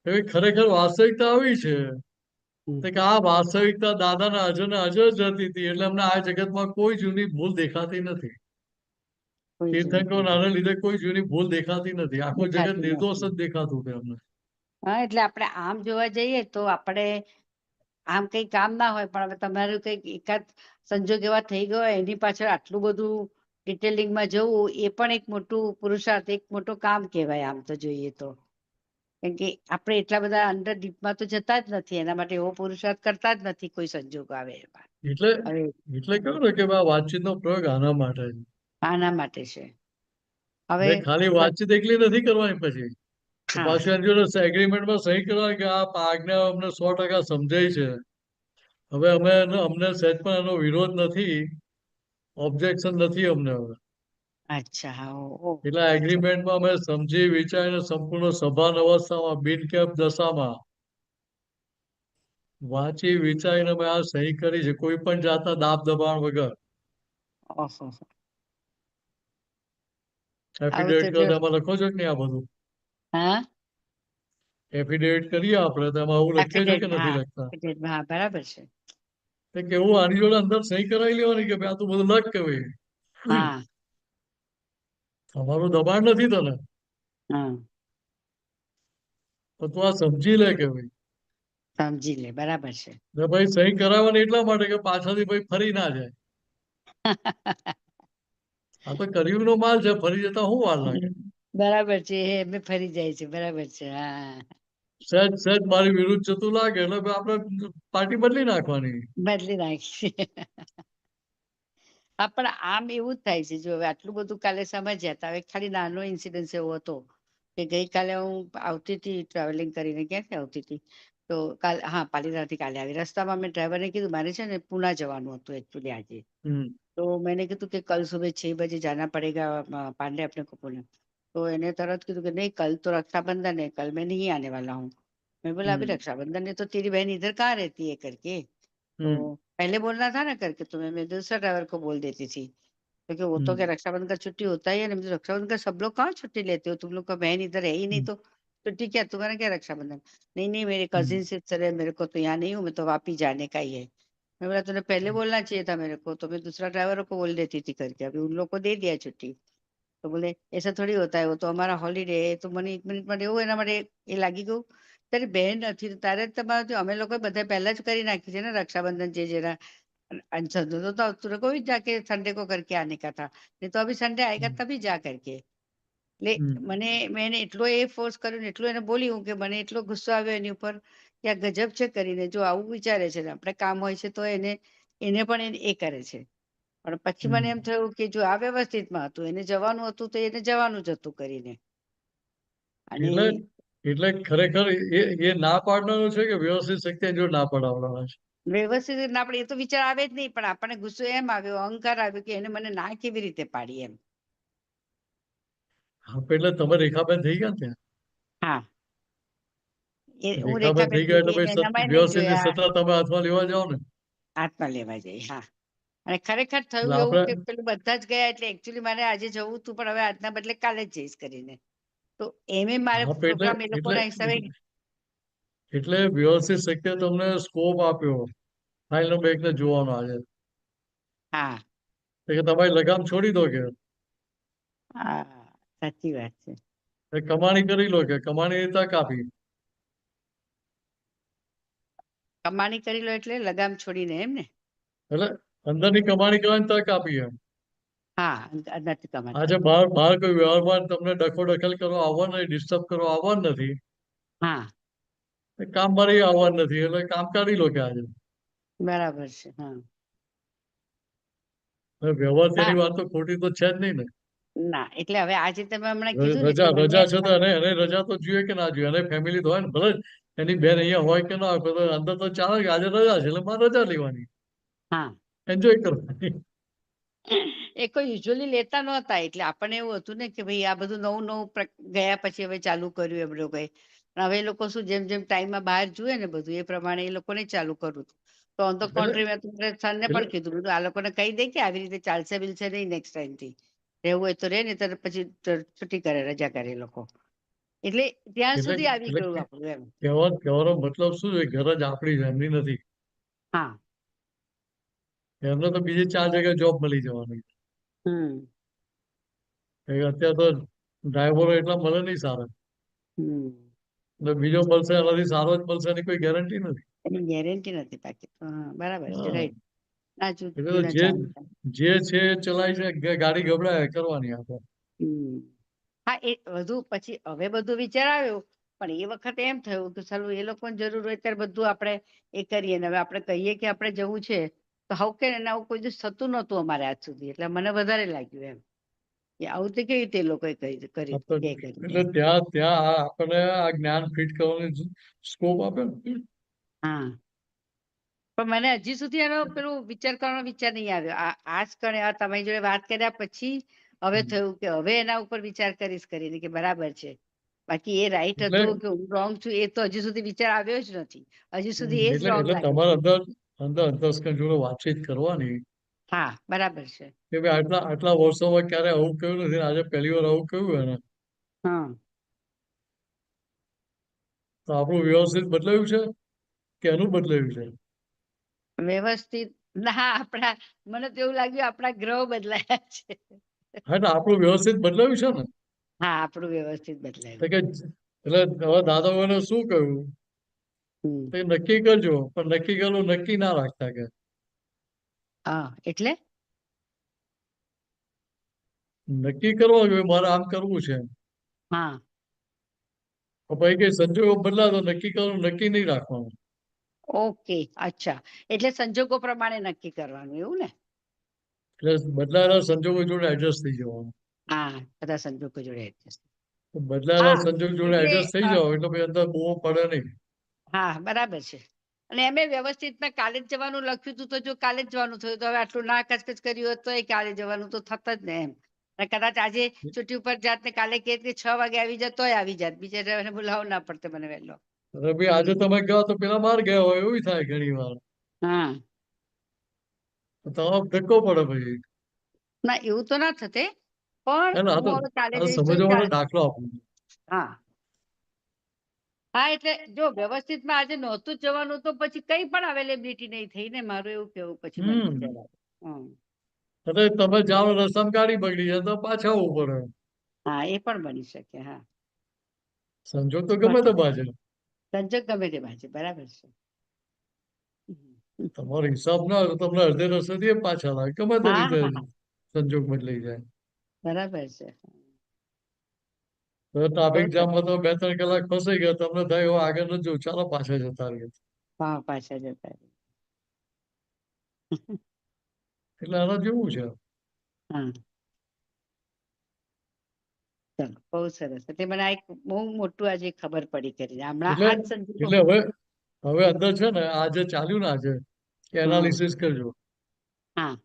Speaker 5: કે ભાઈ ખરેખર વાસ્તવિકતા આવી છે.
Speaker 3: હમ.
Speaker 5: તો કે આ વાસ્તવિકતા દાદાના હાજર ને હાજર જ હતી હતી, એટલે અમને આ જગતમાં કોઈ જૂની ભૂલ દેખાતી નથી.
Speaker 3: કોઈ જરૂર
Speaker 5: તીર્થંકરોના
Speaker 3: નથી.
Speaker 5: લીધે કોઈ જૂની ભૂલ દેખાતી નથી. આખું જગત
Speaker 3: દેખાતી
Speaker 5: નિર્દોષ
Speaker 3: નથી.
Speaker 5: જ દેખાતું હતું અમને.
Speaker 3: હા, એટલે આપણે આમ જોવા જઈએ તો આપણે આમ કઈ કામ ના હોય, પણ હવે તમારું કઈક એકાદ સંજોગ એવા થઈ ગયો હોય, એની પાછળ આટલું બધું ડિટેલિંગમાં જવું એ પણ એક મોટું પુરુષાર્થ, એક મોટું કામ કહેવાય આમ તો જોઈએ તો. કેમ કે આપણે એટલા બધા અંડર ડીપમાં તો જતા જ નથી, એના માટે એવો પુરુષાર્થ કરતા જ નથી કોઈ સંજોગ આવે એમાં.
Speaker 5: એટલે
Speaker 3: હવે
Speaker 5: એટલે કહ્યું ને કે આ વાતચીતનો પ્રયોગ આના માટે છે.
Speaker 3: આના માટે છે. હવે
Speaker 5: હવે ખાલી વાતચીત એકલી નથી કરવાની પછી. તો
Speaker 3: હા,
Speaker 5: પાછું એની જોડે એગ્રીમેન્ટમાં સહી કરવાની કે આ આજ્ઞા અમને 100% સમજાય છે. હવે અમને સહેજ પણ એનો વિરોધ નથી, ઓબ્જેક્શન નથી અમને હવે.
Speaker 3: અચ્છા. હા, ઓ
Speaker 5: એટલે એગ્રીમેન્ટમાં અમે સમજી વિચારીને સંપૂર્ણ સભાન અવસ્થામાં બિનકેપ દશામાં વાંચી વિચારીને અમે આ સહી કરી છે, કોઈ પણ જાતના દાબ દબાણ વગર.
Speaker 3: ઓહો. આવું તો
Speaker 5: એફિડેવિટ કરો તો એમાં લખો છો કે નહીં આ બધું?
Speaker 3: હા,
Speaker 5: એફિડેવિટ કરીએ આપણે તો એમાં આવું લખીએ છો કે
Speaker 3: affidavit,
Speaker 5: નથી
Speaker 3: હા,
Speaker 5: લખતા?
Speaker 3: affidavit, હા, બરાબર છે.
Speaker 5: તો કેવું આની જોડે અંદર સહી કરાવી લેવાની કે ભાઈ આ તું બધું લખ કે ભાઈ
Speaker 3: હા,
Speaker 5: અમારું દબાણ નથી તને,
Speaker 3: હા,
Speaker 5: તો તું આ સમજી લે કે ભાઈ.
Speaker 3: સમજી લે, બરાબર છે.
Speaker 5: ને ભાઈ સહી કરાવવાની એટલા માટે કે પાછળથી ભાઈ ફરી ના જાય. આ તો કરિયુગનો માલ છે, ફરી જતા શું વાર લાગે?
Speaker 3: બરાબર છે. એ એમને ફરી જાય છે. બરાબર છે. હા,
Speaker 5: સહેજ સહેજ મારી વિરુદ્ધ જતું લાગે એટલે ભાઈ આપણે પાર્ટી બદલી નાખવાની.
Speaker 3: બદલી નાખી. હા, પણ આમ એવું જ થાય છે. જો હવે આટલું બધું કાલે સમજ્યા હતા, હવે ખાલી નાનો ઇન્સિડન્સ એવો હતો કે ગઈકાલે હું આવતી હતી ટ્રાવેલિંગ કરીને, ક્યાંથી આવતી હતી તો કાલ, હા, પાલીતાણાથી કાલે આવી રસ્તામાં મેં ડ્રાઈવરને કીધું મારે છે ને પૂના જવાનું હતું એકચુઅલી આજે.
Speaker 5: હમ
Speaker 3: तो मैंने कहा कि कल सुबह 6 बजे जाना पड़ेगा पांडे अपने को पुणे। तो इन्हें तुरंत की कि नहीं कल तो रक्षाबंधन है, कल मैं नहीं आने वाला हूँ। मैं बोला अभी
Speaker 5: हम्म
Speaker 3: रक्षाबंधन है तो तेरी बहन इधर कहाँ रहती है करके,
Speaker 5: हम्म
Speaker 3: तो पहले बोलना था ना करके तुम्हें, मैं दूसरा ड्राइवर को बोल देती थी क्योंकि वो तो क्या रक्षाबंधन का छुट्टी होता ही है ना। मुझे रक्षाबंधन का सब लोग कहाँ छुट्टी लेते हो, तुम लोग का बहन इधर है ही नहीं तो छुट्टी क्या, तुम्हारा क्या रक्षाबंधन। नहीं नहीं मेरे कजिन से है, मेरे को तो यहाँ नहीं हूँ, मैं तो वापिस जाने का ही है। मैं बोला तूने पहले बोलना चाहिए था मेरे को, तो मैं दूसरा ड्राइवर को बोल देती थी करके, अभी उन लोग को दे दिया छुट्टी। तो बोले ऐसा थोड़ी होता है, वो तो हमारा हॉलीडे है। तो મને 1 મિનિટ માટે એવું એના માટે એ લાગી ગયું, તારી બહેન નથી તો તારે તમારે તો અમે લોકો બધા પહેલા જ કરી નાખી છે ને રક્ષાबंधन જે જેના संडे तो तेरे को भी जाके संडे को करके आने का था, नहीं तो अभी संडे आएगा तभी जा करके। એટલે મને મેં એટલો એ ફોર્સ કર્યો ને એટલું એને બોલી હું કે મને એટલો ગુસ્સો આવ્યો એની ઉપર કે આ ગજબ છે કરીને, જો આવું વિચારે છે ને આપણે કામ હોય છે તો એને પણ એ કરે છે। પણ પછી મને એમ થયું કે જો આ વ્યવસ્થિતમાં હતું, એને જવાનું હતું તો એને જવાનું જ હતું કરીને। અને
Speaker 5: એટલે એટલે ખરેખર એ ના પાડનારો છે કે વ્યવસ્થિત શક્તિ જો ના પડાવડાવે છે?
Speaker 3: વ્યવસ્થિત રીતે આપણે એ તો વિચાર આવે જ નહીં, પણ આપણને ગુસ્સો એમ આવ્યો, અહંકાર આવ્યો કે એને મને ના કેવી રીતે પાડી એમ।
Speaker 5: હા, એટલે તમે રેખાબેન થઈ ગયા ને ત્યાં?
Speaker 3: હા, હું
Speaker 5: રેખાબેન
Speaker 3: રેખાબેન
Speaker 5: થઈ
Speaker 3: થઈ
Speaker 5: ગયા એટલે
Speaker 3: ગઈ,
Speaker 5: પછી
Speaker 3: એનામાં નહીં
Speaker 5: વ્યવસ્થિત ની
Speaker 3: જોયા,
Speaker 5: સત્તા તમે હાથમાં લેવા જાઓ ને
Speaker 3: હાથમાં લેવા જઈ। હા, અને ખરેખર થયું
Speaker 5: એટલે
Speaker 3: એવું
Speaker 5: આપણે
Speaker 3: કે પેલું બધા જ ગયા એટલે એકચ્યુઅલી મારે આજે જવું હતું, પણ હવે આજના બદલે કાલે જ જઈશ કરીને। તો એમે મારે
Speaker 5: હા એટલે
Speaker 3: પ્રોગ્રામ એ લોકોના હિસાબે
Speaker 5: એટલે વ્યવસ્થિત શક્તિએ તમને સ્કોપ આપ્યો ફાઇલ નંબર 1 ને જોવાનો આજે,
Speaker 3: હા
Speaker 5: કે તમારી લગામ છોડી દો કે
Speaker 3: હા સાચી વાત છે।
Speaker 5: કમાણી કરી લો કે કમાણી તક આપી,
Speaker 3: કમાણી કરી લો એટલે લગામ છોડીને એમ ને?
Speaker 5: એટલે અંદરની કમાણી કરવાની તક આપી એમ।
Speaker 3: હા, નથી કમાણી
Speaker 5: આજે
Speaker 3: કરવી।
Speaker 5: બહાર બહાર કોઈ વ્યવહારમાં તમને ડખો દખલ કરવા આવવાનું નથી, ડિસ્ટર્બ કરવા આવવાનું નથી,
Speaker 3: હા,
Speaker 5: કામ મારી આવવાનું નથી, એટલે કામ કાઢી લો કે આજે
Speaker 3: બરાબર છે। હા,
Speaker 5: વ્યવહાર
Speaker 3: ના
Speaker 5: તેની વાત તો ખોટી તો છે જ નહીં ને।
Speaker 3: ના એટલે હવે આજે તમે હમણાં કીધું ને
Speaker 5: રજા
Speaker 3: એટલે મને
Speaker 5: રજા છે તો એને રજા તો જોઈએ કે ના જોઈએ, એને ફેમિલી તો હોય ને, ભલે એની બેન અહીંયા હોય કે ના હોય, પણ અંદર તો ચાલે કે આજે રજા છે એટલે મારે રજા લેવાની,
Speaker 3: હા
Speaker 5: એન્જોય કરવાની।
Speaker 3: એ કોઈ યુઝ્યુઅલી લેતા નહોતા, એટલે આપણને એવું હતું ને કે ભાઈ આ બધું નવું નવું ગયા પછી હવે ચાલુ કર્યું એમ લોકોએ. પણ હવે એ લોકો શું જેમ જેમ ટાઈમમાં બહાર જુએ ને બધું એ પ્રમાણે એ લોકોને ચાલુ કરવું હતું. તો ઓન ધ
Speaker 5: એટલે
Speaker 3: કોન્ટ્રી મેં તમારે સરને પણ કીધું બધું, આ લોકોને કહી દે કે આવી રીતે ચાલશે બિલશે નહીં નેક્સ્ટ ટાઈમથી. રહેવું હોય તો રહે, નહીં તો પછી છૂટી કરે, રજા કરે એ લોકો. એટલે ત્યાં
Speaker 5: એટલે
Speaker 3: સુધી આવી
Speaker 5: એટલે
Speaker 3: ગયું આપણું એમ.
Speaker 5: કહેવાનો મતલબ શું છે, ઘર જ આપણી છે, એમની નથી.
Speaker 3: હા.
Speaker 5: એમને તો બીજી 4 જગ્યાએ જોબ મળી જવાની.
Speaker 3: હમ
Speaker 5: અત્યારે તો ડ્રાઈવરો એટલા મળે નહીં સારા.
Speaker 3: હમ
Speaker 5: એટલે બીજો મળશે એનાથી સારો જ મળશે એની કોઈ ગેરંટી નથી.
Speaker 3: એની ગેરંટી નથી બાકી તો. હા, બરાબર છે,
Speaker 5: હા.
Speaker 3: રાઈટ. ના
Speaker 5: એટલે તો
Speaker 3: જૂના ચાલે.
Speaker 5: જે છે એ ચલાય છે, ગાડી ગભરાય કરવાની આપણે.
Speaker 3: હમ હા, એ બધું પછી હવે બધું વિચાર આવ્યો, પણ એ વખતે એમ થયું કે ચાલો એ લોકોને જરૂર હોય ત્યારે બધું આપણે એ કરીએ. ને હવે આપણે કહીએ કે આપણે જવું છે તો હાઉ કે એને આવું કોઈ દિવસ થતું નહોતું અમારે આજ સુધી. એટલે મને વધારે લાગ્યું એમ કે આવું તો કેવી રીતે એ લોકોએ કર્યું
Speaker 5: એટલે ત્યાં આપણને આ જ્ઞાન ફિટ કરવાની સ્કોપ આપે ને.
Speaker 3: હા, પણ મને હજી સુધી એનો પેલું વિચાર કરવાનો વિચાર નહીં આવ્યો. આ જ કણે આ તમારી જોડે વાત કર્યા પછી હવે થયું કે હવે એના ઉપર વિચાર કરીશ કરીને કે બરાબર છે. બાકી એ રાઈટ
Speaker 5: એટલે
Speaker 3: હતું કે હું રોંગ છું એ તો હજી સુધી વિચાર આવ્યો જ નથી. હજી સુધી એ જ રોંગ
Speaker 5: એટલે
Speaker 3: લાગે
Speaker 5: તમારા
Speaker 3: છે.
Speaker 5: અંદર અંતસ્કન જોડે વાતચીત કરવાની
Speaker 3: હા, બરાબર છે.
Speaker 5: કે ભાઈ આટલા વર્ષોમાં ક્યારે આવું કહ્યું નથી, આજે પહેલી વાર આવું કહ્યું એને
Speaker 3: હા,
Speaker 5: તો આપણું વ્યવસ્થિત બદલાયું છે કે એનું બદલાયું છે?
Speaker 3: વ્યવસ્થિત ના, આપણા મને તો એવું લાગ્યું આપણા ગ્રહ બદલાયા છે.
Speaker 5: હા, એટલે આપણું વ્યવસ્થિત બદલાયું છે ને.
Speaker 3: હા, આપણું વ્યવસ્થિત
Speaker 5: તો
Speaker 3: બદલાયું.
Speaker 5: કે એટલે હવે દાદાઓને શું કહ્યું
Speaker 3: હમ
Speaker 5: તો નક્કી કરજો, પણ નક્કી કરેલું નક્કી ના રાખતા કે
Speaker 3: હા, એટલે
Speaker 5: નક્કી કરવું કે મારે આમ કરવું છે.
Speaker 3: હા,
Speaker 5: ભાઈ કઈ સંજોગો બદલાતો નક્કી કરવાનું નક્કી નહીં રાખવાનું.
Speaker 3: ઓકે, અચ્છા. એટલે સંજોગો પ્રમાણે નક્કી કરવાનું એવું ને?
Speaker 5: એટલે બદલાયેલા સંજોગો જોડે એડજસ્ટ થઈ જવાનું.
Speaker 3: હા, બધા સંજોગો જોડે adjust.
Speaker 5: બદલાયેલા
Speaker 3: હા,
Speaker 5: સંજોગ જોડે
Speaker 3: એટલે
Speaker 5: એડજસ્ટ થઈ જાવ એટલે પછી અંદર બહુ પડે નહીં.
Speaker 3: હા, બરાબર છે. અને એમે વ્યવસ્થિત મેં કાલે જ જવાનું લખ્યું હતું, તો જો કાલે જ જવાનું થયું તો હવે આટલું ના કચકચ કર્યું હોત તો એ કાલે જવાનું તો થત જ ને એમ. અને કદાચ આજે છુટ્ટી ઉપર જાત ને કાલે કે 6 વાગે આવી જાત તોય આવી જાત. બીજા ડ્રાઈવરને બોલાવવો ના પડતે મને વહેલો.
Speaker 5: અરે ભાઈ આજે તમે ગયા તો પેલા બહાર ગયા હોય એવું થાય ઘણી વાર.
Speaker 3: હા,
Speaker 5: તો તમારે ધક્કો પડે પછી.
Speaker 3: ના એવું તો ના થતે, પણ
Speaker 5: એને
Speaker 3: હું હવે કાલે
Speaker 5: આ તો
Speaker 3: જઈશ તો
Speaker 5: સમજવાનો
Speaker 3: ચાલે.
Speaker 5: દાખલો આપું છું.
Speaker 3: હા, હા, એટલે જો વ્યવસ્થિતમાં આજે નહોતું જ જવાનું તો પછી કઈ પણ અવેલેબિલિટી નહીં થઈ ને, મારું એવું કેવું પછી મને વિચાર આવ્યો. હમ.
Speaker 5: એટલે તમે જાઓ રસ્તામાં ગાડી બગડી જાય તો પાછા આવવું પડે.
Speaker 3: હા, એ પણ બની શકે. હા,
Speaker 5: સંજોગ તો ગમે તે બાજુ
Speaker 3: સંજોગ ગમે તે બાજુ બરાબર છે.
Speaker 5: તમારો હિસાબ ના હોય તો તમને અડધે રસ્તેથી પાછા લાગે ગમે તે
Speaker 3: હા
Speaker 5: રીતે
Speaker 3: હા હા,
Speaker 5: સંજોગ બદલાઈ જાય.
Speaker 3: બરાબર છે.
Speaker 5: તો
Speaker 3: બહુ
Speaker 5: ટ્રાફિક
Speaker 3: સરસ.
Speaker 5: જામમાં તો 2-3 કલાક ફસાઈ ગયા તમને થાય હવે આગળ ન જવું ચાલો પાછા જતા રહીએ.
Speaker 3: હા, પાછા જતા રહે.
Speaker 5: એટલે આના જેવું છે.
Speaker 3: હા, ચાલો બહુ સરસ. એટલે મને આ એક બહુ મોટું આજે ખબર પડી કરી હમણાં
Speaker 5: એટલે
Speaker 3: આ જ સંજોગો.
Speaker 5: એટલે હવે અંદર છે ને આજે ચાલ્યું ને આજે
Speaker 3: હમ,
Speaker 5: એનાલિસિસ કરજો
Speaker 3: હા,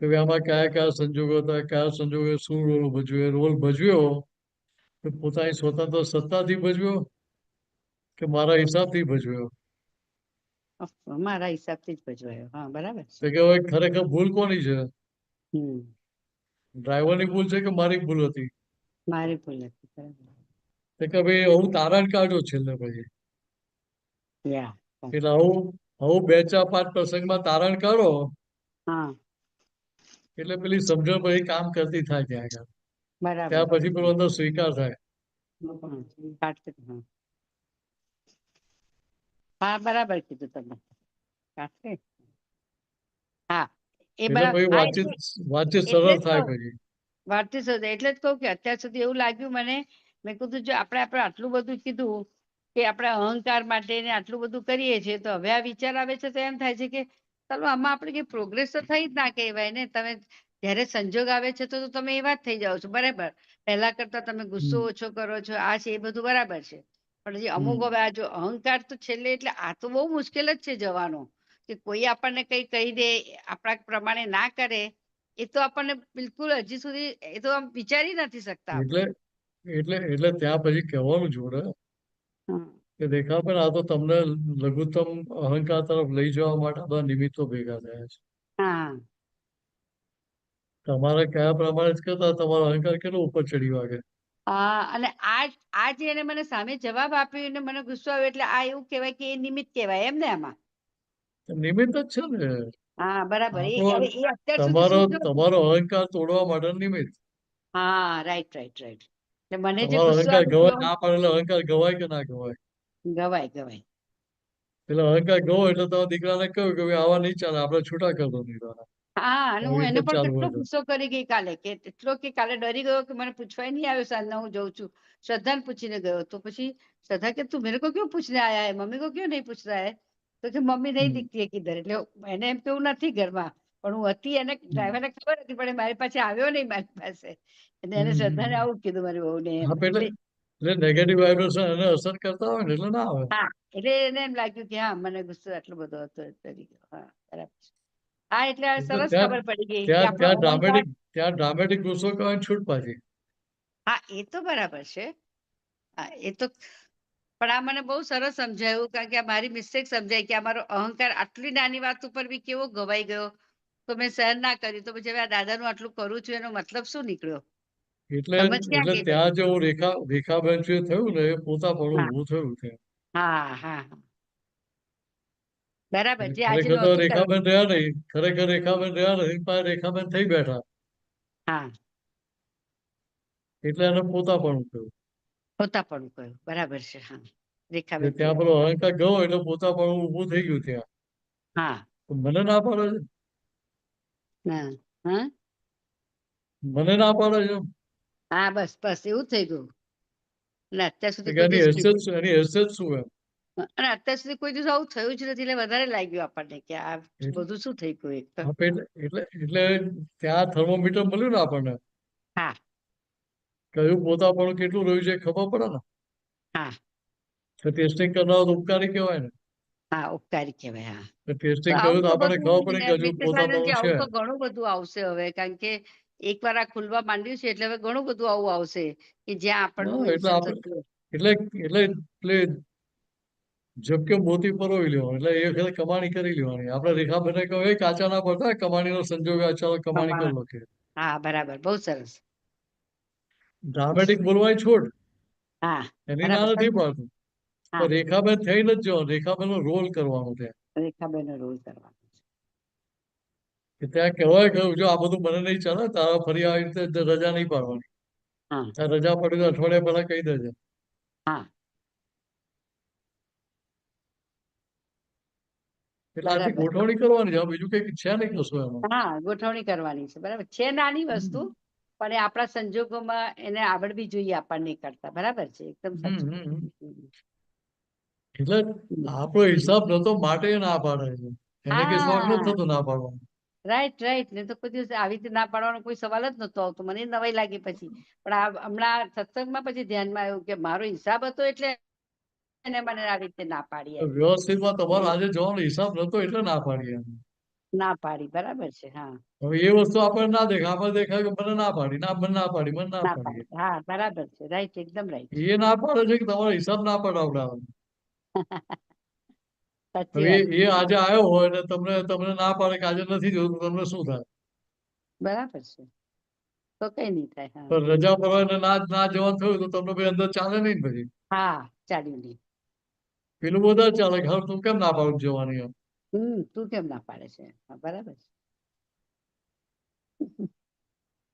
Speaker 5: કે ભાઈ આમાં કયા કયા સંજોગો હતા, કયા સંજોગો શું રોલ ભજવ્યો તો પોતાની સ્વતંત્ર સત્તાથી ભજવ્યો કે મારા હિસાબથી ભજવ્યો.
Speaker 3: મારા હિસાબથી જ ભજવાયો. હા, બરાબર છે.
Speaker 5: તો કે હવે ખરેખર ભૂલ કોની છે?
Speaker 3: હમ,
Speaker 5: ડ્રાઈવરની ભૂલ છે કે મારી ભૂલ હતી?
Speaker 3: મારી ભૂલ નથી. બરાબર.
Speaker 5: તો કે ભાઈ હું તારણ કાઢ્યો છેલ્લે પછી.
Speaker 3: યા,
Speaker 5: એટલે આવું 2-4-5 પ્રસંગમાં તારણ કાઢો
Speaker 3: હા,
Speaker 5: એટલે પેલી સમજણ પછી કામ કરતી થાય ત્યાં આગળ.
Speaker 3: બરાબર
Speaker 5: ત્યાર
Speaker 3: છે.
Speaker 5: પછી પેલો અંદર સ્વીકાર થાય.
Speaker 3: હા, હા, બરાબર કીધું તમે. કાઢશે. હા, એ
Speaker 5: એટલે
Speaker 3: બરાબર.
Speaker 5: પછી
Speaker 3: હા,
Speaker 5: વાતચીત
Speaker 3: એટલે
Speaker 5: સરળ
Speaker 3: જ
Speaker 5: થાય
Speaker 3: કહું
Speaker 5: પછી.
Speaker 3: ભારતી સૌદે એટલે જ કહું કે અત્યાર સુધી એવું લાગ્યું મને, મેં કીધું જો આપણે આટલું બધું કીધું કે આપણે અહંકાર માટે ને આટલું બધું કરીએ છીએ તો હવે આ વિચાર આવે છે તો એમ થાય છે કે ચાલો આમાં આપણે કઈ પ્રોગ્રેસ તો થઈ જ ના કહેવાય ને. તમે જ્યારે સંજોગ આવે છે તો તમે એવા જ થઈ જાઓ છો બરાબર. પહેલા કરતા તમે ગુસ્સો
Speaker 5: હમ
Speaker 3: ઓછો કરો છો, આ છે એ બધું બરાબર છે. પણ જે અમુક
Speaker 5: હમ
Speaker 3: હવે આ જો અહંકાર તો છેલ્લે એટલે આ તો બહુ મુશ્કેલ જ છે જવાનો. કે કોઈ આપણને કઈ કહી દે, આપણા પ્રમાણે ના કરે એ તો આપણને બિલકુલ હજી સુધી એ તો આમ વિચારી નથી શકતા
Speaker 5: એટલે
Speaker 3: આપણે.
Speaker 5: એટલે ત્યાં પછી કહેવાનું જોડે
Speaker 3: હમ.
Speaker 5: કે રેખાબેન આ તો તમને લઘુત્તમ અહંકાર તરફ લઈ જવા માટે આ બધા નિમિત્તો ભેગા થયા છે.
Speaker 3: હા
Speaker 5: તમારે કયા પ્રમાણે જ કરતા તમારો અહંકાર કેટલો ઉપર ચડી વાગે.
Speaker 3: હા અને આ જે એને મને સામે જવાબ આપ્યો અને મને ગુસ્સો આવ્યો એટલે આ એવું કહેવાય કે એ નિમિત્ત કહેવાય એમ ને આમાં.
Speaker 5: નિમિત્ત જ છે ને.
Speaker 3: હા બરાબર. એ
Speaker 5: આપણો
Speaker 3: હવે એ અત્યાર સુધી
Speaker 5: તમારો
Speaker 3: શું થયું?
Speaker 5: તમારો અહંકાર તોડવા માટે નિમિત્ત.
Speaker 3: હા રાઈટ રાઈટ રાઈટ. એટલે મને જે
Speaker 5: તમારો
Speaker 3: ગુસ્સો
Speaker 5: અહંકાર
Speaker 3: આવ્યો
Speaker 5: ગવાય ના પાડે એટલે અહંકાર ગવાય કે ના ગવાય.
Speaker 3: ગવાય ગવાય.
Speaker 5: એટલે અહંકાર ગવો એટલે તમારા દીકરાને કહ્યું કે ભાઈ આવા નહીં ચાલે આપણે છૂટા કરી દો દીકરાને.
Speaker 3: હા અને હું
Speaker 5: આવી
Speaker 3: એને
Speaker 5: રીતે
Speaker 3: પણ
Speaker 5: ચાલુ
Speaker 3: કેટલો
Speaker 5: હોય તો.
Speaker 3: ગુસ્સો કરી ગઈ કાલે કે એટલો કે કાલે ડરી ગયો કે મને પૂછવાય નહીં આવ્યો સાંજના હું જઉં છું. श्रद्धा ने पूछने गयो तो પછી श्रद्धा કે તું मेरे को क्यों पूछने आया है मम्मी को क्यों नहीं पूछ रहा है तो કે મમ્મી નહીં દીખતી है किधर એટલે એને એમ કેવું નથી ઘરમાં પણ હું હતી એને ડ્રાઈવરને ખબર હતી પણ એ મારી પાસે આવ્યો નહીં મારી પાસે અને એને શ્રદ્ધાને આવું કીધું મારી વહુને એમ.
Speaker 5: હા એટલે એટલે નેગેટિવ વાઇબ્રેશન એને અસર કરતા હોય ને એટલે ના આવે.
Speaker 3: હા એટલે એને એમ લાગ્યું કે હા મને ગુસ્સો આટલો બધો હતો ડરી ગયો. હા બરાબર છે. હા એટલે આ સરસ ખબર પડી ગઈ કે આપણો અહંકાર.
Speaker 5: ત્યાં ડ્રામેટિક ગુસ્સો કરવાની છૂટ પાછી.
Speaker 3: હા એ તો બરાબર છે. હા એ તો પણ આ મને બહુ સરસ સમજાયું કારણ કે આ મારી મિસ્ટેક સમજાય કે આ મારો અહંકાર આટલી નાની વાત ઉપર બી કેવો ગવાઈ ગયો તો મેં સહન ના કર્યું તો પછી હવે આ દાદાનું આટલું કરું છું એનો મતલબ શું નીકળ્યો?
Speaker 5: એટલે
Speaker 3: સમજ ક્યાં ગઈ
Speaker 5: ત્યાં
Speaker 3: બધી?
Speaker 5: જે હું રેખાબેન જે થયું ને એ પોતાપણું
Speaker 3: હા
Speaker 5: ઊભું થયું છે.
Speaker 3: હા હા હા. બરાબર જે આજે
Speaker 5: ખરેખર તો
Speaker 3: નહોતું
Speaker 5: રેખાબેન
Speaker 3: કરવાનું.
Speaker 5: રહ્યા નહીં. ખરેખર રેખાબેન રહ્યા નહીં પણ રેખાબેન થઈ બેઠા
Speaker 3: હા
Speaker 5: એટલે એને પોતાપણું થયું.
Speaker 3: પોતાપણું કહ્યું બરાબર છે. હા
Speaker 5: એટલે
Speaker 3: રેખાબેન
Speaker 5: ત્યાં પેલો અહંકાર ગયો એટલે પોતાપણું ઊભું થઈ ગયું ત્યાં.
Speaker 3: હા
Speaker 5: તો મને ના પાડે છે.
Speaker 3: હા હા
Speaker 5: મને ના પાડે છે.
Speaker 3: હા બસ બસ એવું થઈ ગયું અને અત્યાર સુધી
Speaker 5: કે
Speaker 3: કોઈ
Speaker 5: એની
Speaker 3: દિવસ
Speaker 5: હેસિયત શું એની હેસિયત શું એમ.
Speaker 3: અને અત્યાર સુધી કોઈ દિવસ આવું થયું જ નથી એટલે વધારે લાગ્યું આપણને કે આ બધું શું થઈ ગયું એક તો.
Speaker 5: એટલે ત્યાં થર્મોમીટર મળ્યું ને આપણને
Speaker 3: હા
Speaker 5: કયું પોતાપણું કેટલું રહ્યું છે એ ખબર પડે ને.
Speaker 3: હા
Speaker 5: તો ટેસ્ટિંગ કરનારો તો ઉપકારી કહેવાય ને.
Speaker 3: હા ઉપકારી કહેવાય. હા
Speaker 5: તો
Speaker 3: તો
Speaker 5: ટેસ્ટિંગ કર્યું
Speaker 3: આવું
Speaker 5: તો
Speaker 3: તો
Speaker 5: આપણને ખબર પડે કે
Speaker 3: બધું
Speaker 5: હજુ
Speaker 3: મિસિસ આનંદજી
Speaker 5: પોતાપણું છે.
Speaker 3: આવું તો ઘણું બધું આવશે હવે કારણ કે એકવાર આ ખુલવા માંડ્યું છે એટલે હવે ઘણું બધું આવું આવશે કે જ્યાં આપણનું
Speaker 5: હા, એટલે
Speaker 3: મેન્શન
Speaker 5: આપણે
Speaker 3: થતું હોય.
Speaker 5: એટલે ઝબકે મોતી પરોવી લેવાનું એટલે એ વખતે કમાણી કરી લેવાની. આપણે રેખાબેને કહ્યું એ કાચા ના પડતા કમાણીનો સંજોગ આ ચાલો કમાણી કરી લો કે.
Speaker 3: હા બરાબર બહુ સરસ.
Speaker 5: ડ્રામેટિક બોલવાની છોડ
Speaker 3: હા
Speaker 5: એની ના
Speaker 3: બરાબર
Speaker 5: નથી પાડતું
Speaker 3: હા
Speaker 5: પણ રેખાબેન થઈને જ જવાનું. રેખાબેન નો રોલ કરવાનો ત્યાં
Speaker 3: રેખાબેન રોલ કરવાનો છે.
Speaker 5: કે ત્યાં કહેવાય ગયું જો આ બધું મને નહીં ચાલે તારા ફરી આવી રીતે રજા નહીં પાડવાની.
Speaker 3: હા
Speaker 5: ત્યાં રજા પડી તો અઠવાડિયા પહેલા કહી દેજે.
Speaker 3: હા
Speaker 5: એટલે આટલી
Speaker 3: બરાબર.
Speaker 5: ગોઠવણી કરવાની છે બીજું કઈ છે નહીં કશું એમાં.
Speaker 3: હા ગોઠવણી કરવાની છે બરાબર છે નાની વસ્તુ પણ એ આપણા સંજોગોમાં એને આવડવી જોઈએ આપણને કરતા બરાબર છે એકદમ સાચું.
Speaker 5: એટલે આપણો હિસાબ નતો માટે ના પાડે છે. એને કઈ શોખ નથી
Speaker 3: હા
Speaker 5: થતો ના પાડવાનો.
Speaker 3: રાઈટ રાઈટ ને તો કોઈ દિવસ આવી રીતે ના પાડવાનો કોઈ સવાલ જ નતો આવતો મને નવાઈ લાગી પછી પણ આ હમણાં સત્સંગમાં પછી ધ્યાનમાં આવ્યું કે મારો હિસાબ હતો એટલે એને મને આવી રીતે ના પાડી એમ.
Speaker 5: વ્યવસ્થિતમાં તમારો આજે જવાનો હિસાબ નતો એટલે ના પાડી એમ.
Speaker 3: ના પાડી બરાબર છે. હા
Speaker 5: હવે એ વસ્તુ આપણને ના દેખાય આપણે દેખાય કે મને ના પાડી મને ના પાડી મને ના
Speaker 3: ના
Speaker 5: પાડી.
Speaker 3: પાડી હા બરાબર છે રાઈટ એકદમ રાઈટ.
Speaker 5: એ ના પાડે છે કે તમારો હિસાબ ના પડાવડાવે.
Speaker 3: સાચી
Speaker 5: હવે
Speaker 3: વાત
Speaker 5: એ આજે આવ્યો હોય ને તમને ના પાડે કે આજે નથી જોયું તમને શું થાય.
Speaker 3: બરાબર છે તો કઈ નહીં થાય. હા
Speaker 5: પણ રજા પડવા ને ના જવાનું થયું તો તમને ભાઈ અંદર ચાલે નહીં ને પછી.
Speaker 3: હા ચાલ્યું નહીં.
Speaker 5: પેલું બધા ચાલે કે હવે તું કેમ ના પાડું જવાની એમ.
Speaker 3: તું કેમ ના પાડે છે. હા બરાબર છે.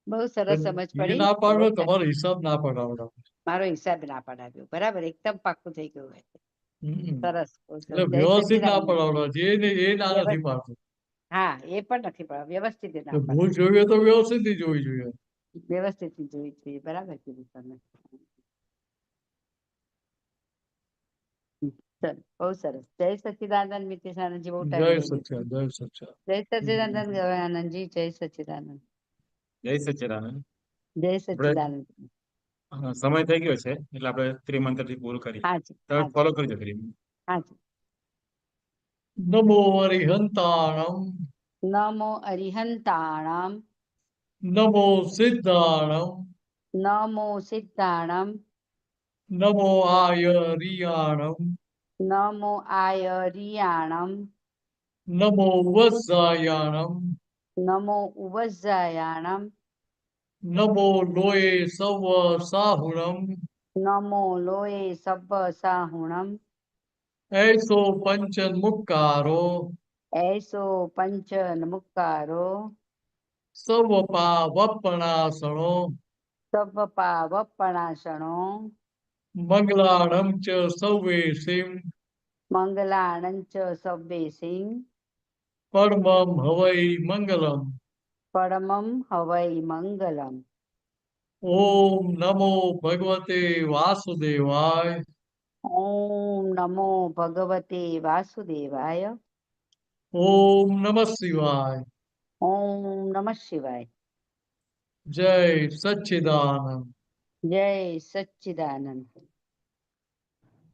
Speaker 3: બહુ સરસ સમજ
Speaker 5: એ
Speaker 3: પડી.
Speaker 5: ના પાડો તમારો હિસાબ ના પડાવડાવે.
Speaker 3: મારો હિસાબ ના પડાવ્યો બરાબર એકદમ પાક્કું થઈ ગયું હોય. સરસ બહુ
Speaker 5: એટલે
Speaker 3: સરસ. જય
Speaker 5: વ્યવસ્થિત ના
Speaker 3: સચ્ચિદાનંદ.
Speaker 5: પડાવડાવે એ ના નથી પાડતું.
Speaker 3: હા એ પણ નથી પડ્યો વ્યવસ્થિત ના
Speaker 5: ભૂલ
Speaker 3: પડાય.
Speaker 5: જોવી હોય તો વ્યવસ્થિત જોવી જોઈએ.
Speaker 3: વ્યવસ્થિત જોઈ જોઈએ બરાબર કીધું તમે. ચલો બહુ સરસ. જય સચ્ચિદાનંદ મિતેશ આનંદજી બહુ ટાઈમ
Speaker 5: જય
Speaker 3: લઈ લીધો.
Speaker 5: સચ્ચા જય સચ્ચા.
Speaker 3: જય સચ્ચિદાનંદ આનંદજી જય સચ્ચિદાનંદ.
Speaker 2: જય સચ્ચિદાનંદ.
Speaker 3: જય
Speaker 2: આપણે
Speaker 3: સચ્ચિદાનંદ.
Speaker 2: સમય થઈ ગયો છે એટલે આપણે ત્રિમંત્રથી પૂરું કરી.
Speaker 3: હાજી
Speaker 2: તમે
Speaker 3: હાજી
Speaker 2: ફોલો કરજો ત્રિમંત્ર.
Speaker 3: હાજી.
Speaker 5: નમો અરિહંતાણમ
Speaker 3: નમો અરિહંતાણામ
Speaker 5: નમો સિદ્ધાણમ
Speaker 3: નમો સિદ્ધાણમ
Speaker 5: નમો આયરિયાણમ
Speaker 3: નમો આયરિયાણમ
Speaker 5: નમો વત્સાયાણમ
Speaker 3: નમો ઉવજ્જાયાણમ
Speaker 5: નમો લોય સવ સાહુણમ
Speaker 3: નમો લોય સબ્બ સાહુણમ
Speaker 5: એસો પંચન મુક્કારો
Speaker 3: એસો પંચન મુક્કારો
Speaker 5: સવ પાવપણાસણો
Speaker 3: સવ્પા વપણાસણો
Speaker 5: મંગલાણમ ચ સૌવે સિમ
Speaker 3: મંગલાણંચ સવ્વે સિંહ
Speaker 5: પરમમ હવૈ મંગલમ
Speaker 3: પરમં હવૈ મંગલમ
Speaker 5: ઓમ નમો ભગવતે વાસુદેવાય
Speaker 3: ઓમ નમો ભગવતે વાસુદેવાય
Speaker 5: ઓમ નમઃ શિવાય
Speaker 3: ઓમ નમઃ શિવાય
Speaker 5: જય સચ્ચિદાનંદ
Speaker 3: જય સચ્ચિદાનંદ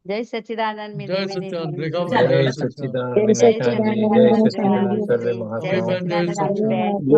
Speaker 3: જય સચ્ચિદાનંદ
Speaker 5: જય સચ્ચિદાનંદ રેખાબેન
Speaker 7: જય
Speaker 5: જય સચ્ચિદાનંદ
Speaker 7: સચ્ચિદાનંદ વિનાયકજી, જય સચ્ચિદાનંદ સર્વે
Speaker 5: અભિબેન જય
Speaker 7: મહાત્માઓ.
Speaker 5: સચ્ચિદાનંદ
Speaker 3: સચ્ચિદાનંદ